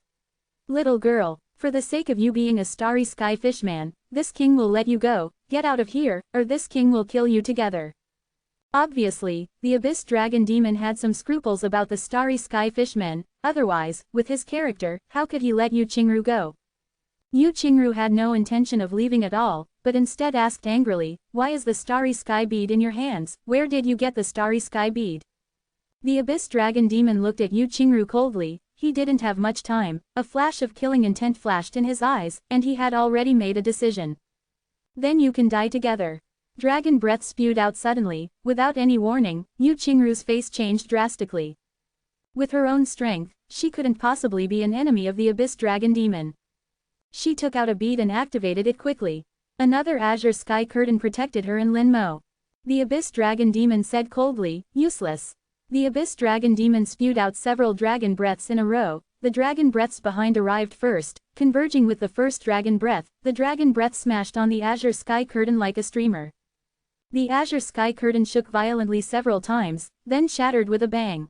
Little girl, for the sake of you being a starry sky fishman, this king will let you go, get out of here, or this king will kill you together. Obviously, the Abyss Dragon Demon had some scruples about the starry sky fishmen, otherwise, with his character, how could he let Yu Qingru go? Yu Qingru had no intention of leaving at all, but instead asked angrily, why is the starry sky bead in your hands, where did you get the starry sky bead? The Abyss Dragon Demon looked at Yu Qingru coldly, he didn't have much time, a flash of killing intent flashed in his eyes, and he had already made a decision. Then you can die together. Dragon breath spewed out suddenly, without any warning, Yu Qingru's face changed drastically. With her own strength, she couldn't possibly be an enemy of the Abyss Dragon Demon. She took out a bead and activated it quickly. Another azure sky curtain protected her and Lin Mo. The Abyss Dragon Demon said coldly, useless. The Abyss Dragon Demon spewed out several dragon breaths in a row. The dragon breaths behind arrived first, converging with the first dragon breath. The dragon breath smashed on the azure sky curtain like a streamer. The azure sky curtain shook violently several times, then shattered with a bang.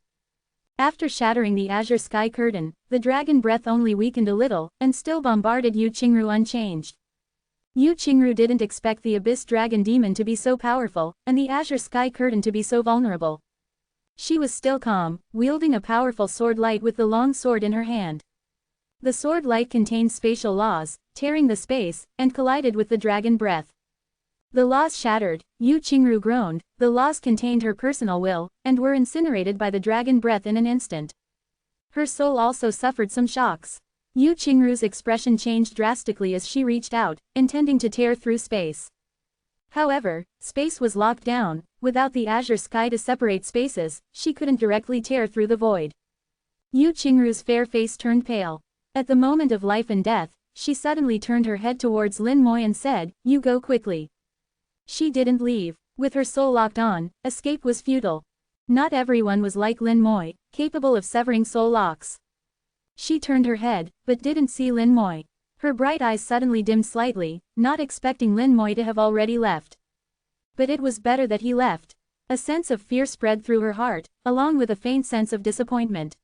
After shattering the azure sky curtain, the dragon breath only weakened a little, and still bombarded Yu Qingru unchanged. Yu Qingru didn't expect the Abyss Dragon Demon to be so powerful, and the azure sky curtain to be so vulnerable. She was still calm, wielding a powerful sword light with the long sword in her hand. The sword light contained spatial laws, tearing the space, and collided with the dragon breath. The laws shattered, Yu Qingru groaned, the laws contained her personal will, and were incinerated by the dragon breath in an instant. Her soul also suffered some shocks. Yu Qingru's expression changed drastically as she reached out, intending to tear through space. However, space was locked down, without the azure sky to separate spaces, she couldn't directly tear through the void. Yu Qingru's fair face turned pale. At the moment of life and death, she suddenly turned her head towards Lin Mo and said, you go quickly. She didn't leave. With her soul locked on, escape was futile. Not everyone was like Lin Mo, capable of severing soul locks. She turned her head, but didn't see Lin Mo. Her bright eyes suddenly dimmed slightly, not expecting Lin Mo to have already left. But it was better that he left. A sense of fear spread through her heart, along with a faint sense of disappointment.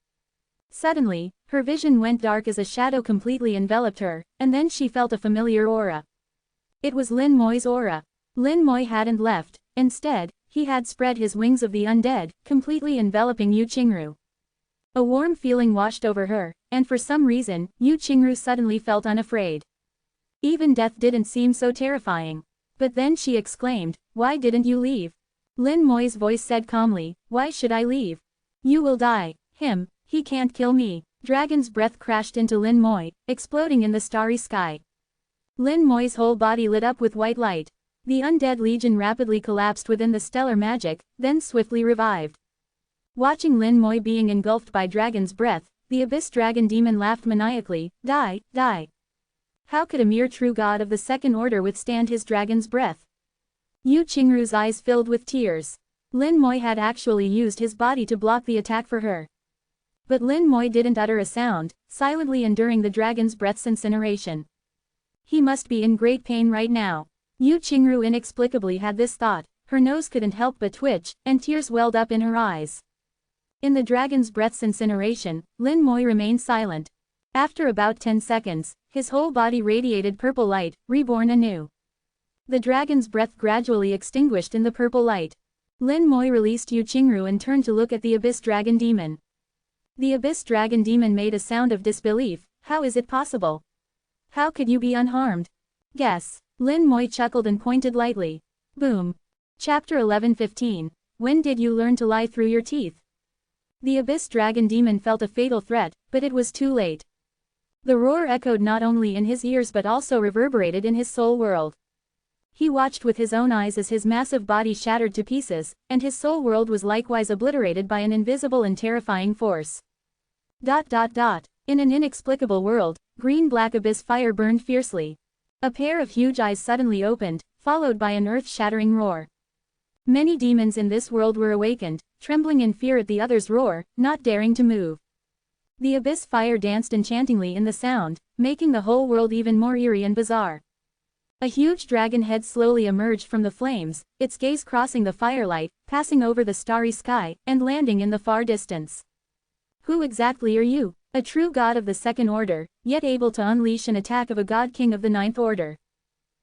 Suddenly, her vision went dark as a shadow completely enveloped her, and then she felt a familiar aura. It was Lin Mo's aura. Lin Mo hadn't left, instead, he had spread his wings of the undead, completely enveloping Yu Qingru. A warm feeling washed over her, and for some reason, Yu Qingru suddenly felt unafraid. Even death didn't seem so terrifying. But then she exclaimed, why didn't you leave? Lin Mo's voice said calmly, why should I leave? You will die. He can't kill me. Dragon's breath crashed into Lin Mo, exploding in the starry sky. Lin Mo's whole body lit up with white light. The undead legion rapidly collapsed within the stellar magic, then swiftly revived. Watching Lin Mo being engulfed by dragon's breath, the Abyss Dragon Demon laughed maniacally, die, die. How could a mere true god of the second order withstand his dragon's breath? Yu Qingru's eyes filled with tears. Lin Mo had actually used his body to block the attack for her. But Lin Mo didn't utter a sound, silently enduring the dragon's breath's incineration. He must be in great pain right now. Yu Qingru inexplicably had this thought, her nose couldn't help but twitch, and tears welled up in her eyes. In the dragon's breath's incineration, Lin Mo remained silent. After about 10 seconds, his whole body radiated purple light, reborn anew. The dragon's breath gradually extinguished in the purple light. Lin Mo released Yu Qingru and turned to look at the Abyss Dragon Demon. The Abyss Dragon Demon made a sound of disbelief, how is it possible? How could you be unharmed? Guess. Lin Mo chuckled and pointed lightly. Boom. Chapter 11:15. When did you learn to lie through your teeth? The Abyss Dragon Demon felt a fatal threat, but it was too late. The roar echoed not only in his ears but also reverberated in his soul world. He watched with his own eyes as his massive body shattered to pieces, and his soul world was likewise obliterated by an invisible and terrifying force. In an inexplicable world, green-black abyss fire burned fiercely. A pair of huge eyes suddenly opened, followed by an earth-shattering roar. Many demons in this world were awakened, trembling in fear at the other's roar, not daring to move. The abyss fire danced enchantingly in the sound, making the whole world even more eerie and bizarre. A huge dragon head slowly emerged from the flames, its gaze crossing the firelight, passing over the starry sky, and landing in the far distance. Who exactly are you? A true god of the second order, yet able to unleash an attack of a god king of the ninth order.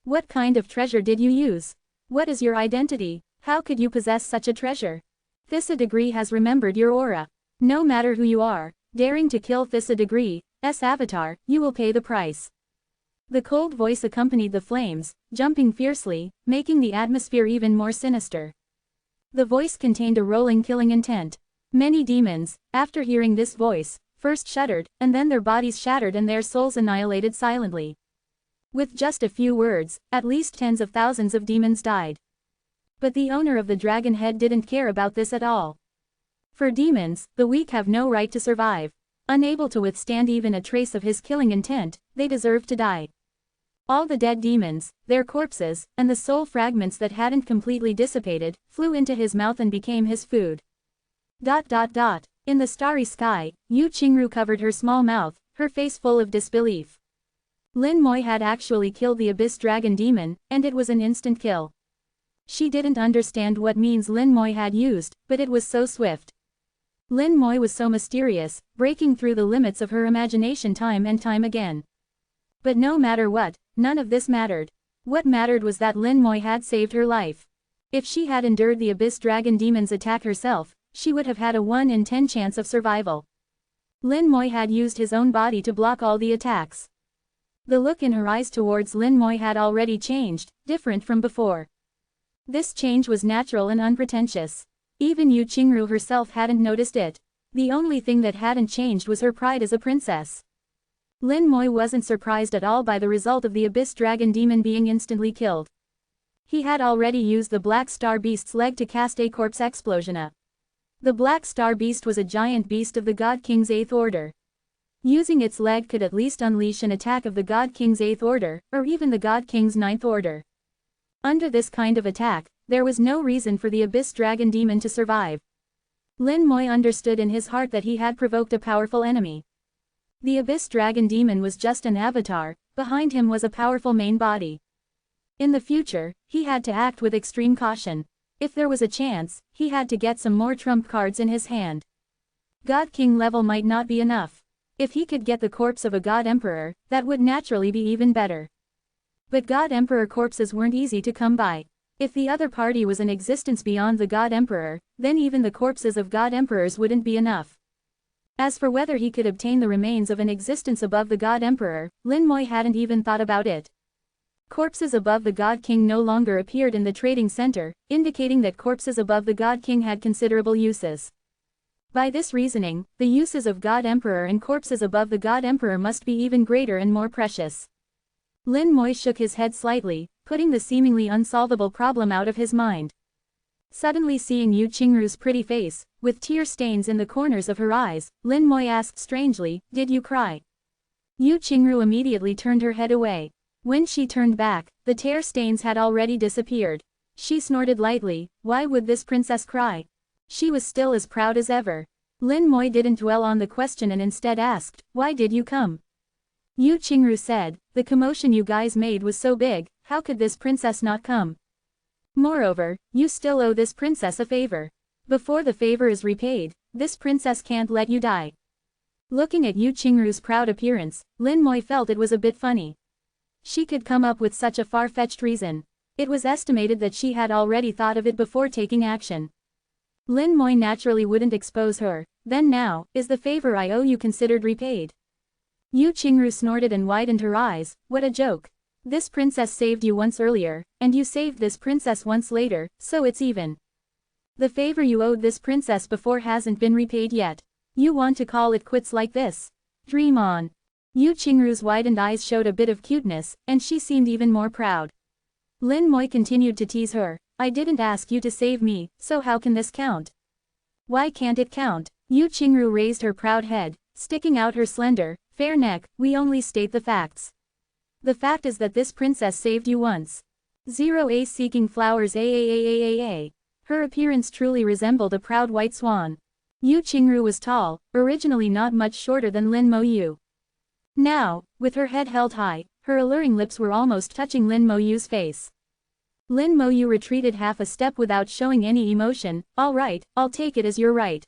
What kind of treasure did you use? What is your identity? How could you possess such a treasure? Thissa Degree has remembered your aura. No matter who you are, daring to kill Thissa Degree's avatar, you will pay the price. The cold voice accompanied the flames, jumping fiercely, making the atmosphere even more sinister. The voice contained a rolling killing intent. Many demons, after hearing this voice, first shuddered, and then their bodies shattered and their souls annihilated silently. With just a few words, at least tens of thousands of demons died. But the owner of the dragon head didn't care about this at all. For demons, the weak have no right to survive. Unable to withstand even a trace of his killing intent, they deserve to die. All the dead demons, their corpses, and the soul fragments that hadn't completely dissipated, flew into his mouth and became his food. In the starry sky, Yu Qingru covered her small mouth, her face full of disbelief. Lin Moi had actually killed the Abyss Dragon Demon, and it was an instant kill. She didn't understand what means Lin Moi had used, but it was so swift. Lin Moi was so mysterious, breaking through the limits of her imagination time and time again. But no matter what, none of this mattered. What mattered was that Lin Moi had saved her life. If she had endured the Abyss Dragon Demon's attack herself, she would have had a 1 in 10 chance of survival. Lin Moi had used his own body to block all the attacks. The look in her eyes towards Lin Moi had already changed, different from before. This change was natural and unpretentious. Even Yu Qingru herself hadn't noticed it. The only thing that hadn't changed was her pride as a princess. Lin Moi wasn't surprised at all by the result of the Abyss Dragon Demon being instantly killed. He had already used the Black Star Beast's leg to cast a corpse explosion. The Black Star Beast was a giant beast of the God King's 8th Order. Using its leg could at least unleash an attack of the God King's 8th Order, or even the God King's 9th Order. Under this kind of attack, there was no reason for the Abyss Dragon Demon to survive. Lin Moi understood in his heart that he had provoked a powerful enemy. The Abyss Dragon Demon was just an avatar, behind him was a powerful main body. In the future, he had to act with extreme caution. If there was a chance, he had to get some more trump cards in his hand. God King level might not be enough. If he could get the corpse of a God Emperor, that would naturally be even better. But God Emperor corpses weren't easy to come by. If the other party was in existence beyond the God Emperor, then even the corpses of God Emperors wouldn't be enough. As for whether he could obtain the remains of an existence above the God Emperor, Lin Moi hadn't even thought about it. Corpses above the God King no longer appeared in the trading center, indicating that corpses above the God King had considerable uses. By this reasoning, the uses of God Emperor and corpses above the God Emperor must be even greater and more precious. Lin Moi shook his head slightly, putting the seemingly unsolvable problem out of his mind. Suddenly seeing Yu Qingru's pretty face, with tear stains in the corners of her eyes, Lin Moi asked strangely, "Did you cry?" Yu Qingru immediately turned her head away. When she turned back, the tear stains had already disappeared. She snorted lightly. Why would this princess cry? She was still as proud as ever. Lin Moi didn't dwell on the question and instead asked, "Why did you come?" Yu Qingru said, "The commotion you guys made was so big, how could this princess not come? Moreover, you still owe this princess a favor. Before the favor is repaid, this princess can't let you die." Looking at Yu Qingru's proud appearance, Lin Moi felt it was a bit funny. She could come up with such a far-fetched reason. It was estimated that she had already thought of it before taking action. Lin Moi naturally wouldn't expose her. Then now, is the favor I owe you considered repaid? Yu Qingru snorted and widened her eyes. What a joke. This princess saved you once earlier, and you saved this princess once later, so it's even. The favor you owed this princess before hasn't been repaid yet. You want to call it quits like this? Dream on. Yu Qingru's widened eyes showed a bit of cuteness, and she seemed even more proud. Lin Moi continued to tease her. I didn't ask you to save me, so how can this count? Why can't it count? Yu Qingru raised her proud head, sticking out her slender, fair neck. We only state the facts. The fact is that this princess saved you once. 0A seeking flowers a. Her appearance truly resembled a proud white swan. Yu Qingru was tall, originally not much shorter than Lin Mo Yu. Now, with her head held high, Her alluring lips were almost touching Lin Moyu's face. Lin Moyu retreated half a step without showing any emotion. All right, I'll take it as you're right.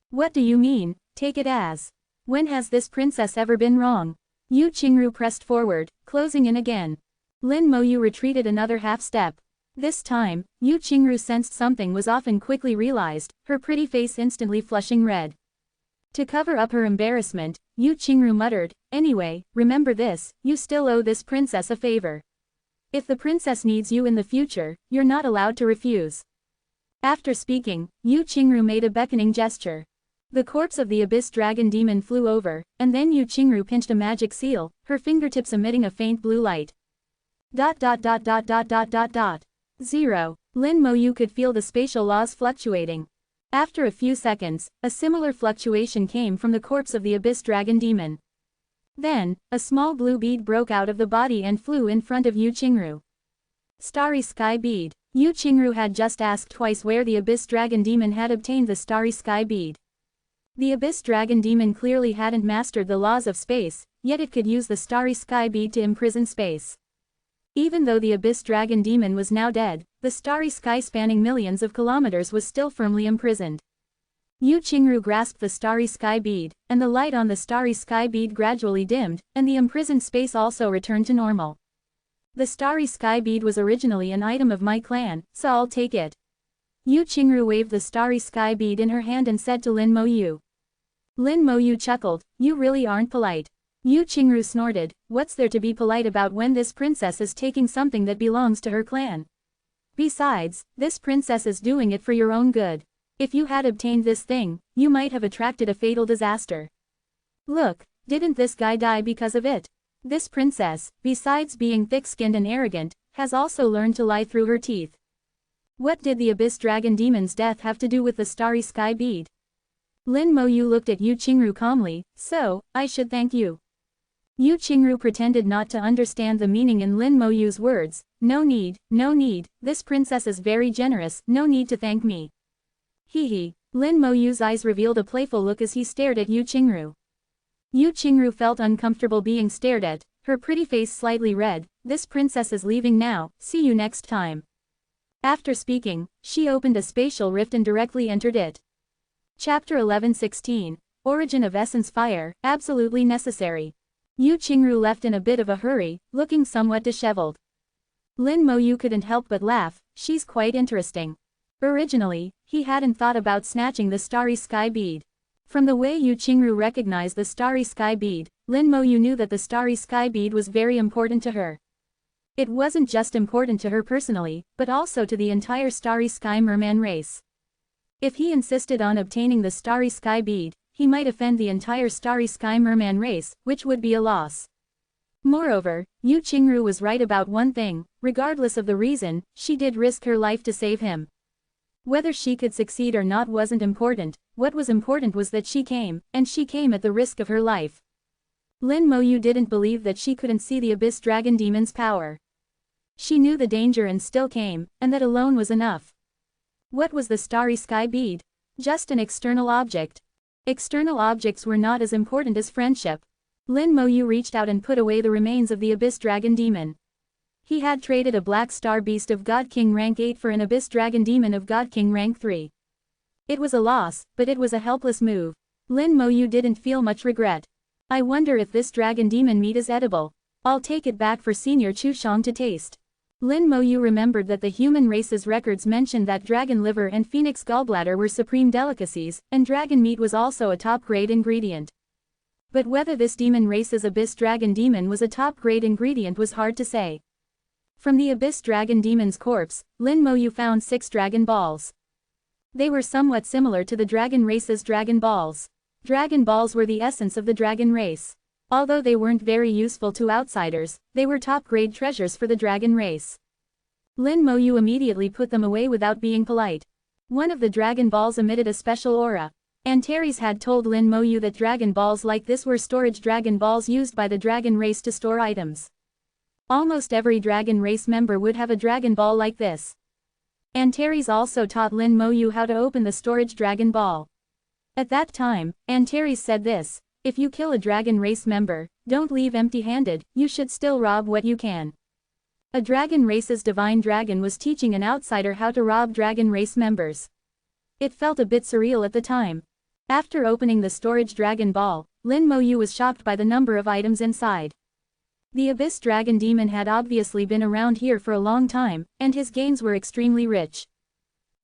What do you mean, take it as? When has this princess ever been wrong? Yu Qingru pressed forward, closing in again. Lin Moyu retreated another half step. This time, Yu Qingru sensed something was off and quickly realized, her pretty face instantly flushing red. To cover up her embarrassment, Yu Qingru muttered, anyway, remember this, you still owe this princess a favor. If the princess needs you in the future, you're not allowed to refuse. After speaking, Yu Qingru made a beckoning gesture. The corpse of the abyss dragon demon flew over, and then Yu Qingru pinched a magic seal, her fingertips emitting a faint blue light. ... 0. Lin Moyu could feel the spatial laws fluctuating. After a few seconds, a similar fluctuation came from the corpse of the abyss dragon demon. Then, a small blue bead broke out of the body and flew in front of Yu Qingru. Starry Sky Bead. Yu Qingru had just asked twice where the abyss dragon demon had obtained the Starry Sky Bead. The abyss dragon demon clearly hadn't mastered the laws of space, yet it could use the Starry Sky Bead to imprison space. Even though the abyss dragon demon was now dead, the starry sky spanning millions of kilometers was still firmly imprisoned. Yu Qingru grasped the starry sky bead, and the light on the starry sky bead gradually dimmed, and the imprisoned space also returned to normal. The starry sky bead was originally an item of my clan, so I'll take it. Yu Qingru waved the starry sky bead in her hand and said to Lin Moyu. Lin Moyu chuckled, you really aren't polite. Yu Qingru snorted, what's there to be polite about when this princess is taking something that belongs to her clan? Besides, this princess is doing it for your own good. If you had obtained this thing, you might have attracted a fatal disaster. Look, didn't this guy die because of it? This princess, besides being thick-skinned and arrogant, has also learned to lie through her teeth. What did the abyss dragon demon's death have to do with the starry sky bead? Lin Moyu looked at Yu Qingru calmly, so, I should thank you. Yu Qingru pretended not to understand the meaning in Lin Moyu's words, no need, this princess is very generous, no need to thank me. Hee. Lin Moyu's eyes revealed a playful look as he stared at Yu Qingru. Yu Qingru felt uncomfortable being stared at, her pretty face slightly red. This princess is leaving now, see you next time. After speaking, she opened a spatial rift and directly entered it. Chapter 11:16, Origin of Essence Fire, absolutely necessary. Yu Qingru left in a bit of a hurry, looking somewhat disheveled. Lin Moyu couldn't help but laugh, she's quite interesting. Originally, he hadn't thought about snatching the starry sky bead. From the way Yu Qingru recognized the starry sky bead, Lin Moyu knew that the starry sky bead was very important to her. It wasn't just important to her personally, but also to the entire starry sky merman race. If he insisted on obtaining the starry sky bead, he might offend the entire starry sky merman race, which would be a loss. Moreover, Yu Qingru was right about one thing, regardless of the reason, she did risk her life to save him. Whether she could succeed or not wasn't important, what was important was that she came, and she came at the risk of her life. Lin Moyu didn't believe that she couldn't see the abyss dragon demon's power. She knew the danger and still came, and that alone was enough. What was the starry sky bead? Just an external object. External objects were not as important as friendship. Lin Moyu reached out and put away the remains of the abyss dragon demon. He had traded a black star beast of God King rank 8 for an abyss dragon demon of God King rank 3. It was a loss, but it was a helpless move. Lin Moyu didn't feel much regret. I wonder if this dragon demon meat is edible. I'll take it back for Senior Chushong to taste. Lin Moyu remembered that the human race's records mentioned that dragon liver and phoenix gallbladder were supreme delicacies, and dragon meat was also a top-grade ingredient. But whether this demon race's abyss dragon demon was a top-grade ingredient was hard to say. From the abyss dragon demon's corpse, Lin Moyu found 6 dragon balls. They were somewhat similar to the dragon race's dragon balls. Dragon balls were the essence of the dragon race. Although they weren't very useful to outsiders, they were top-grade treasures for the dragon race. Lin Moyu immediately put them away without being polite. One of the dragon balls emitted a special aura. Antares had told Lin Moyu that dragon balls like this were storage dragon balls used by the dragon race to store items. Almost every dragon race member would have a dragon ball like this. Antares also taught Lin Moyu how to open the storage dragon ball. At that time, Antares said this, If you kill a dragon race member, don't leave empty-handed, you should still rob what you can. A dragon race's divine dragon was teaching an outsider how to rob dragon race members. It felt a bit surreal at the time. After opening the storage dragon ball, Lin Moyu was shocked by the number of items inside. The Abyss Dragon Demon had obviously been around here for a long time, and his gains were extremely rich.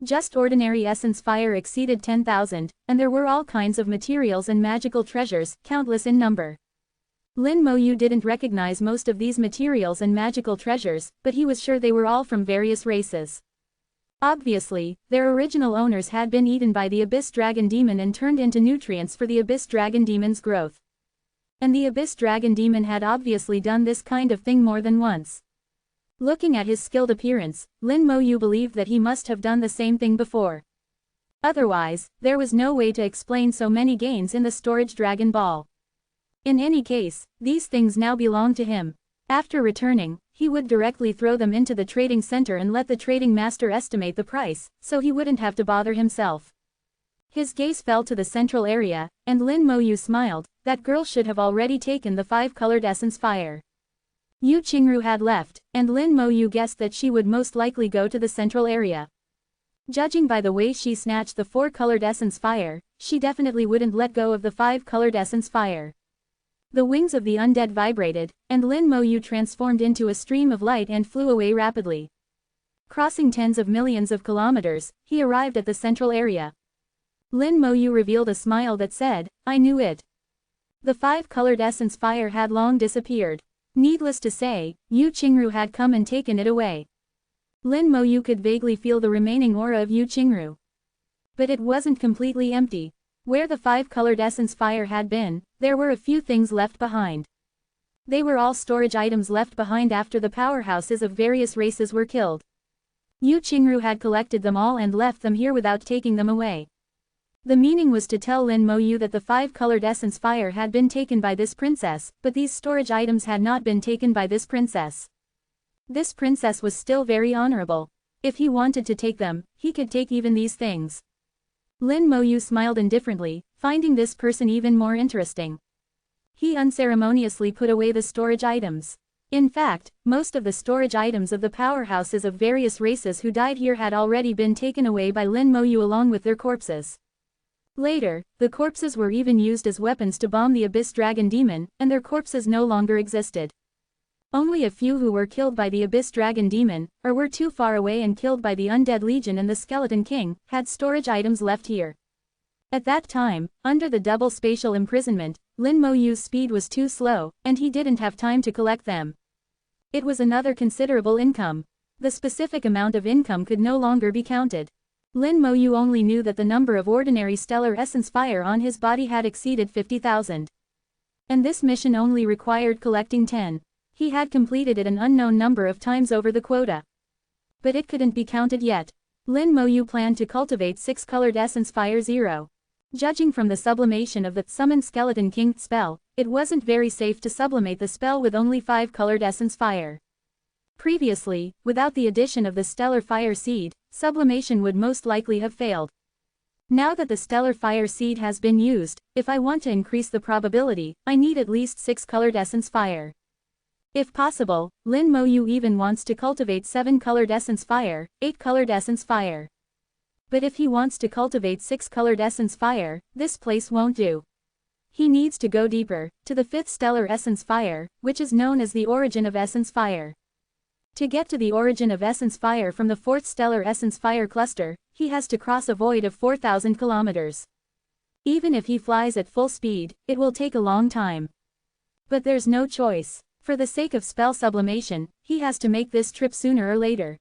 Just ordinary essence fire exceeded 10,000, and there were all kinds of materials and magical treasures, countless in number. Lin Moyu didn't recognize most of these materials and magical treasures, but he was sure they were all from various races. Obviously, their original owners had been eaten by the Abyss Dragon Demon and turned into nutrients for the Abyss Dragon Demon's growth. And the Abyss Dragon Demon had obviously done this kind of thing more than once. Looking at his skilled appearance, Lin Moyu believed that he must have done the same thing before. Otherwise, there was no way to explain so many gains in the storage dragon ball. In any case, these things now belong to him. After returning, he would directly throw them into the trading center and let the trading master estimate the price, so he wouldn't have to bother himself. His gaze fell to the central area, and Lin Moyu smiled. That girl should have already taken the 5-colored essence fire. Yu Qingru had left, and Lin Moyu guessed that she would most likely go to the central area. Judging by the way she snatched the 4-colored essence fire, she definitely wouldn't let go of the 5-colored essence fire. The wings of the undead vibrated, and Lin Moyu transformed into a stream of light and flew away rapidly. Crossing tens of millions of kilometers, he arrived at the central area. Lin Moyu revealed a smile that said, "I knew it." The 5-colored essence fire had long disappeared. Needless to say, Yu Qingru had come and taken it away. Lin Moyu could vaguely feel the remaining aura of Yu Qingru. But it wasn't completely empty. Where the 5-colored essence fire had been, there were a few things left behind. They were all storage items left behind after the powerhouses of various races were killed. Yu Qingru had collected them all and left them here without taking them away. The meaning was to tell Lin Moyu that the 5-colored essence fire had been taken by this princess, but these storage items had not been taken by this princess. This princess was still very honorable. If he wanted to take them, he could take even these things. Lin Moyu smiled indifferently, finding this person even more interesting. He unceremoniously put away the storage items. In fact, most of the storage items of the powerhouses of various races who died here had already been taken away by Lin Moyu along with their corpses. Later, the corpses were even used as weapons to bomb the Abyss Dragon Demon, and their corpses no longer existed. Only a few who were killed by the Abyss Dragon Demon, or were too far away and killed by the Undead Legion and the Skeleton King, had storage items left here. At that time, under the double spatial imprisonment, Lin Moyu's speed was too slow, and he didn't have time to collect them. It was another considerable income. The specific amount of income could no longer be counted. Lin Moyu only knew that the number of ordinary stellar essence fire on his body had exceeded 50,000. And this mission only required collecting 10. He had completed it an unknown number of times over the quota. But it couldn't be counted yet. Lin Moyu planned to cultivate 6-colored essence fire 0. Judging from the sublimation of the Summon Skeleton King spell, it wasn't very safe to sublimate the spell with only 5-colored essence fire. Previously, without the addition of the Stellar Fire Seed, sublimation would most likely have failed. Now that the Stellar Fire Seed has been used, if I want to increase the probability, I need at least 6-colored essence fire. If possible, Lin Moyu even wants to cultivate 7-colored essence fire, 8-colored essence fire. But if he wants to cultivate 6-colored essence fire, this place won't do. He needs to go deeper, to the 5th stellar essence fire, which is known as the origin of essence fire. To get to the origin of essence fire from the 4th stellar essence fire cluster, he has to cross a void of 4,000 kilometers. Even if he flies at full speed, it will take a long time. But there's no choice. For the sake of spell sublimation, he has to make this trip sooner or later.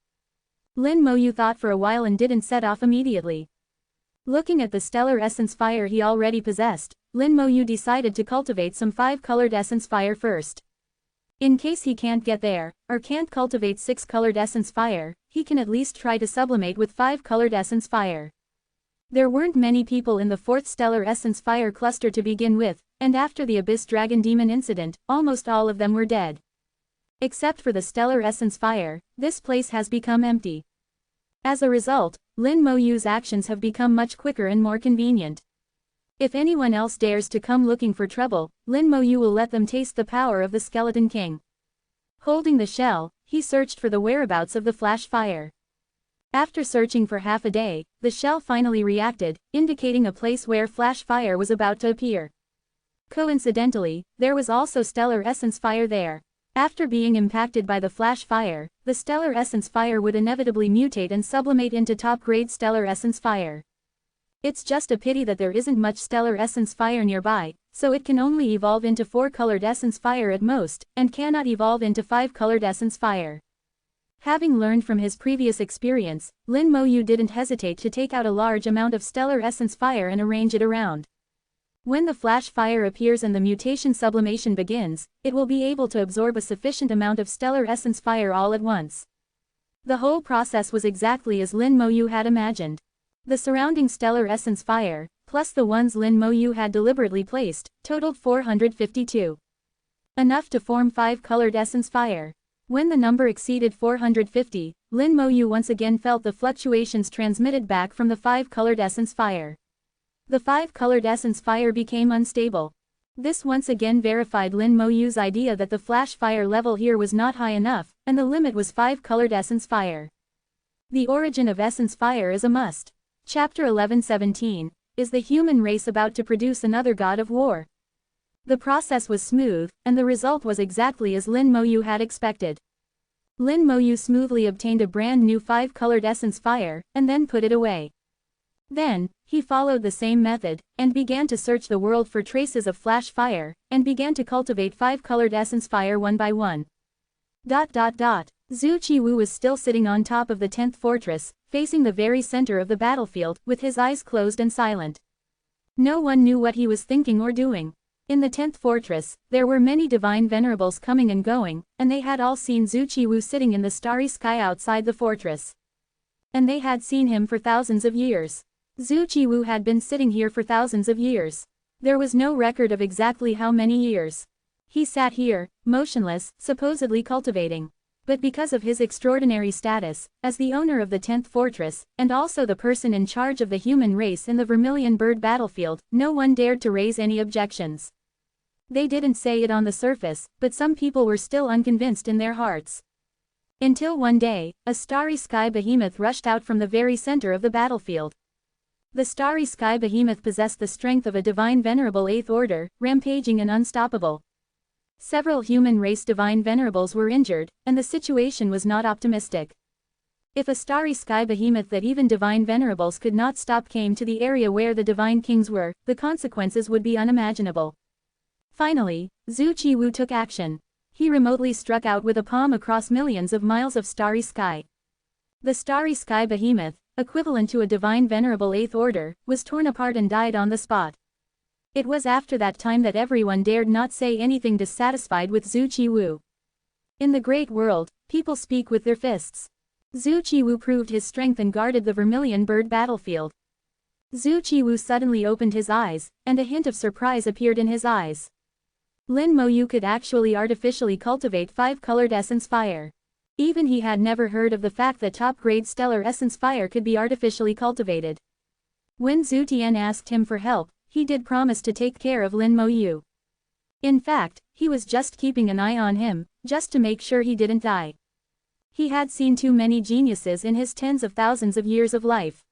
Lin Moyu thought for a while and didn't set off immediately. Looking at the stellar essence fire he already possessed, Lin Moyu decided to cultivate some 5-colored essence fire first. In case he can't get there, or can't cultivate 6-colored essence fire, he can at least try to sublimate with 5-colored essence fire. There weren't many people in the 4th stellar essence fire cluster to begin with, and after the Abyss Dragon Demon incident, almost all of them were dead. Except for the stellar essence fire, this place has become empty. As a result, Lin Moyu's actions have become much quicker and more convenient. If anyone else dares to come looking for trouble, Lin Mo Yu will let them taste the power of the Skeleton King. Holding the shell, he searched for the whereabouts of the flash fire. After searching for half a day, the shell finally reacted, indicating a place where flash fire was about to appear. Coincidentally, there was also stellar essence fire there. After being impacted by the flash fire, the stellar essence fire would inevitably mutate and sublimate into top-grade stellar essence fire. It's just a pity that there isn't much stellar essence fire nearby, so it can only evolve into 4-colored essence fire at most, and cannot evolve into 5-colored essence fire. Having learned from his previous experience, Lin Mo Yu didn't hesitate to take out a large amount of stellar essence fire and arrange it around. When the flash fire appears and the mutation sublimation begins, it will be able to absorb a sufficient amount of stellar essence fire all at once. The whole process was exactly as Lin Mo Yu had imagined. The surrounding stellar essence fire, plus the ones Lin Mo Yu had deliberately placed, totaled 452. Enough to form 5-colored essence fire. When the number exceeded 450, Lin Mo Yu once again felt the fluctuations transmitted back from the 5-colored essence fire. The 5-colored essence fire became unstable. This once again verified Lin Mo Yu's idea that the flash fire level here was not high enough, and the limit was 5-colored essence fire. The origin of essence fire is a must. Chapter 11:17, Is the human race about to produce another god of war? The process was smooth, and the result was exactly as Lin Mo Yu had expected. Lin Mo Yu smoothly obtained a brand new 5-colored essence fire, and then put it away. Then, he followed the same method, and began to search the world for traces of flash fire, and began to cultivate 5-colored essence fire one by one. Zhu Qiwu was still sitting on top of the 10th fortress, facing the very center of the battlefield, with his eyes closed and silent. No one knew what he was thinking or doing. In the 10th fortress, there were many divine venerables coming and going, and they had all seen Zhu Qiwu sitting in the starry sky outside the fortress. And they had seen him for thousands of years. Zhu Qiwu had been sitting here for thousands of years. There was no record of exactly how many years. He sat here, motionless, supposedly cultivating. But because of his extraordinary status, as the owner of the 10th fortress, and also the person in charge of the human race in the Vermilion Bird battlefield, no one dared to raise any objections. They didn't say it on the surface, but some people were still unconvinced in their hearts. Until one day, a starry sky behemoth rushed out from the very center of the battlefield. The starry sky behemoth possessed the strength of a divine venerable 8th order, rampaging and unstoppable. Several human race divine venerables were injured, and the situation was not optimistic. If a starry sky behemoth that even divine venerables could not stop came to the area where the divine kings were, the consequences would be unimaginable. Finally, Zhu Qiwu took action. He remotely struck out with a palm across millions of miles of starry sky. The starry sky behemoth, equivalent to a divine venerable 8th order, was torn apart and died on the spot. It was after that time that everyone dared not say anything dissatisfied with Zhu Qiwu. In the great world, people speak with their fists. Zhu Qiwu proved his strength and guarded the Vermilion Bird battlefield. Zhu Qiwu suddenly opened his eyes, and a hint of surprise appeared in his eyes. Lin Mo Yu could actually artificially cultivate 5-colored essence fire. Even he had never heard of the fact that top-grade stellar essence fire could be artificially cultivated. When Zhu Tian asked him for help, he did promise to take care of Lin Mo Yu. In fact, he was just keeping an eye on him, just to make sure he didn't die. He had seen too many geniuses in his tens of thousands of years of life.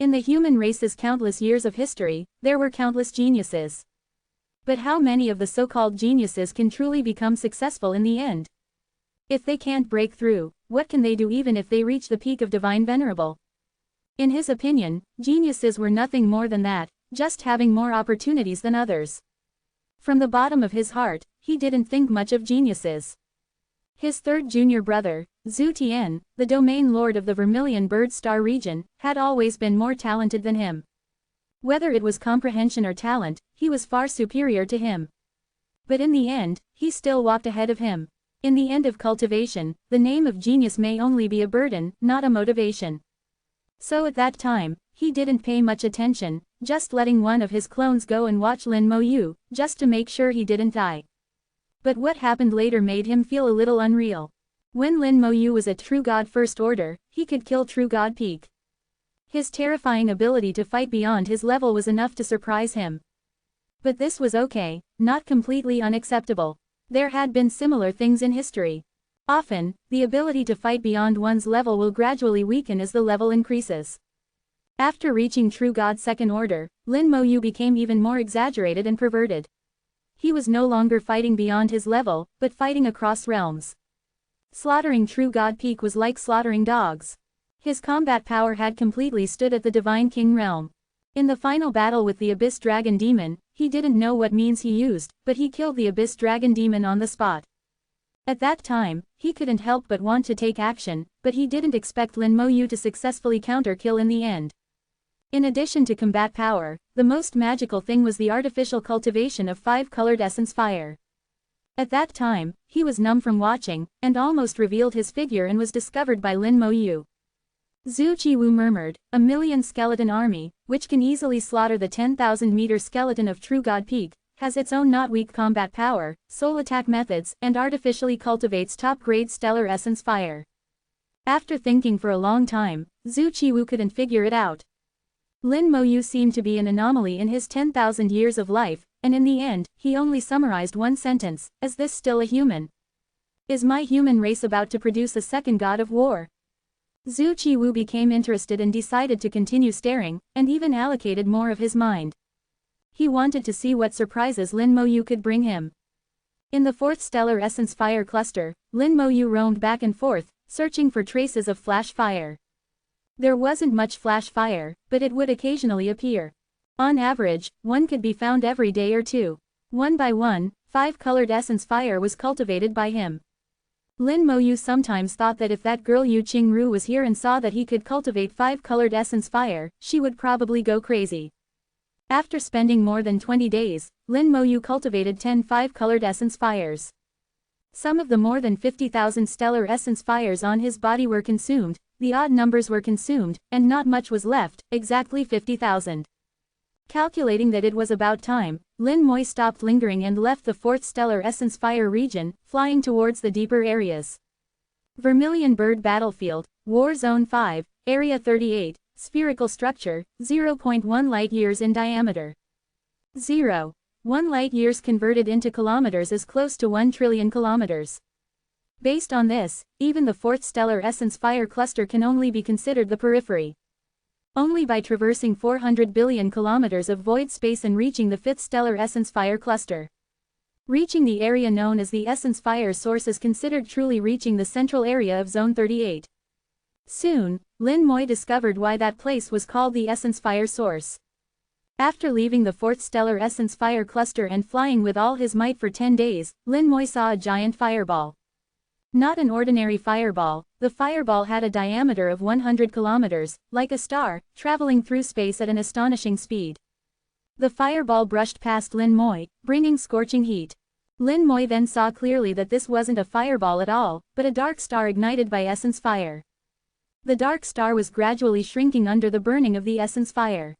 In the human race's countless years of history, there were countless geniuses. But how many of the so-called geniuses can truly become successful in the end? If they can't break through, what can they do even if they reach the peak of divine venerable? In his opinion, geniuses were nothing more than that, just having more opportunities than others. From the bottom of his heart, he didn't think much of geniuses. His third junior brother, Zhu Tian, the domain lord of the Vermilion Bird Star region, had always been more talented than him. Whether it was comprehension or talent, he was far superior to him. But in the end, he still walked ahead of him. In the end of cultivation, the name of genius may only be a burden, not a motivation. So at that time, he didn't pay much attention, just letting one of his clones go and watch Lin Mo Yu, just to make sure he didn't die. But what happened later made him feel a little unreal. When Lin Mo Yu was at True God First Order, he could kill True God Peak. His terrifying ability to fight beyond his level was enough to surprise him. But this was okay, not completely unacceptable. There had been similar things in history. Often, the ability to fight beyond one's level will gradually weaken as the level increases. After reaching True God's second order, Lin Moyu became even more exaggerated and perverted. He was no longer fighting beyond his level, but fighting across realms. Slaughtering True God Peak was like slaughtering dogs. His combat power had completely stood at the Divine King realm. In the final battle with the Abyss Dragon Demon, he didn't know what means he used, but he killed the Abyss Dragon Demon on the spot. At that time, he couldn't help but want to take action, but he didn't expect Lin Moyu to successfully counter-kill in the end. In addition to combat power, the most magical thing was the artificial cultivation of 5-colored essence fire. At that time, he was numb from watching, and almost revealed his figure and was discovered by Lin Moyu. Zhu Qiwu murmured, "A million skeleton army, which can easily slaughter the 10,000-meter skeleton of True God Peak, has its own not weak combat power, soul attack methods, and artificially cultivates top-grade stellar essence fire." After thinking for a long time, Zhu Qiwu couldn't figure it out. Lin Moyu seemed to be an anomaly in his 10,000 years of life, and in the end, he only summarized one sentence: "Is this still a human? Is my human race about to produce a second god of war?" Zhu Qiwu became interested and decided to continue staring, and even allocated more of his mind. He wanted to see what surprises Lin Moyu could bring him. In the 4th stellar essence fire cluster, Lin Moyu roamed back and forth, searching for traces of flash fire. There wasn't much flash fire, but it would occasionally appear. On average, one could be found every day or two. One by one, 5-colored essence fire was cultivated by him. Lin Moyu sometimes thought that if that girl Yu Qingru was here and saw that he could cultivate 5-colored essence fire, she would probably go crazy. After spending more than 20 days, Lin Moyu cultivated 10 5-colored essence fires. Some of the more than 50,000 stellar essence fires on his body were consumed, the odd numbers were consumed, and not much was left, exactly 50,000. Calculating that it was about time, Lin Moyu stopped lingering and left the 4th stellar essence fire region, flying towards the deeper areas. Vermilion Bird Battlefield, War Zone 5, Area 38, spherical structure, 0.1 light-years in diameter. 0.1 light-years converted into kilometers is close to 1 trillion kilometers. Based on this, even the 4th stellar essence fire cluster can only be considered the periphery. Only by traversing 400 billion kilometers of void space and reaching the 5th stellar essence fire cluster. Reaching the area known as the essence fire source is considered truly reaching the central area of Zone 38. Soon, Lin Moyu discovered why that place was called the essence fire source. After leaving the 4th stellar essence fire cluster and flying with all his might for 10 days, Lin Moyu saw a giant fireball. Not an ordinary fireball, the fireball had a diameter of 100 kilometers, like a star, traveling through space at an astonishing speed. The fireball brushed past Lin Moyu, bringing scorching heat. Lin Moyu then saw clearly that this wasn't a fireball at all, but a dark star ignited by essence fire. The dark star was gradually shrinking under the burning of the essence fire.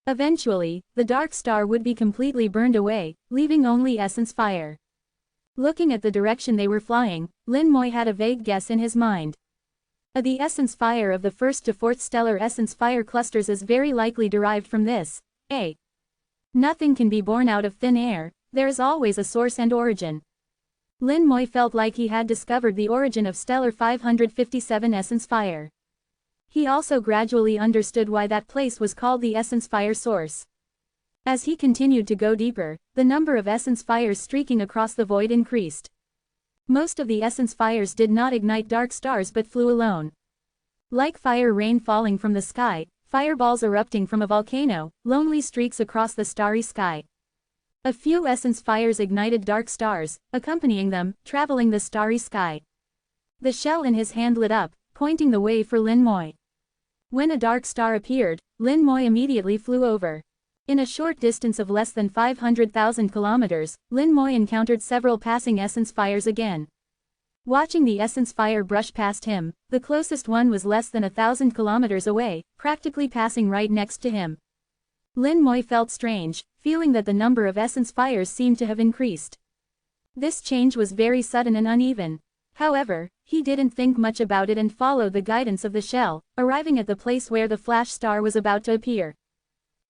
Eventually, the dark star would be completely burned away, leaving only essence fire. Looking at the direction they were flying, Lin Moyu had a vague guess in his mind. The essence fire of the 1st to 4th stellar essence fire clusters is very likely derived from this. Nothing can be born out of thin air, there is always a source and origin. Lin Moyu felt like he had discovered the origin of stellar 557 essence fire. He also gradually understood why that place was called the essence fire source. As he continued to go deeper, the number of essence fires streaking across the void increased. Most of the essence fires did not ignite dark stars but flew alone. Like fire rain falling from the sky, fireballs erupting from a volcano, lonely streaks across the starry sky. A few essence fires ignited dark stars, accompanying them, traveling the starry sky. The shell in his hand lit up, pointing the way for Lin Moyu. When a dark star appeared, Lin Moyu immediately flew over. In a short distance of less than 500,000 kilometers, Lin Moyu encountered several passing essence fires again. Watching the essence fire brush past him, the closest one was less than 1,000 kilometers away, practically passing right next to him. Lin Moyu felt strange, feeling that the number of essence fires seemed to have increased. This change was very sudden and uneven. However, he didn't think much about it and followed the guidance of the shell, arriving at the place where the flash star was about to appear.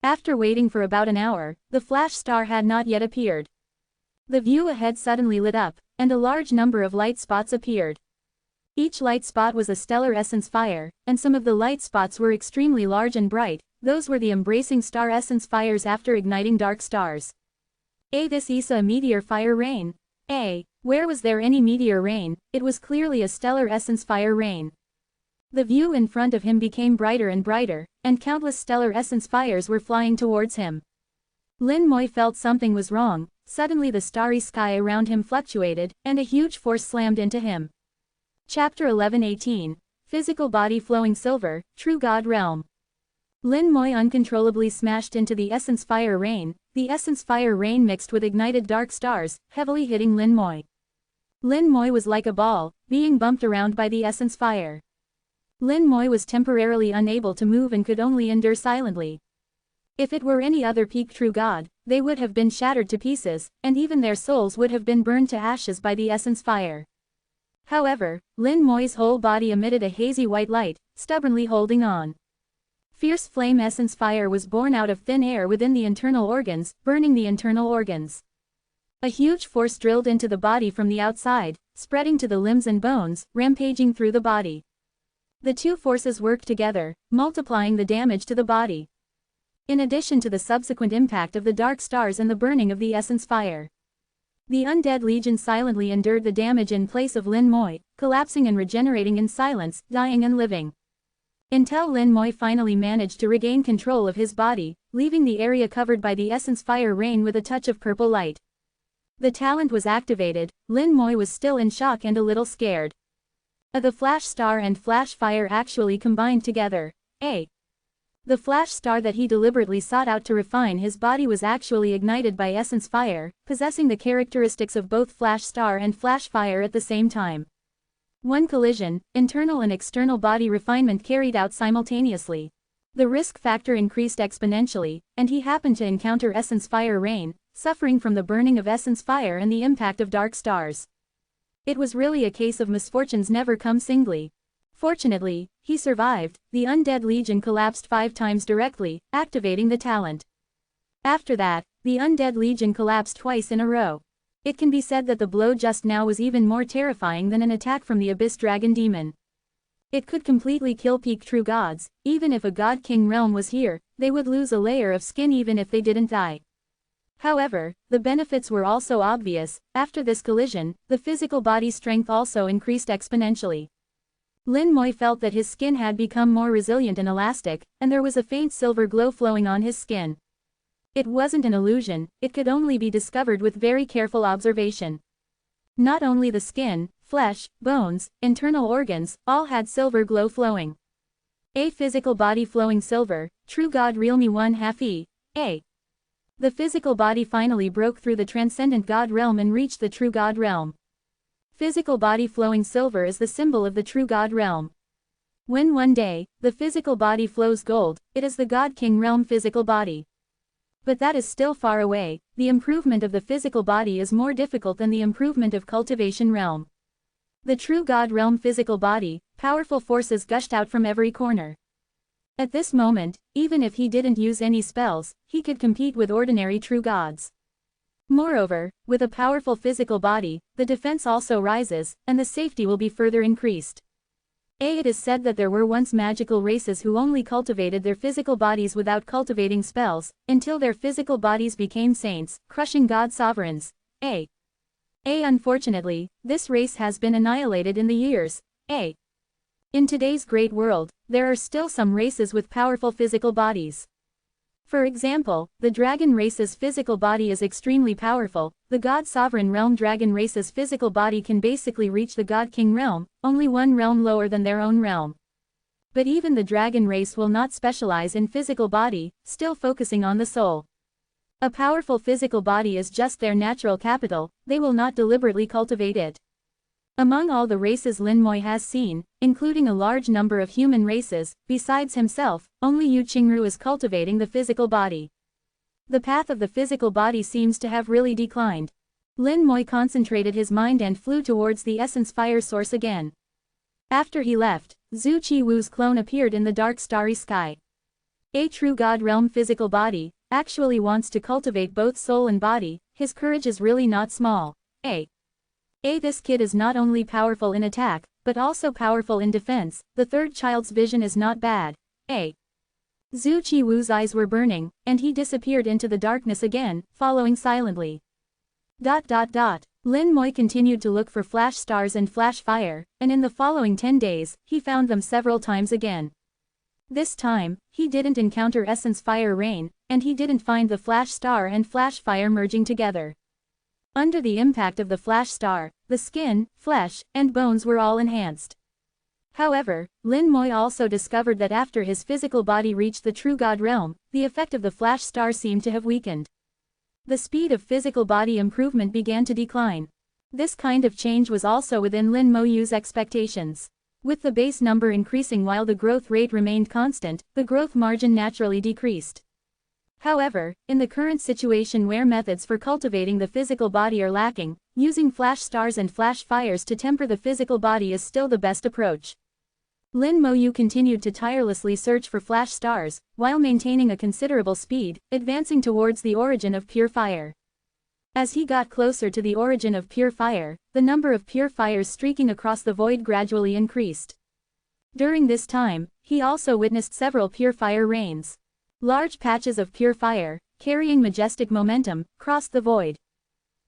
After waiting for about an hour, the flash star had not yet appeared. The view ahead suddenly lit up, and a large number of light spots appeared. Each light spot was a stellar essence fire, and some of the light spots were extremely large and bright. Those were the embracing star essence fires after igniting dark stars. This is a meteor fire rain. Where was there any meteor rain? It was clearly a stellar essence fire rain. The view in front of him became brighter and brighter, and countless stellar essence fires were flying towards him. Lin Moi felt something was wrong. Suddenly the starry sky around him fluctuated, and a huge force slammed into him. Chapter 11:18. Physical Body Flowing Silver, True God Realm. Lin Moi uncontrollably smashed into the essence fire rain. The essence fire rain mixed with ignited dark stars, heavily hitting Lin Moi. Lin Moi was like a ball, being bumped around by the essence fire. Lin Moi was temporarily unable to move and could only endure silently. If it were any other peak true god, they would have been shattered to pieces, and even their souls would have been burned to ashes by the essence fire. However, Lin Moi's whole body emitted a hazy white light, stubbornly holding on. Fierce flame essence fire was born out of thin air within the internal organs, burning the internal organs. A huge force drilled into the body from the outside, spreading to the limbs and bones, rampaging through the body. The two forces worked together, multiplying the damage to the body. In addition to the subsequent impact of the dark stars and the burning of the essence fire, the undead legion silently endured the damage in place of Lin Moi, collapsing and regenerating in silence, dying and living. Until Lin Moi finally managed to regain control of his body, leaving the area covered by the essence fire rain with a touch of purple light. The talent was activated. Lin Moi was still in shock and a little scared. The flash star and flash fire actually combined together. The flash star that he deliberately sought out to refine his body was actually ignited by essence fire, possessing the characteristics of both flash star and flash fire at the same time. One collision, internal and external body refinement carried out simultaneously. The risk factor increased exponentially, and he happened to encounter essence fire rain, suffering from the burning of essence fire and the impact of dark stars. It was really a case of misfortunes never come singly. Fortunately, he survived. The undead legion collapsed 5 times directly, activating the talent. After that, the undead legion collapsed twice in a row. It can be said that the blow just now was even more terrifying than an attack from the Abyss Dragon Demon. It could completely kill peak true gods. Even if a God King realm was here, they would lose a layer of skin even if they didn't die. However, the benefits were also obvious. After this collision, the physical body strength also increased exponentially. Lin Moi felt that his skin had become more resilient and elastic, and there was a faint silver glow flowing on his skin. It wasn't an illusion, it could only be discovered with very careful observation. Not only the skin, flesh, bones, internal organs, all had silver glow flowing. A physical body flowing silver, true God realm 1/2 E. The physical body finally broke through the transcendent God realm and reached the true God realm. Physical body flowing silver is the symbol of the true God realm. When one day, the physical body flows gold, it is the God King realm physical body. But that is still far away. The improvement of the physical body is more difficult than the improvement of cultivation realm. The true God realm physical body, powerful forces gushed out from every corner. At this moment, even if he didn't use any spells, he could compete with ordinary true gods. Moreover, with a powerful physical body, the defense also rises, and the safety will be further increased. It is said that there were once magical races who only cultivated their physical bodies without cultivating spells, until their physical bodies became saints, crushing god sovereigns. Unfortunately, this race has been annihilated in the years. In today's great world, there are still some races with powerful physical bodies. For example, the dragon race's physical body is extremely powerful. The God Sovereign realm dragon race's physical body can basically reach the God King realm, only one realm lower than their own realm. But even the dragon race will not specialize in physical body, still focusing on the soul. A powerful physical body is just their natural capital, they will not deliberately cultivate it. Among all the races Lin Moi has seen, including a large number of human races, besides himself, only Yu Qingru is cultivating the physical body. The path of the physical body seems to have really declined. Lin Moi concentrated his mind and flew towards the essence fire source again. After he left, Zhu Qiwu's clone appeared in the dark starry sky. A true God realm physical body, actually wants to cultivate both soul and body, his courage is really not small. This kid is not only powerful in attack, but also powerful in defense, the third child's vision is not bad. Zhu Qiwu's eyes were burning, and he disappeared into the darkness again, following silently. Lin Moi continued to look for flash stars and flash fire, and in the following 10 days, he found them several times again. This time, he didn't encounter essence fire rain, and he didn't find the flash star and flash fire merging together. Under the impact of the flash star, the skin, flesh, and bones were all enhanced. However, Lin Moi also discovered that after his physical body reached the true God realm, the effect of the flash star seemed to have weakened. The speed of physical body improvement began to decline. This kind of change was also within Lin Moyu's expectations. With the base number increasing while the growth rate remained constant, the growth margin naturally decreased. However, in the current situation where methods for cultivating the physical body are lacking, using flash stars and flash fires to temper the physical body is still the best approach. Lin Moyu continued to tirelessly search for flash stars, while maintaining a considerable speed, advancing towards the origin of pure fire. As he got closer to the origin of pure fire, the number of pure fires streaking across the void gradually increased. During this time, he also witnessed several pure fire rains. Large patches of pure fire, carrying majestic momentum, crossed the void.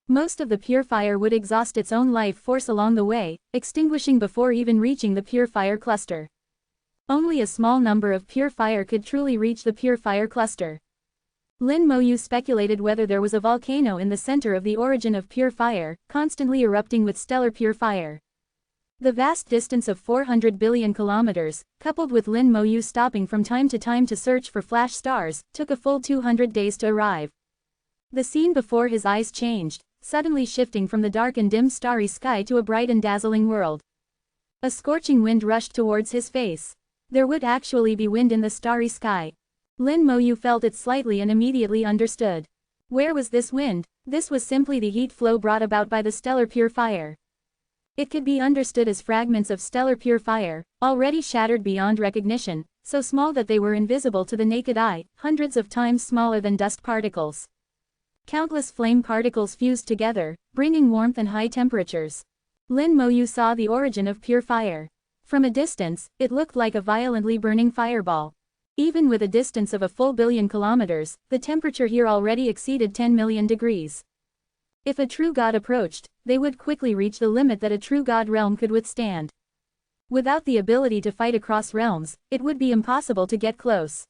Most of the pure fire would exhaust its own life force along the way, extinguishing before even reaching the pure fire cluster. Only a small number of pure fire could truly reach the pure fire cluster. Lin Moyu speculated whether there was a volcano in the center of the origin of pure fire, constantly erupting with stellar pure fire. The vast distance of 400 billion kilometers, coupled with Lin Moyu stopping from time to search for flash stars, took a full 200 days to arrive. The scene before his eyes changed, suddenly shifting from the dark and dim starry sky to a bright and dazzling world. A scorching wind rushed towards his face. There would actually be wind in the starry sky. Lin Moyu felt it slightly and immediately understood. Where was this wind? This was simply the heat flow brought about by the stellar pure fire. It could be understood as fragments of stellar pure fire, already shattered beyond recognition, so small that they were invisible to the naked eye, hundreds of times smaller than dust particles. Countless flame particles fused together, bringing warmth and high temperatures. Lin Moyu saw the origin of pure fire. From a distance, it looked like a violently burning fireball. Even with a distance of a full billion kilometers, the temperature here already exceeded 10 million degrees. If a true god approached, they would quickly reach the limit that a true god realm could withstand. Without the ability to fight across realms, it would be impossible to get close.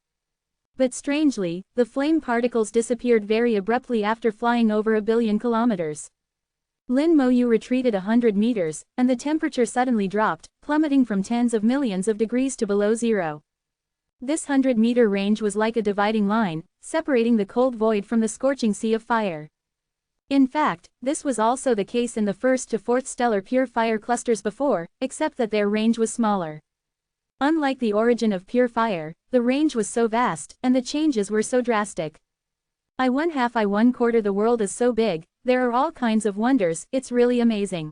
But strangely, the flame particles disappeared very abruptly after flying over a billion kilometers. Lin Moyu retreated 100 meters, and the temperature suddenly dropped, plummeting from tens of millions of degrees to below zero. This 100-meter range was like a dividing line, separating the cold void from the scorching sea of fire. In fact, this was also the case in the first to fourth stellar pure fire clusters before, except that their range was smaller. Unlike the origin of pure fire, the range was so vast, and the changes were so drastic. I 1/2 I 1/4 the world is so big, there are all kinds of wonders, it's really amazing.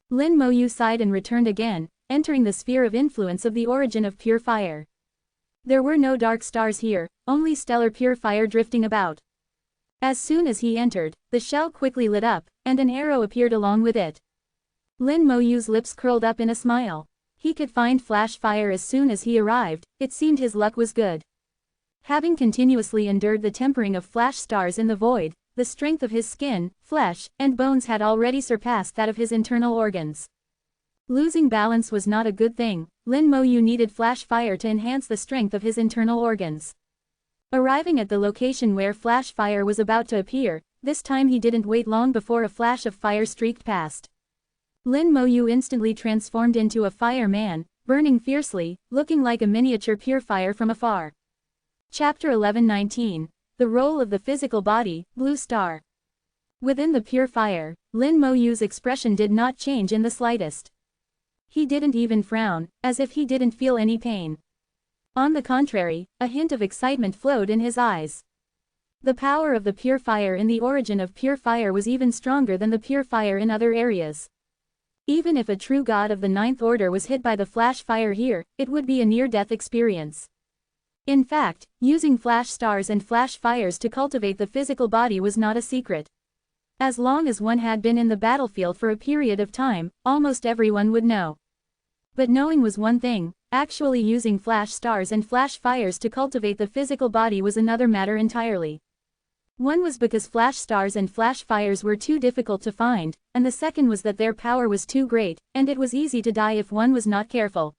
Lin Moyu sighed and returned again, entering the sphere of influence of the origin of pure fire. There were no dark stars here, only stellar pure fire drifting about. As soon as he entered, the shell quickly lit up, and an arrow appeared along with it. Lin Moyu's lips curled up in a smile. He could find flash fire as soon as he arrived, it seemed his luck was good. Having continuously endured the tempering of flash stars in the void, the strength of his skin, flesh, and bones had already surpassed that of his internal organs. Losing balance was not a good thing. Lin Moyu needed flash fire to enhance the strength of his internal organs. Arriving at the location where flash fire was about to appear, this time he didn't wait long before a flash of fire streaked past. Lin Moyu instantly transformed into a fire man, burning fiercely, looking like a miniature pure fire from afar. Chapter 11:19. The Role of the Physical Body, Blue Star. Within the pure fire, Lin Moyu's expression did not change in the slightest. He didn't even frown, as if he didn't feel any pain. On the contrary, a hint of excitement flowed in his eyes. The power of the pure fire in the origin of pure fire was even stronger than the pure fire in other areas. Even if a true god of the ninth order was hit by the flash fire here, it would be a near-death experience. In fact, using flash stars and flash fires to cultivate the physical body was not a secret. As long as one had been in the battlefield for a period of time, almost everyone would know. But knowing was one thing, actually using flash stars and flash fires to cultivate the physical body was another matter entirely. One was because flash stars and flash fires were too difficult to find, and the second was that their power was too great, and it was easy to die if one was not careful.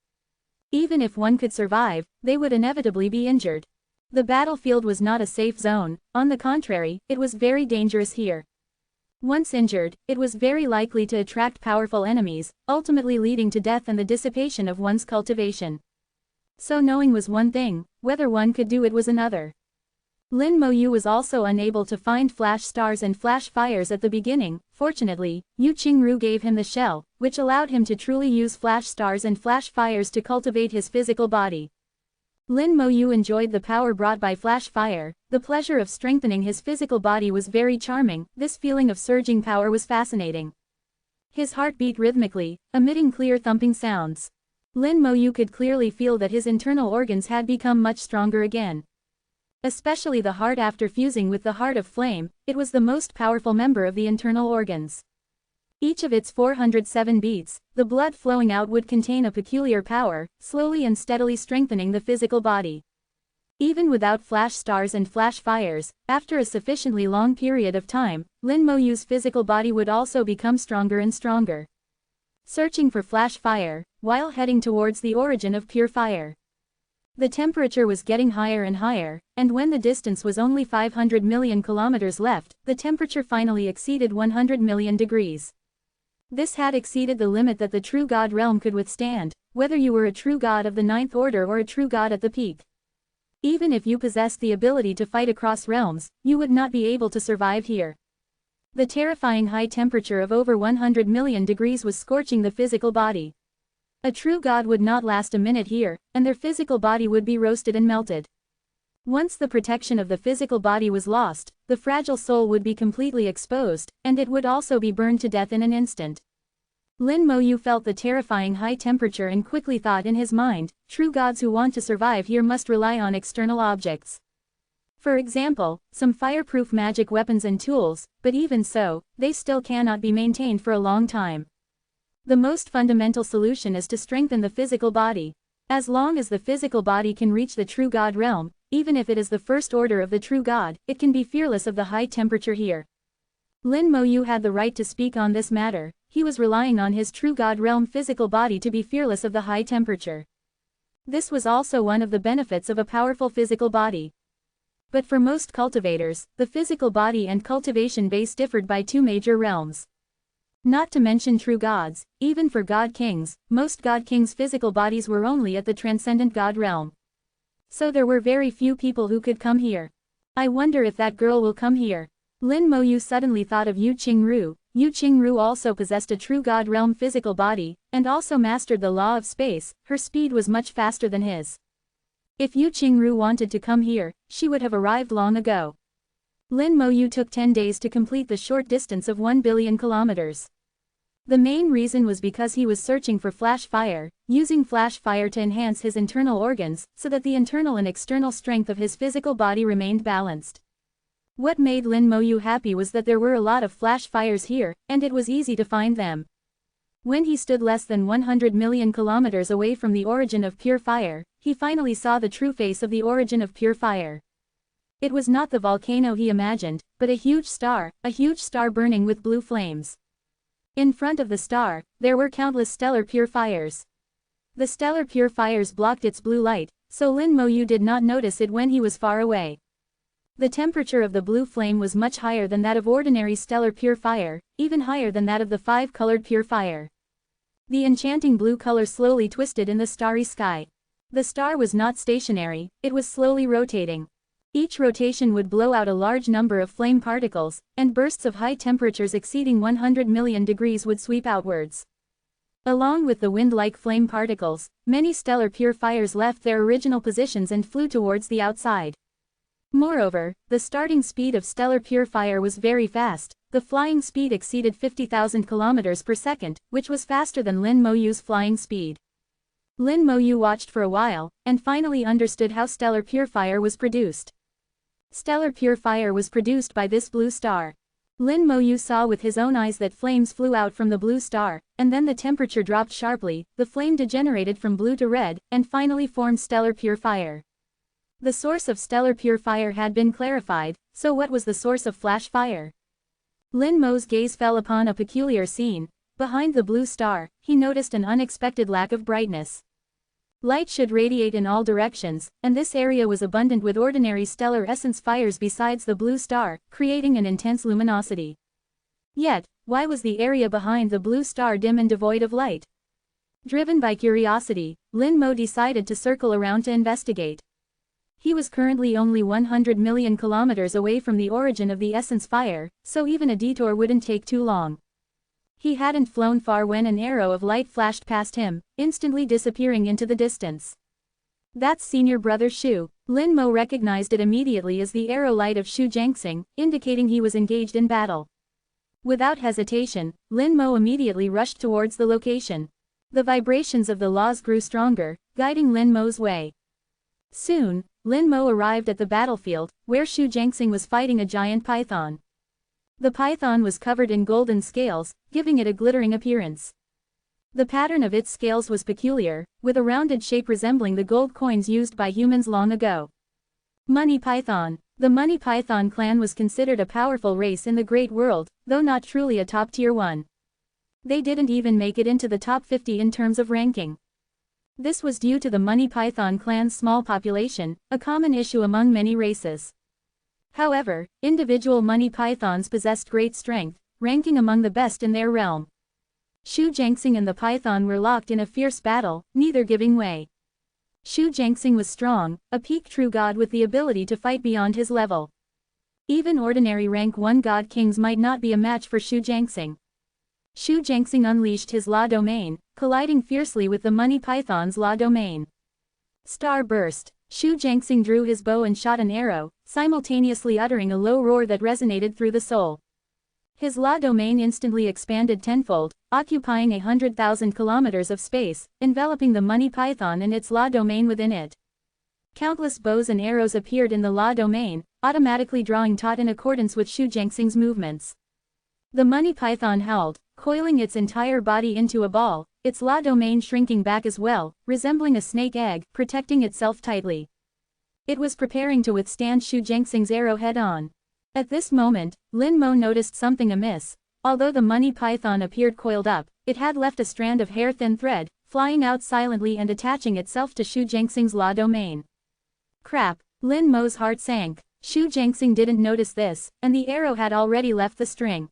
Even if one could survive, they would inevitably be injured. The battlefield was not a safe zone, on the contrary, it was very dangerous here. Once injured, it was very likely to attract powerful enemies, ultimately leading to death and the dissipation of one's cultivation. So knowing was one thing, whether one could do it was another. Lin Moyu was also unable to find flash stars and flash fires at the beginning. Fortunately, Yu Qingru gave him the shell, which allowed him to truly use flash stars and flash fires to cultivate his physical body. Lin Moyu enjoyed the power brought by flash fire. The pleasure of strengthening his physical body was very charming. This feeling of surging power was fascinating. His heart beat rhythmically, emitting clear thumping sounds. Lin Moyu could clearly feel that his internal organs had become much stronger again. Especially the heart. After fusing with the heart of flame, it was the most powerful member of the internal organs. Each of its 407 beats, the blood flowing out would contain a peculiar power, slowly and steadily strengthening the physical body. Even without flash stars and flash fires, after a sufficiently long period of time, Lin Moyu's physical body would also become stronger and stronger. Searching for flash fire, while heading towards the origin of pure fire. The temperature was getting higher and higher, and when the distance was only 500 million kilometers left, the temperature finally exceeded 100 million degrees. This had exceeded the limit that the true god realm could withstand, whether you were a true god of the ninth order or a true god at the peak. Even if you possessed the ability to fight across realms, you would not be able to survive here. The terrifying high temperature of over 100 million degrees was scorching the physical body. A true god would not last a minute here, and their physical body would be roasted and melted. Once the protection of the physical body was lost, the fragile soul would be completely exposed, and it would also be burned to death in an instant. Lin Moyu felt the terrifying high temperature and quickly thought in his mind, true gods who want to survive here must rely on external objects. For example, some fireproof magic weapons and tools, but even so, they still cannot be maintained for a long time. The most fundamental solution is to strengthen the physical body. As long as the physical body can reach the true god realm, even if it is the first order of the true god, it can be fearless of the high temperature here. Lin Moyu had the right to speak on this matter. He was relying on his true god realm physical body to be fearless of the high temperature. This was also one of the benefits of a powerful physical body. But for most cultivators, the physical body and cultivation base differed by two major realms. Not to mention true gods, even for god kings, most god kings' physical bodies were only at the transcendent god realm. So there were very few people who could come here. I wonder if that girl will come here. Lin Moyu suddenly thought of Yu Qingru. Yu Qingru also possessed a true god realm physical body, and also mastered the law of space. Her speed was much faster than his. If Yu Qingru wanted to come here, she would have arrived long ago. Lin Moyu took 10 days to complete the short distance of 1 billion kilometers. The main reason was because he was searching for flash fire, using flash fire to enhance his internal organs, so that the internal and external strength of his physical body remained balanced. What made Lin Moyu happy was that there were a lot of flash fires here, and it was easy to find them. When he stood less than 100 million kilometers away from the origin of pure fire, he finally saw the true face of the origin of pure fire. It was not the volcano he imagined, but a huge star burning with blue flames. In front of the star, there were countless stellar pure fires. The stellar pure fires blocked its blue light, so Lin Moyu did not notice it when he was far away. The temperature of the blue flame was much higher than that of ordinary stellar pure fire, even higher than that of the 5-colored pure fire. The enchanting blue color slowly twisted in the starry sky. The star was not stationary, it was slowly rotating. Each rotation would blow out a large number of flame particles, and bursts of high temperatures exceeding 100 million degrees would sweep outwards. Along with the wind-like flame particles, many stellar pure fires left their original positions and flew towards the outside. Moreover, the starting speed of stellar pure fire was very fast. The flying speed exceeded 50,000 kilometers per second, which was faster than Lin Moyu's flying speed. Lin Moyu watched for a while, and finally understood how stellar pure fire was produced. Stellar pure fire was produced by this blue star. Lin Moyu saw with his own eyes that flames flew out from the blue star, and then the temperature dropped sharply, the flame degenerated from blue to red, and finally formed stellar pure fire. The source of stellar pure fire had been clarified, so what was the source of flash fire? Lin Mo's gaze fell upon a peculiar scene. Behind the blue star, he noticed an unexpected lack of brightness. Light should radiate in all directions, and this area was abundant with ordinary stellar essence fires besides the blue star, creating an intense luminosity. Yet, why was the area behind the blue star dim and devoid of light? Driven by curiosity, Lin Mo decided to circle around to investigate. He was currently only 100 million kilometers away from the origin of the essence fire, so even a detour wouldn't take too long. He hadn't flown far when an arrow of light flashed past him, instantly disappearing into the distance. That's senior brother Shu. Lin Mo recognized it immediately as the arrow light of Shu Jiangxing, indicating he was engaged in battle. Without hesitation, Lin Mo immediately rushed towards the location. The vibrations of the laws grew stronger, guiding Lin Mo's way. Soon, Lin Mo arrived at the battlefield, where Shu Jiangxing was fighting a giant python. The python was covered in golden scales, giving it a glittering appearance. The pattern of its scales was peculiar, with a rounded shape resembling the gold coins used by humans long ago. Money Python. The Money Python clan was considered a powerful race in the Great World, though not truly a top-tier one. They didn't even make it into the top 50 in terms of ranking. This was due to the Money Python clan's small population, a common issue among many races. However, individual money pythons possessed great strength, ranking among the best in their realm. Shu Jiangxing and the python were locked in a fierce battle, neither giving way. Shu Jiangxing was strong, a peak true god with the ability to fight beyond his level. Even ordinary rank 1 god kings might not be a match for Shu Jiangxing. Shu Jiangxing unleashed his law domain, colliding fiercely with the money python's law domain. Star burst. Shu Jiangxing drew his bow and shot an arrow, simultaneously uttering a low roar that resonated through the soul. His law domain instantly expanded tenfold, occupying 100,000 kilometers of space, enveloping the money python and its law domain within it. Countless bows and arrows appeared in the law domain, automatically drawing taut in accordance with Shu Jiangxing's movements. The money python howled, coiling its entire body into a ball, its law domain shrinking back as well, resembling a snake egg, protecting itself tightly. It was preparing to withstand Shu Jiangxing's arrow head-on. At this moment, Lin Mo noticed something amiss. Although the money python appeared coiled up, it had left a strand of hair-thin thread, flying out silently and attaching itself to Shu Jiangxing's law domain. Crap! Lin Mo's heart sank. Shu Jiangxing didn't notice this, and the arrow had already left the string.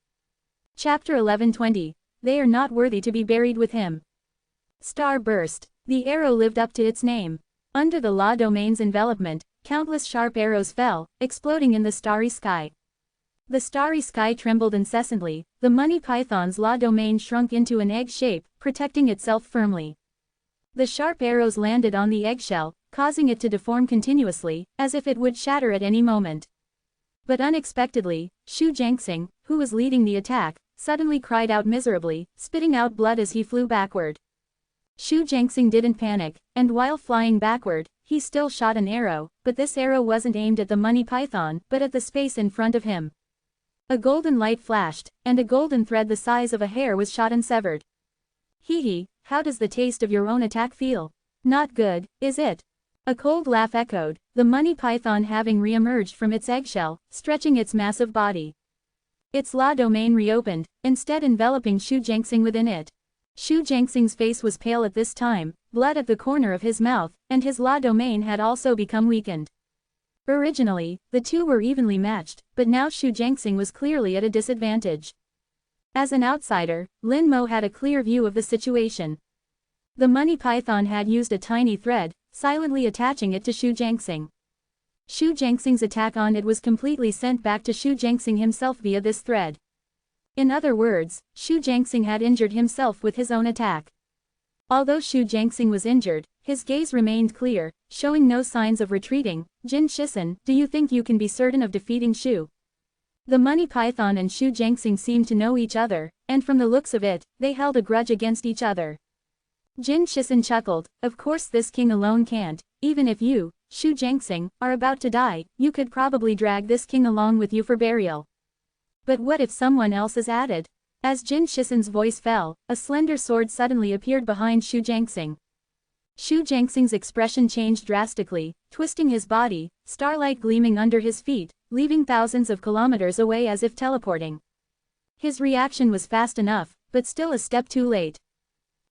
Chapter 1120. They are not worthy to be buried with him. Star burst. The arrow lived up to its name. Under the law domain's envelopment, countless sharp arrows fell, exploding in the starry sky. The starry sky trembled incessantly, the money python's law domain shrunk into an egg shape, protecting itself firmly. The sharp arrows landed on the eggshell, causing it to deform continuously, as if it would shatter at any moment. But unexpectedly, Shu Jiangxing, who was leading the attack, suddenly cried out miserably, spitting out blood as he flew backward. Shu Jiangxing didn't panic, and while flying backward, he still shot an arrow, but this arrow wasn't aimed at the money python, but at the space in front of him. A golden light flashed, and a golden thread the size of a hair was shot and severed. Hee, how does the taste of your own attack feel? Not good, is it? A cold laugh echoed, the money python having re-emerged from its eggshell, stretching its massive body. Its law domain reopened, instead enveloping Shu Jiangxing within it. Shu Jiangxing's face was pale at this time, blood at the corner of his mouth, and his law domain had also become weakened. Originally, the two were evenly matched, but now Shu Jiangxing was clearly at a disadvantage. As an outsider, Lin Mo had a clear view of the situation. The money python had used a tiny thread, silently attaching it to Shu Jiangxing. Shu Jiangxing's attack on it was completely sent back to Shu Jiangxing himself via this thread. In other words, Shu Jiangxing had injured himself with his own attack. Although Shu Jiangxing was injured, his gaze remained clear. Showing no signs of retreating, Jin Shisen, do you think you can be certain of defeating Shu? The money python and Shu Jiangxing seemed to know each other, and from the looks of it, they held a grudge against each other. Jin Shisen chuckled, of course this king alone can't, even if you, Shu Jiangxing, are about to die, you could probably drag this king along with you for burial. But what if someone else is added? As Jin Shisen's voice fell, a slender sword suddenly appeared behind Shu Jiangxing. Shu Jiangxing's expression changed drastically, twisting his body, starlight gleaming under his feet, leaving thousands of kilometers away as if teleporting. His reaction was fast enough, but still a step too late.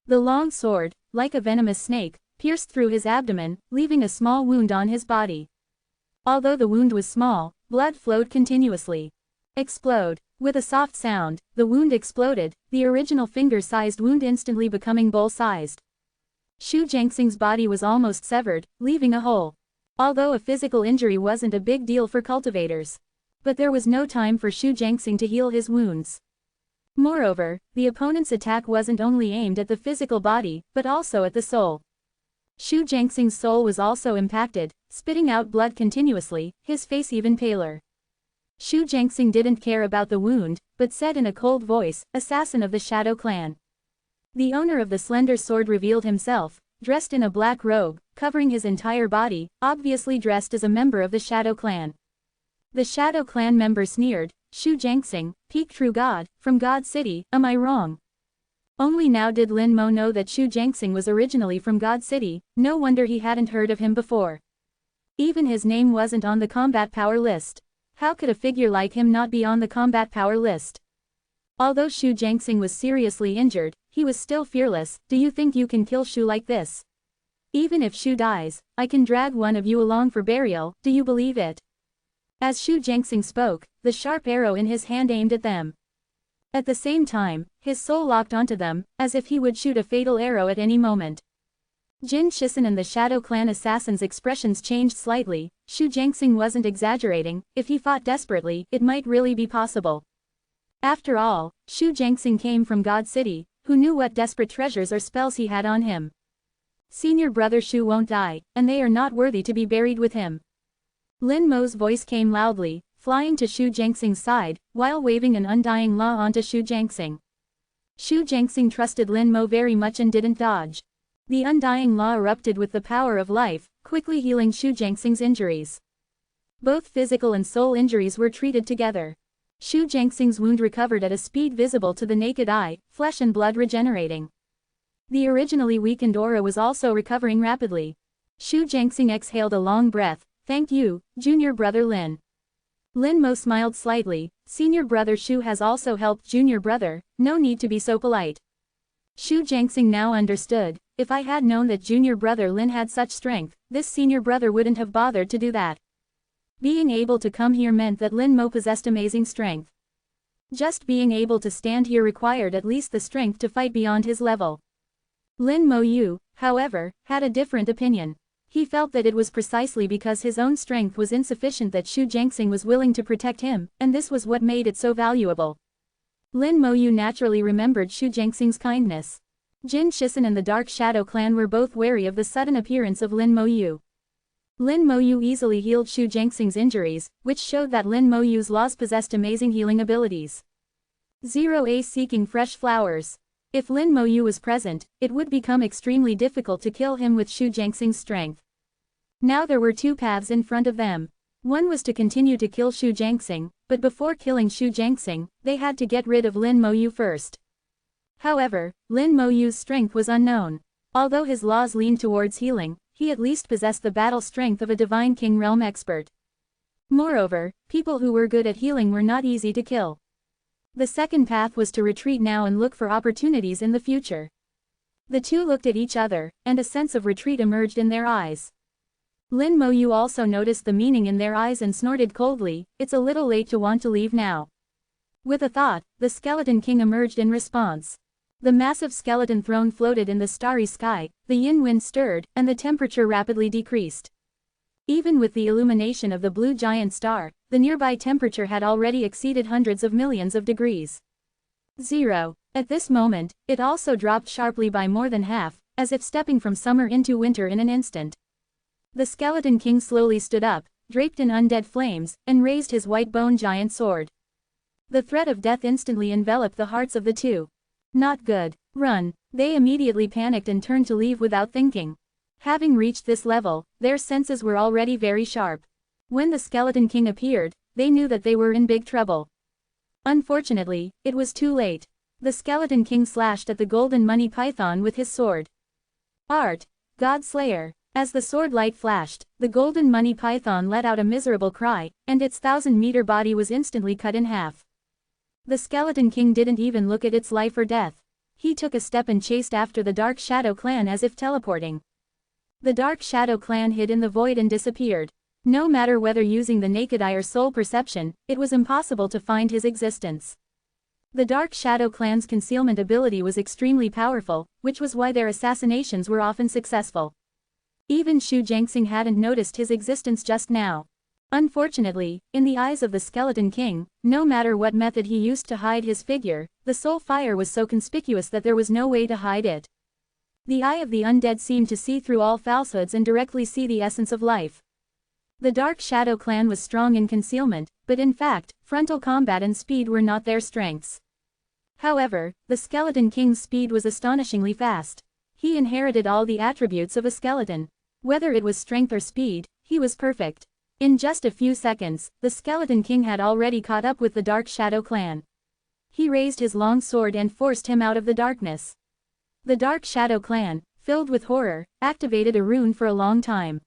The long sword, like a venomous snake, pierced through his abdomen, leaving a small wound on his body. Although the wound was small, blood flowed continuously. Explode. With a soft sound, the wound exploded, the original finger-sized wound instantly becoming bowl-sized. Shu Jiangxing's body was almost severed, leaving a hole. Although a physical injury wasn't a big deal for cultivators. But there was no time for Shu Jiangxing to heal his wounds. Moreover, the opponent's attack wasn't only aimed at the physical body, but also at the soul. Shu Jiangxing's soul was also impacted, spitting out blood continuously, his face even paler. Shu Jiangxing didn't care about the wound, but said in a cold voice, "Assassin of the Shadow Clan." The owner of the slender sword revealed himself, dressed in a black robe, covering his entire body, obviously dressed as a member of the Shadow Clan. The Shadow Clan member sneered, "Shu Jiangxing, peak true god, from God City, am I wrong?" Only now did Lin Mo know that Shu Jiangxing was originally from God City, no wonder he hadn't heard of him before. Even his name wasn't on the combat power list. How could a figure like him not be on the combat power list? Although Shu Jiangxing was seriously injured, he was still fearless. "Do you think you can kill Shu like this? Even if Shu dies, I can drag one of you along for burial, do you believe it?" As Shu Jiangxing spoke, the sharp arrow in his hand aimed at them. At the same time, his soul locked onto them, as if he would shoot a fatal arrow at any moment. Jin Shisen and the Shadow Clan assassins' expressions changed slightly. Shu Jiangxing wasn't exaggerating, if he fought desperately, it might really be possible. After all, Shu Jiangxing came from God City, who knew what desperate treasures or spells he had on him. Senior brother Shu won't die, and they are not worthy to be buried with him. Lin Mo's voice came loudly, flying to Shu Jiangxing's side, while waving an undying law onto Shu Jiangxing. Shu Jiangxing trusted Lin Mo very much and didn't dodge. The undying law erupted with the power of life, quickly healing Shu Jiangxing's injuries. Both physical and soul injuries were treated together. Shu Jiangxing's wound recovered at a speed visible to the naked eye, flesh and blood regenerating. The originally weakened aura was also recovering rapidly. Shu Jiangxing exhaled a long breath. "Thank you, junior brother Lin." Lin Mo smiled slightly. "Senior brother Shu has also helped junior brother, no need to be so polite." Shu Jiangxing now understood. If I had known that junior brother Lin had such strength, this senior brother wouldn't have bothered to do that. Being able to come here meant that Lin Mo possessed amazing strength. Just being able to stand here required at least the strength to fight beyond his level. Lin Mo Yu, however, had a different opinion. He felt that it was precisely because his own strength was insufficient that Shu Jiangxing was willing to protect him, and this was what made it so valuable. Lin Mo Yu naturally remembered Shu Jiangxing's kindness. Jin Shisen and the Dark Shadow Clan were both wary of the sudden appearance of Lin Mo Yu. Lin Mo Yu easily healed Shu Jiangxing's injuries, which showed that Lin Mo Yu's laws possessed amazing healing abilities. 0A seeking fresh flowers. If Lin Mo Yu was present, it would become extremely difficult to kill him with Shu Jiangxing's strength. Now there were two paths in front of them. One was to continue to kill Shu Jiangxing, but before killing Shu Jiangxing, they had to get rid of Lin Mo Yu first. However, Lin Mo Yu's strength was unknown. Although his laws leaned towards healing, he at least possessed the battle strength of a divine king realm expert. Moreover, people who were good at healing were not easy to kill. The second path was to retreat now and look for opportunities in the future. The two looked at each other, and a sense of retreat emerged in their eyes. Lin Mo Yu also noticed the meaning in their eyes and snorted coldly, "It's a little late to want to leave now." With a thought, the Skeleton King emerged in response. The massive skeleton throne floated in the starry sky, the yin wind stirred, and the temperature rapidly decreased. Even with the illumination of the blue giant star, the nearby temperature had already exceeded hundreds of millions of degrees. 0. At this moment, it also dropped sharply by more than half, as if stepping from summer into winter in an instant. The Skeleton King slowly stood up, draped in undead flames, and raised his white bone giant sword. The threat of death instantly enveloped the hearts of the two. Not good. Run. They immediately panicked and turned to leave without thinking. Having reached this level, their senses were already very sharp. When the Skeleton King appeared, they knew that they were in big trouble. Unfortunately, it was too late. The Skeleton King slashed at the golden money python with his sword. Art, God Slayer. As the sword light flashed, the golden money python let out a miserable cry, and its 1,000-meter body was instantly cut in half. The Skeleton King didn't even look at its life or death. He took a step and chased after the Dark Shadow Clan as if teleporting. The Dark Shadow Clan hid in the void and disappeared. No matter whether using the naked eye or soul perception, it was impossible to find his existence. The Dark Shadow Clan's concealment ability was extremely powerful, which was why their assassinations were often successful. Even Shu Jiangxing hadn't noticed his existence just now. Unfortunately, in the eyes of the Skeleton King, no matter what method he used to hide his figure, the soul fire was so conspicuous that there was no way to hide it. The eye of the undead seemed to see through all falsehoods and directly see the essence of life. The Dark Shadow Clan was strong in concealment, but in fact, frontal combat and speed were not their strengths. However, the Skeleton King's speed was astonishingly fast. He inherited all the attributes of a skeleton. Whether it was strength or speed, he was perfect. In just a few seconds, the Skeleton King had already caught up with the Dark Shadow Clan. He raised his long sword and forced him out of the darkness. The Dark Shadow Clan, filled with horror, activated a rune for a long time.